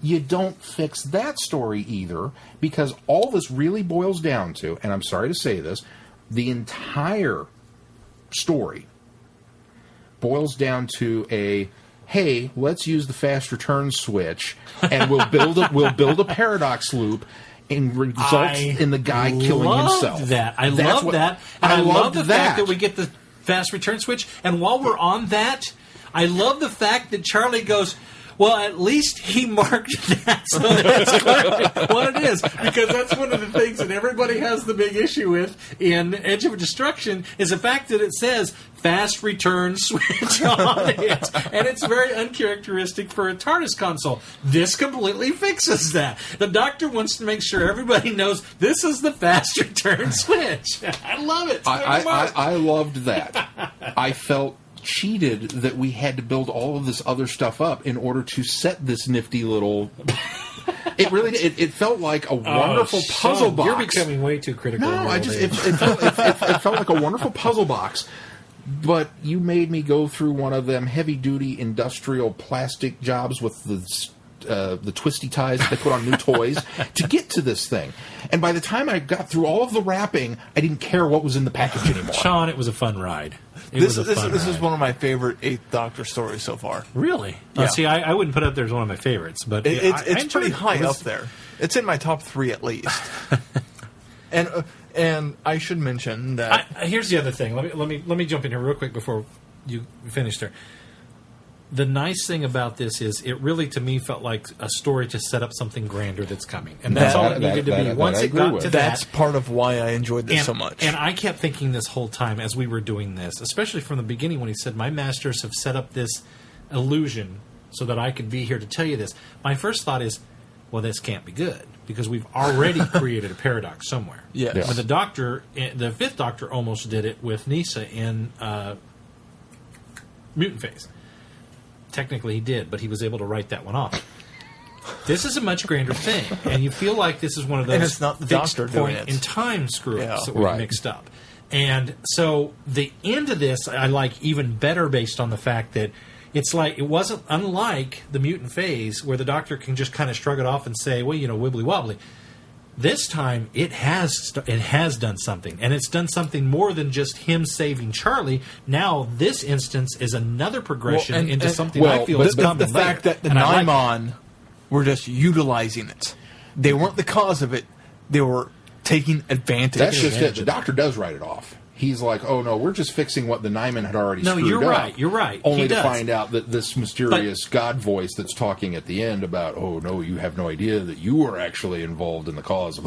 you don't fix that story either, because all this really boils down to, and I'm sorry to say this, the entire story boils down to hey, let's use the fast return switch, and we'll build a paradox loop, and results in the guy killing himself. I love that. And I love the fact that we get the fast return switch. And while we're on that, I love the fact that Charlie goes, well, at least he marked that so that's clearly what it is. Because that's one of the things that everybody has the big issue with in Edge of Destruction is the fact that it says fast return switch on it. And it's very uncharacteristic for a TARDIS console. This completely fixes that. The Doctor wants to make sure everybody knows this is the fast return switch. I love it. I loved that. I felt cheated that we had to build all of this other stuff up in order to set this nifty little... It felt like a wonderful puzzle box. You're becoming way too critical. No, it felt like a wonderful puzzle box. But you made me go through one of them heavy-duty industrial plastic jobs with the twisty ties that they put on new toys to get to this thing. And by the time I got through all of the wrapping, I didn't care what was in the package anymore. Sean, it was a fun ride. This is one of my favorite Eighth Doctor stories so far. Really? Yeah. See, I wouldn't put it up there as one of my favorites, but it's pretty high up there. It's in my top 3 at least. And I should mention that here's the other thing. Let me jump in here real quick before you finish there. The nice thing about this is it really, to me, felt like a story to set up something grander that's coming. And that's all it needed to be. Once it got to that... That's part of why I enjoyed this so much. And I kept thinking this whole time as we were doing this, especially from the beginning when he said, my masters have set up this illusion so that I could be here to tell you this. My first thought is, well, this can't be good because we've already created a paradox somewhere. Yes. When the Fifth Doctor almost did it with Nyssa in Mutant Phase. Technically he did, but he was able to write that one off. This is a much grander thing, and you feel like this is one of those and it's not the Doctor doing it. In time screw-ups that we've mixed up. And so the end of this I like even better based on the fact that it's like, it wasn't unlike the Mutant Phase where the Doctor can just kind of shrug it off and say, well, wibbly wobbly. This time, it has done something, and it's done something more than just him saving Charlie. Now, this instance is another progression into something I feel is coming the fact that the Nimon were just utilizing it. They weren't the cause of it. They were taking advantage. That's just it. The Doctor does write it off. He's like, oh, no, we're just fixing what the Nimon had already screwed up. No, you're right. Only to find out that this mysterious God voice that's talking at the end about, oh, no, you have no idea that you were actually involved in the cause of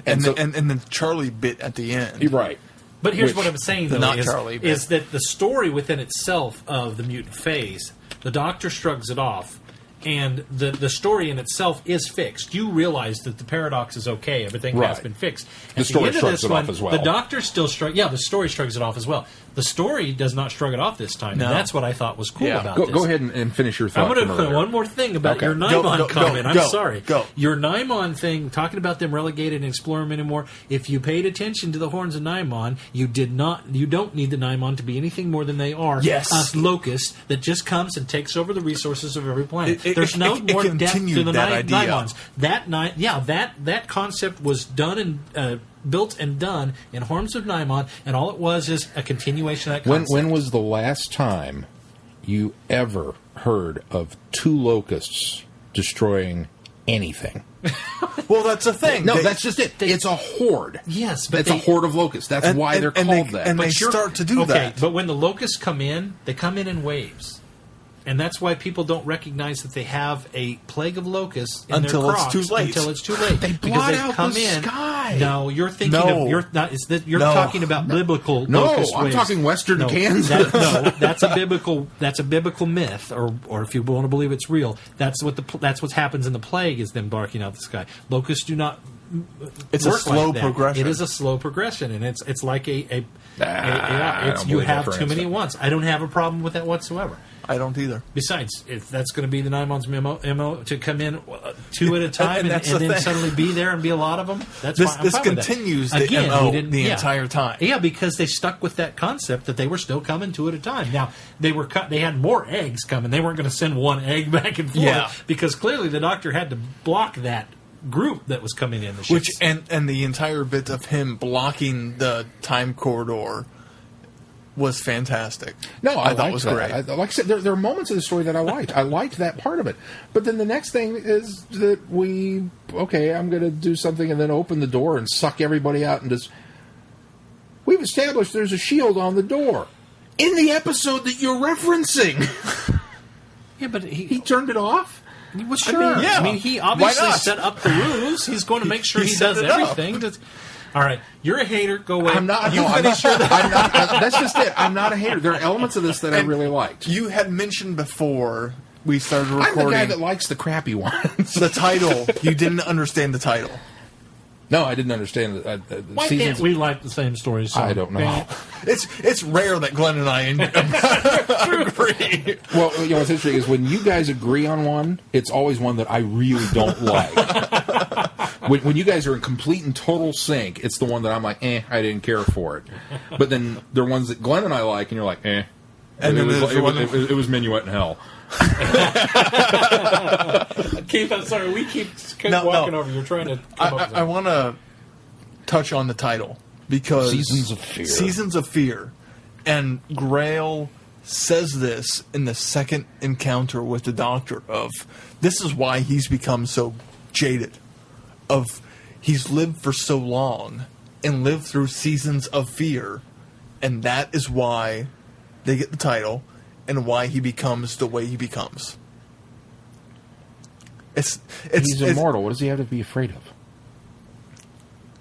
and the Charlie bit at the end. You're right. But here's what I'm saying, though, is that the story within itself of the Mutant Phase, the Doctor shrugs it off, and the story in itself is fixed. You realize that the paradox is okay. Everything has been fixed. The story shrugs it off as well. The Doctor still shrugs... Yeah, the story shrugs it off as well. The story does not shrug it off this time. No. And that's what I thought was cool about this. Go ahead and finish your thought. I'm going to put one more thing about your Nimon comment. I'm sorry. Go. Your Nimon thing, talking about them relegated and explore them anymore, if you paid attention to the horns of Nimon, you don't need the Nimon to be anything more than they are. Yes. A locust that just comes and takes over the resources of every planet. There's no more depth to the Nimons. That concept was done and built and done in Horns of Nimon, and all it was is a continuation of that concept. When was the last time you ever heard of 2 locusts destroying anything? Well, that's the thing. No, that's just it. It's a horde. Yes, but it's a horde of locusts. That's why they're called that. And they start to do that. But when the locusts come in, they come in waves. And that's why people don't recognize that they have a plague of locusts in their crops until it's too late. They blot out the sky. No, you're thinking of you're talking about biblical locust waves. I'm talking Western Kansas. That's a biblical myth, or if you want to believe it's real, that's what happens in the plague is them barking out the sky. Locusts do not It's a slow progression. It is a slow progression, and it's like you believe have that for too an many instant. once. I don't have a problem with that whatsoever. I don't either. Besides, if that's going to be the Nimon's MO to come in two at a time and that's the then thing. suddenly be there and be a lot of them, that's This fine. I'm fine with that. continues the Again, MO he didn't- the entire time. Yeah, because they stuck with that concept that they were still coming two at a time. Now they had more eggs coming. They weren't going to send one egg back and forth Yeah. because clearly the Doctor had to block that group that was coming in the ship. Which and the entire bit of him blocking the time corridor was fantastic. No, I thought liked it was that. great. Like I said, there are moments of the story that I liked. I liked that part of it. But then the next thing is that I'm going to do something and then open the door and suck everybody out and just... We've established there's a shield on the door. In the episode that you're referencing. yeah, but He turned it off? Well, sure. yeah. I mean, he obviously Why not? set up the ruse. He's going to make sure He he set does it up. everything. All right, you're a hater. Go away. I'm not. You no, I'm finish not, your. I'm not. That's just it. I'm not a hater. There are elements of this that I really liked. You had mentioned before we started I'm recording the guy that likes the crappy ones. the title. You didn't understand the title. No, I didn't understand the Why seasons. can't we like the same stories? So I don't know. It's rare that Glenn and I agree. Well, what's interesting is when you guys agree on one, it's always one that I really don't like. When you guys are in complete and total sync, it's the one that I'm like, I didn't care for it. But then there are ones that Glenn and I like, and you're like, And And then it was, there's it, the was, one it, was, it was Minuet in Hell. Keith, I'm sorry. We keep No, walking no. over. You're trying to. Come up with I want to touch on the title because Seasons of Fear. Seasons of Fear, and Grail says this in the second encounter with the Doctor. Of this is why he's become so jaded. Of he's lived for so long and lived through seasons of fear, and that is why they get the title and why he becomes the way he becomes. He's He's immortal. What does he have to be afraid of?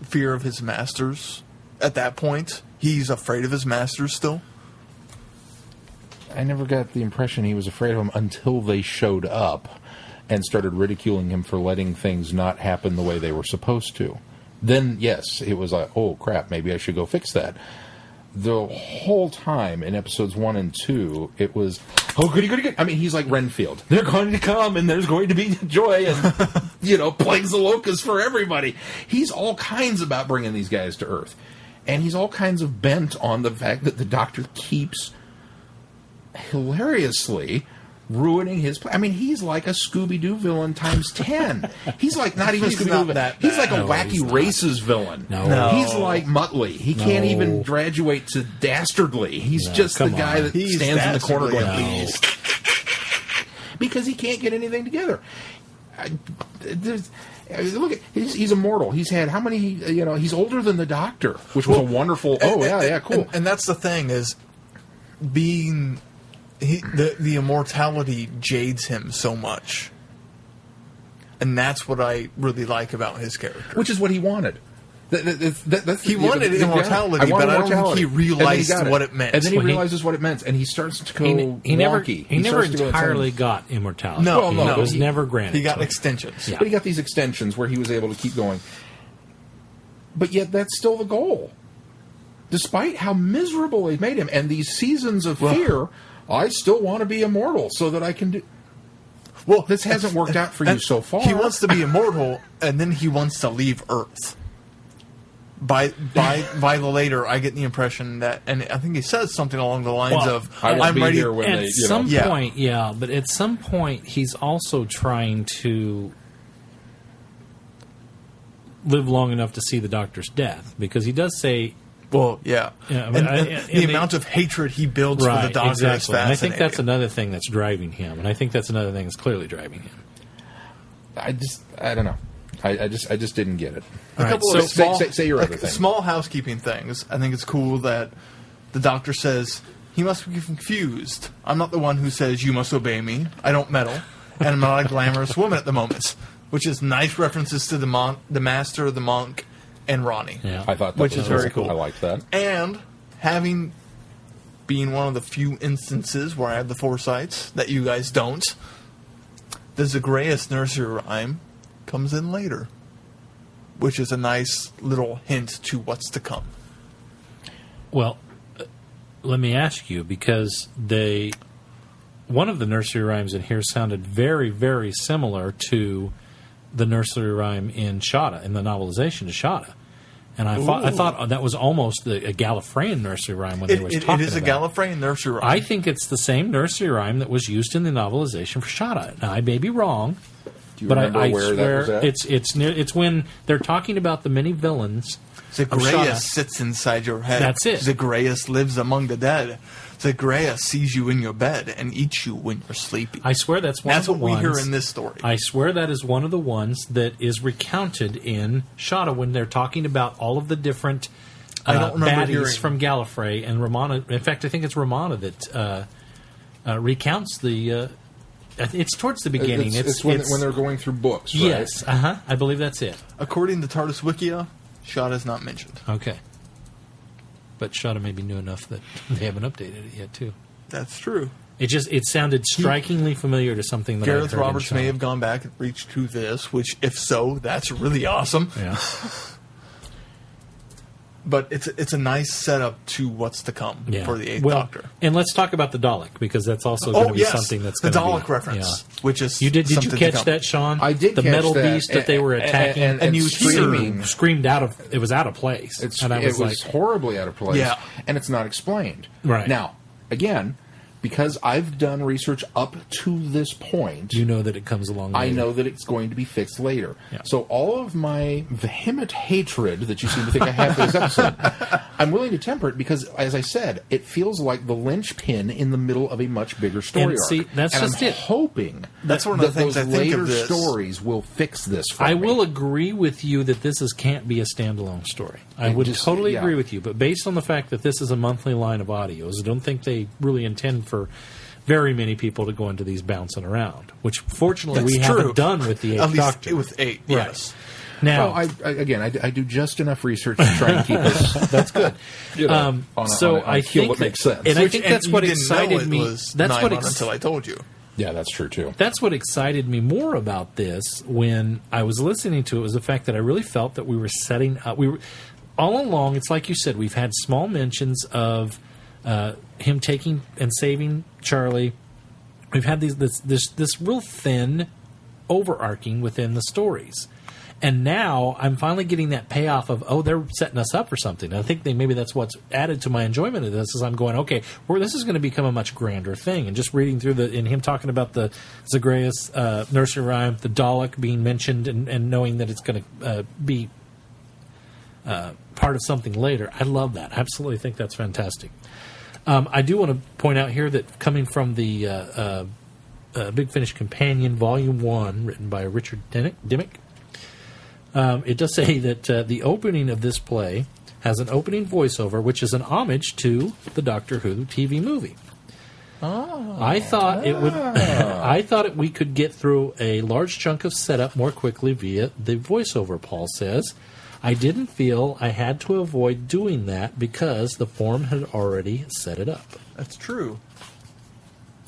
Fear of his masters. At that point, he's afraid of his masters still. I never got the impression he was afraid of him until they showed up and started ridiculing him for letting things not happen the way they were supposed to. Then, yes, it was like, oh, crap, maybe I should go fix that. The whole time in episodes 1 and 2, it was, oh, goody, goody, goody. I mean, he's like Renfield. They're going to come, and there's going to be joy and, plagues the locusts for everybody. He's all kinds about bringing these guys to Earth. And he's all kinds of bent on the fact that the Doctor keeps hilariously ruining his I mean, he's like a Scooby-Doo villain times 10. He's like not even a He's Scooby-Doo not villain. that He's like a bad. No, he's Wacky not. Races villain. No. He's like Muttley. He can't No. even graduate to Dastardly. He's No, just the come guy on. that He's stands in the corner going, Dastardly. please. Because he can't get anything together. Look, he's immortal. He's had how many? He's older than the Doctor, which was a wonderful. Cool. And that's the thing is, being the immortality jades him so much, and that's what I really like about his character. Which is what he wanted. That's He wanted immortality, but I don't think he realized what it meant. And then he Well, realizes what it meant, and he starts to go he never wonky. he never starts to go entirely insane. got immortality. No, Well, no, it was he- never granted. he got to him. extensions. Yeah. But he got these extensions where he was able to keep going. But yet, that's still the goal. Despite how miserable they've made him, and these seasons of fear, I still want to be immortal so that I can do. Well, This hasn't worked out for you and so far. He wants to be immortal, and then he wants to leave Earth. By the later, I get the impression that, and I think he says something along the lines Well, of, I won't "I'm be ready." here when At they, some Yeah. point, yeah, but at some point, he's also trying to live long enough to see the Doctor's death, because he does say, Well, yeah, Yeah, and, but the amount of hatred he builds for the Doctor is exactly. And I fascinating. think that's another thing that's driving him, and I think that's another thing that's clearly driving him. I don't know. I just didn't get it. A couple so of small, say your other thing. small housekeeping things. I think it's cool that the Doctor says he must be confused. I'm not the one who says you must obey me. I don't meddle, and I'm not a glamorous woman at the moment. Which is nice references to the Master, the Monk, and Ronnie. Yeah. I thought that Which was is very cool. I liked that. And having been one of the few instances where I have the foresight that you guys don't, the Zagreus nursery rhyme comes in later. which is a nice little hint to what's to come. Well, let me ask you, because one of the nursery rhymes in here sounded very, very similar to the nursery rhyme in Shada, in the novelization of Shada. And I thought that was almost a Gallifreyan nursery rhyme when they were talking about it. It is a Gallifreyan nursery rhyme. I think it's the same nursery rhyme that was used in the novelization for Shada. Now, I may be wrong, but I where swear that was at? it's when they're talking about the many villains. Zagreus sits inside your head. That's it. Zagreus lives among the dead. Zagreus sees you in your bed and eats you when you're sleeping. I swear that's one of the ones. That's what we hear in this story. I swear that is one of the ones that is recounted in Shada when they're talking about all of the different baddies from Gallifrey and Romana. In fact, I think it's Romana that recounts the... it's towards the beginning. It's when they're going through books, right? Yes, I believe that's it. According to TARDIS Wikia, Shada is not mentioned. Okay. But Shada may be new enough that they haven't updated it yet, too. That's true. It sounded strikingly familiar to something that Gareth Roberts may have gone back and reached to this, which, if so, that's really awesome. Yeah. But it's a nice setup to what's to come for the Eighth Doctor. And let's talk about the Dalek, because that's also going to be something that's the going to Dalek reference, which is did you catch that, Sean? I did. The catch metal that. beast that they were attacking, and you screaming, screamed out of it was out of place. It was horribly out of place, and it's not explained. Right now, again, because I've done research up to this point, you know that it comes along later. I know that it's going to be fixed later. Yeah. So all of my vehement hatred that you seem to think I have for this episode, I'm willing to temper it because, as I said, it feels like the linchpin in the middle of a much bigger story arc. See, that's and just I'm it. hoping that's one of the things those I think later of this. stories will fix this for I me. will agree with you that this can't be a standalone story. I would totally agree with you, but based on the fact that this is a monthly line of audios, I don't think they really intend for very many people to go into these bouncing around, which fortunately we haven't done with the Eighth Doctor. With 8, yes. Right. Now, I do just enough research to try and keep us. That's good. I think that makes sense. And I think that's what excited me. That's what until I told you. Yeah, that's true too. That's what excited me more about this when I was listening to it was the fact that I really felt that we were setting up. We were all along. It's like you said. We've had small mentions of him taking and saving Charlie. We've had this real thin overarching within the stories. And now I'm finally getting that payoff of, they're setting us up for something. And I think maybe that's what's added to my enjoyment of this is I'm going, okay, this is going to become a much grander thing. And just reading through and him talking about the Zagreus nursery rhyme, the Dalek being mentioned and knowing that it's going to be part of something later. I love that. I absolutely think that's fantastic. I do want to point out here that coming from the Big Finish Companion, Volume 1, written by Richard Dimmick, it does say that the opening of this play has an opening voiceover, which is an homage to the Doctor Who TV movie. I thought it would. I thought we could get through a large chunk of setup more quickly via the voiceover. Paul says, I didn't feel I had to avoid doing that because the form had already set it up. That's true.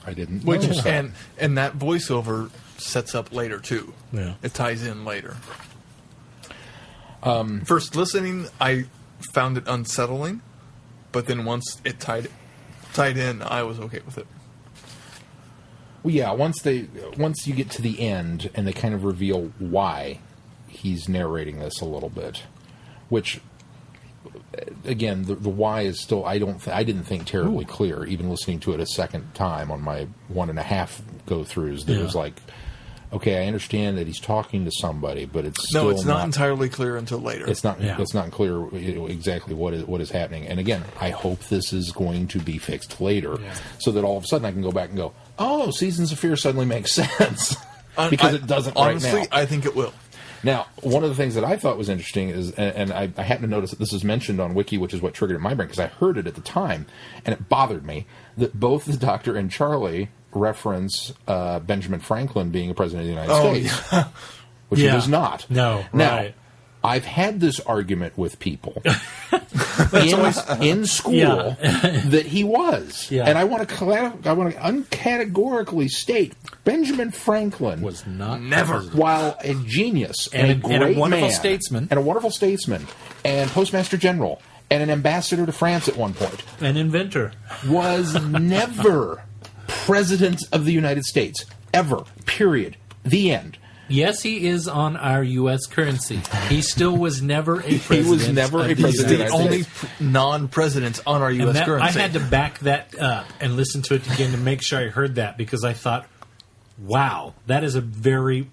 I didn't. And that voiceover sets up later too. Yeah, it ties in later. First listening, I found it unsettling, but then once it tied in, I was okay with it. Well, yeah. Once you get to the end and they kind of reveal why he's narrating this a little bit, which again, the why is still I didn't think terribly clear. Even listening to it a second time on my 1.5 go throughs, there was like, okay, I understand that he's talking to somebody, but it's not entirely clear until later. It's not. Yeah. It's not clear exactly what is happening. And again, I hope this is going to be fixed later, so that all of a sudden I can go back and go, oh, Seasons of Fear suddenly makes sense because it doesn't honestly, right now. I think it will. Now, one of the things that I thought was interesting is, and I happened to notice that this is mentioned on Wiki, which is what triggered it in my brain because I heard it at the time, and it bothered me that both the Doctor and Charlie reference Benjamin Franklin being a president of the United States, which he was not. No, now, right. I've had this argument with people in school that he was. Yeah. And I want to uncategorically state Benjamin Franklin Was not Never. while a genius and a great and a wonderful man, statesman. and a wonderful statesman and postmaster general and an ambassador to France at one point, An inventor. was never president of the United States ever. Period. The end. Yes, he is on our U.S. currency. He still was never a president. He was never a of the president. The United only States. non-president on our And U.S. that, currency. I had to back that up and listen to it again to make sure I heard that because I thought, wow, that is a very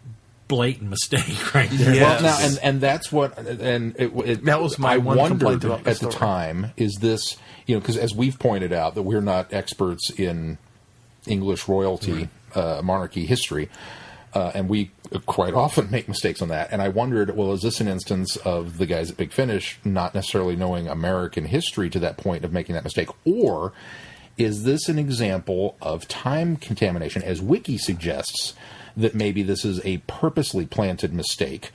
blatant mistake right there. Yes. Well, now, and that's what, and That was my I one complaint wondered about the at the story. time, is this, because as we've pointed out, that we're not experts in English royalty, monarchy history, and we quite often make mistakes on that. And I wondered, well, is this an instance of the guys at Big Finish not necessarily knowing American history to that point of making that mistake, or is this an example of time contamination, as Wiki suggests, that maybe this is a purposely planted mistake,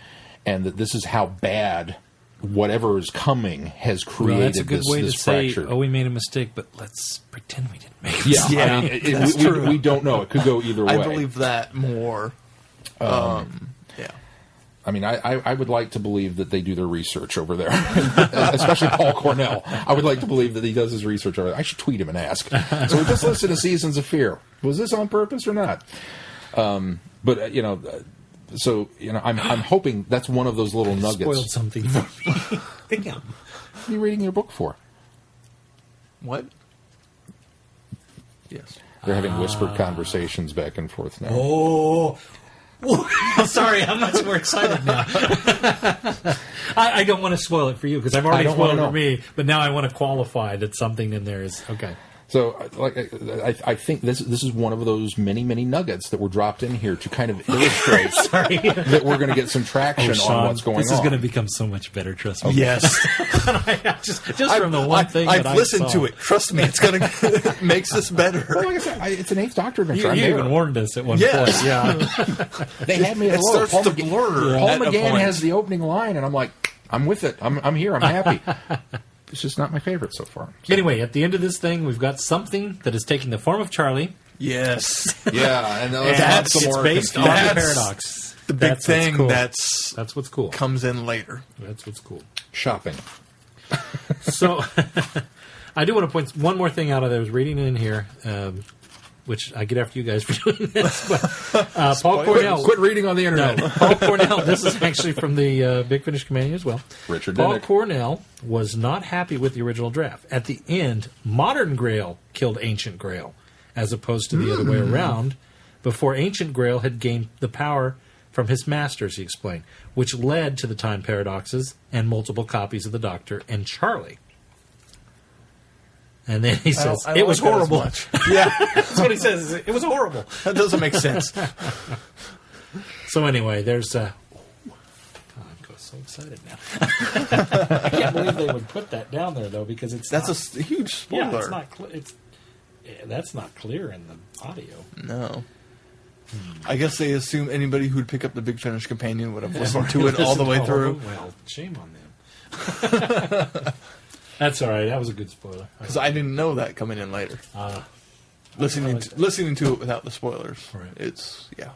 and that this is how bad whatever is coming has Well, created that's a good way to this say, fracture. oh, we made a mistake, but let's pretend we didn't make a Yeah, mistake. I mean, that's true. we don't know. It could go either way. I believe that more. Yeah. I mean, I would like to believe that they do their research over there, especially Paul Cornell. I would like to believe that he does his research over there. I should tweet him and ask. So we just listened to Seasons of Fear. Was this on purpose or not? But I'm hoping that's one of those little nuggets. Spoiled something for me. Yeah. What are you reading your book for? What? Yes. They're having whispered conversations back and forth now. Oh. Sorry, I'm much more excited now. I don't want to spoil it for you because I've already don't spoiled it wanna for me, but now I want to qualify that something in there is okay. So, I think this is one of those many, many nuggets that were dropped in here to kind of illustrate that we're going to get some traction on what's going on. This is going to become so much better, trust me. Yes. just from the one thing I've that listened I saw. to it. Trust me, it's going to makes this better. Well, like I said, it's an Eighth Doctor adventure. You I'm there. even warned us at one Yes. point. Yeah. They had me at It hello. starts to blur. Paul at a McGann point. has the opening line, and I'm like, I'm with it. I'm here. I'm happy. It's just not my favorite so far. Anyway, at the end of this thing, we've got something that is taking the form of Charlie. Yes. Yeah, and That's- It's based on the That's paradox. The big That's what's thing cool. that's That's what's cool. comes in later. That's what's cool. shopping. So, I do want to point one more thing out. I was reading in here, which I get after you guys for doing this. But Paul Cornell. Quit reading on the internet. No, Paul Cornell. This is actually from the Big Finish Companion as well. Richard Paul Denick. Cornell was not happy with the original draft. At the end, modern Grail killed Ancient Grail, as opposed to the other way around. Before Ancient Grail had gained the power from his masters, he explained, which led to the time paradoxes and multiple copies of the Doctor and Charley. And then he says, I don't it was like that as horrible. much. Yeah, That's what he says. It was horrible. that doesn't make sense. So anyway, there's I'm so excited now. I can't believe they would put that down there though, because it's That's not, a huge spoiler. yeah, it's not that's not clear in the audio. No. I guess they assume anybody who'd pick up the Big Finish Companion would have listened to it all the way through. Well, shame on them. That's all right. That was a good spoiler. Because I didn't know that coming in later. Listening to it without the spoilers. Right. It's, yeah.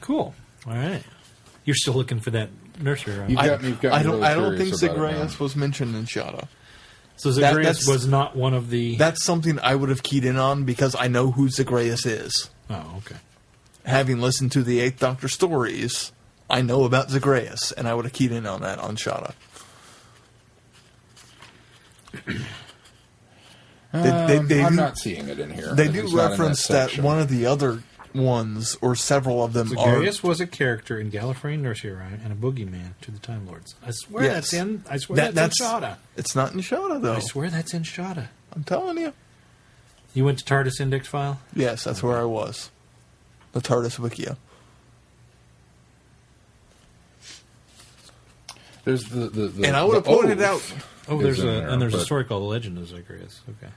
Cool. All right. You're still looking for that nursery, right? You've got me I don't really think curious about it now. Zagreus was mentioned in Shada. So that- Zagreus that's- was not one of the... That's something I would have keyed in on because I know who Zagreus is. Oh, okay. Having listened to the Eighth Doctor stories, I know about Zagreus, and I would have keyed in on that on Shada. I'm not seeing it in here. They At do least not in reference that section. one of the other ones, or several of them, Zagreus was a character in Gallifreyan Nursery Rhyme and a boogeyman to the Time Lords. I swear Yes. that's in. I swear that's in Shada. It's not in Shada, though. I swear that's in Shada. I'm telling you. You went to TARDIS Index File? Yes, that's where I was. The TARDIS Wikia. There's the And I would have pointed out. Oh, is there's in a there, and there's a but- story called The Legend of Zagreus. Okay.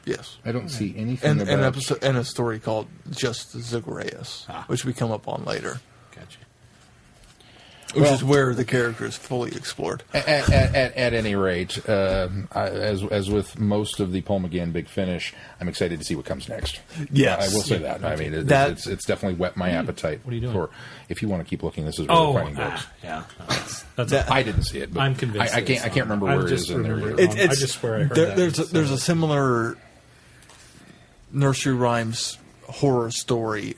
Yes. I don't see anything And about an episode and a story called Just Zagreus, Ah. which we come up on later. Gotcha. Which is where the character is fully explored. At any rate, as with most of the Paul McGann Big Finish, I'm excited to see what comes next. Yes. I will say that. I mean, it's definitely whet my appetite. What are you doing? For, if you want to keep looking, this is where we're finding books. Yeah. I didn't see it, but I'm convinced. I can't remember where it is in there. I just swear I heard that. There's a similar nursery rhymes horror story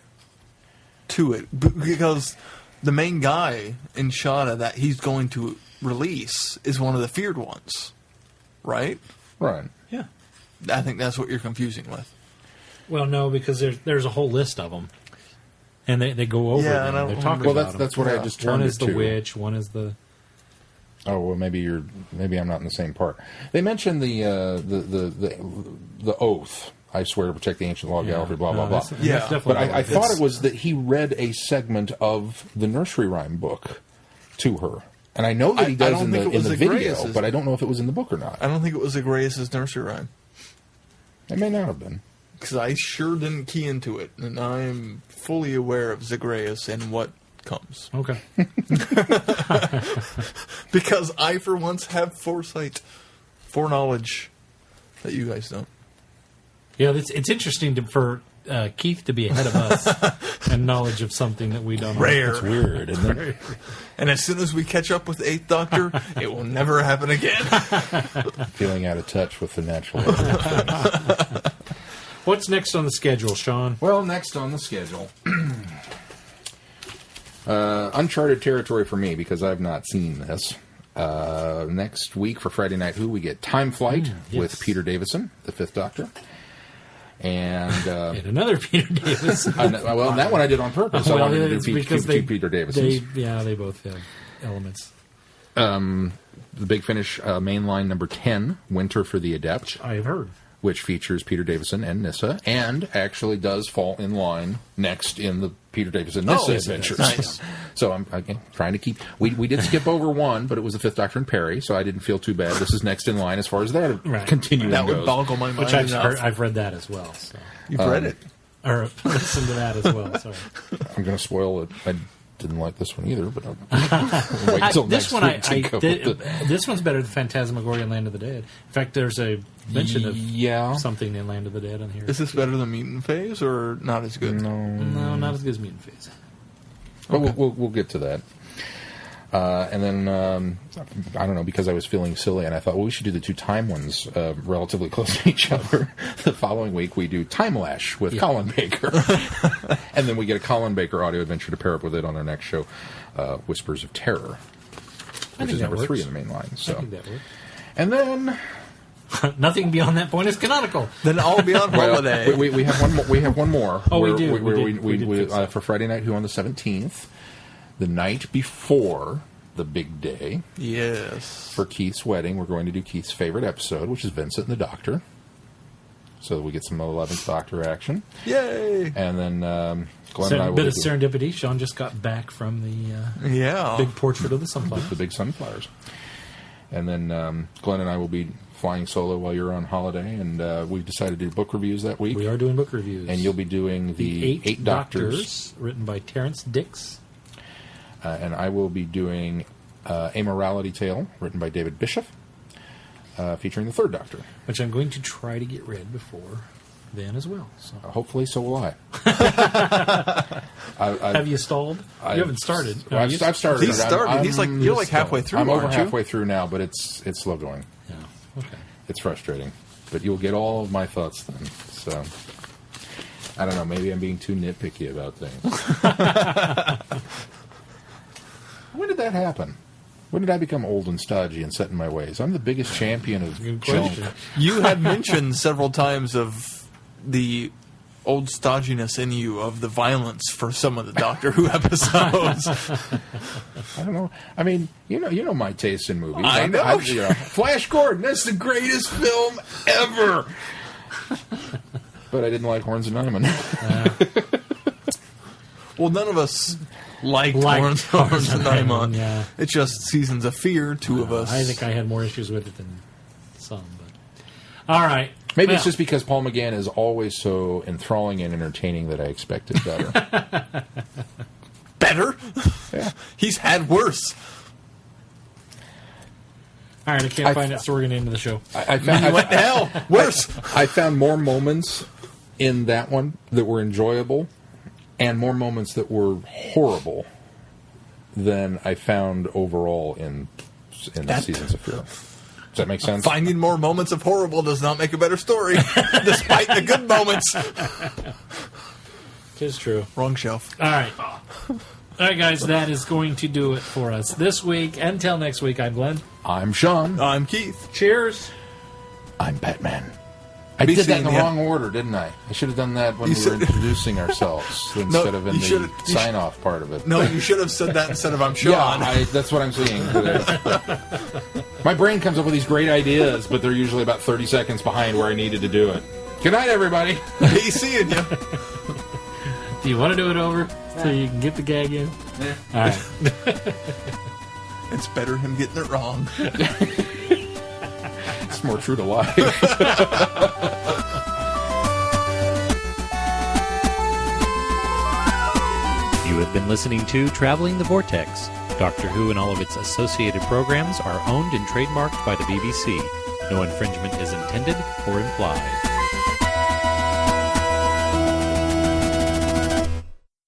to it, because the main guy in Shada that he's going to release is one of the feared ones, right? Right. Yeah. I think that's what you're confusing with. Well, no, because there's a whole list of them, and they go over Yeah, them. and They're talking about them. That's what I just turned One is to. the witch. One is the. Oh well, maybe I'm not in the same part. They mentioned the oath. I swear to protect the ancient law gallery. Blah blah blah. Yeah. But I thought it was that he read a segment of the nursery rhyme book to her, and I know that he does in the video, but I don't know if it was in the book or not. I don't think it was Zagreus' nursery rhyme. It may not have been. Because I sure didn't key into it, and I am fully aware of Zagreus and what comes. Okay. Because I, for once, have foreknowledge that you guys don't. Yeah, it's interesting for Keith to be ahead of us and knowledge of something that we don't know. Rare. It's weird, isn't it? And as soon as we catch up with the Eighth Doctor, it will never happen again. Feeling out of touch with the natural order of things. What's next on the schedule, Sean? Well, next on the schedule, uncharted territory for me because I've not seen this. Next week for Friday Night Who, we get Time Flight with Peter Davison, the Fifth Doctor. And another Peter Davison. Well, that one I did on purpose. I wanted to do two Peter Davisons. They both have elements. The Big Finish mainline number 10, Winter for the Adept. I have heard. Which features Peter Davison and Nyssa, and actually does fall in line next in the Peter Davison Nyssa adventures. Nice. So I'm trying to keep. We did skip over one, but it was the Fifth Doctor and Perry, so I didn't feel too bad. This is next in line as far as that continuing that goes. would boggle my mind. Which I've read that as well. So. You've read it, or listened to that as well. Sorry, I'm going to spoil it. I didn't like this one either, but I'll wait until this next one week to go with it. This one's better than Phantasmagoria and Land of the Dead. In fact, there's a mention of something in Land of the Dead on here. Is this better than Mutant Phase or not as good? No, not as good as Mutant Phase. But we'll get to that. And then, I don't know, because I was feeling silly, and I thought, well, we should do the two time ones relatively close to each other. The following week, we do Time Lash with Colin Baker. And then we get a Colin Baker audio adventure to pair up with it on our next show, Whispers of Terror, which is number 3 in the main line. So. I think that works. And then... Nothing beyond that point is canonical. Then I'll be on holiday. We have one more. We have one more. Oh, we do. We for Friday Night Who on the 17th, the night before the big day. Yes. For Keith's wedding, we're going to do Keith's favorite episode, which is Vincent and the Doctor. So we get some 11th Doctor action. Yay! And then Glenn and I will... A bit of serendipity. Sean just got back from the big portrait of the sunflowers. The big sunflowers. And then Glenn and I will be flying solo while you're on holiday, and we've decided to do book reviews that week. We are doing book reviews. And you'll be doing the Eight Doctors, written by Terrence Dix. And I will be doing A Morality Tale, written by David Bishop, featuring the Third Doctor. Which I'm going to try to get read before then as well. So. Hopefully, so will I. Have you stalled? You haven't started. I've started. He's started. You're like halfway through. I'm over halfway through now, but it's slow going. Yeah. Okay. It's frustrating, but you'll get all of my thoughts then. So I don't know. Maybe I'm being too nitpicky about things. When did that happen? When did I become old and stodgy and set in my ways? I'm the biggest champion of junk. You had mentioned several times of the old stodginess in you, of the violence for some of the Doctor Who episodes. I don't know. I mean, you know my taste in movies. I know. Flash Gordon, that's the greatest film ever. But I didn't like Horns and Nimon. Well, none of us liked Horns and Nimon. Yeah. It's just Seasons of Fear, two of us. I think I had more issues with it than some. But all right. Maybe it's just because Paul McGann is always so enthralling and entertaining that I expected better. better. Yeah. He's had worse. All right, I can't find it, so we're going to end the show. I found, What the hell? Worse. I found more moments in that one that were enjoyable and more moments that were horrible than I found overall in the Seasons of Fear. Does that make sense? Finding more moments of horrible does not make a better story, despite the good moments. It's true. Wrong shelf. All right. All right, guys, that is going to do it for us this week. Until next week, I'm Glenn. I'm Sean. I'm Keith. Cheers. I'm Batman. I did that in the wrong order, didn't I? I should have done that when we were introducing ourselves instead of in the sign-off part of it. No, you should have said that instead of I'm Sean. Yeah, that's what I'm saying. My brain comes up with these great ideas, but they're usually about 30 seconds behind where I needed to do it. Good night, everybody. Hey, seeing you. Do you want to do it over so you can get the gag in? Yeah. All right. It's better him getting it wrong. It's more true to life. You have been listening to Traveling the Vortex. Doctor Who and all of its associated programs are owned and trademarked by the BBC. No infringement is intended or implied.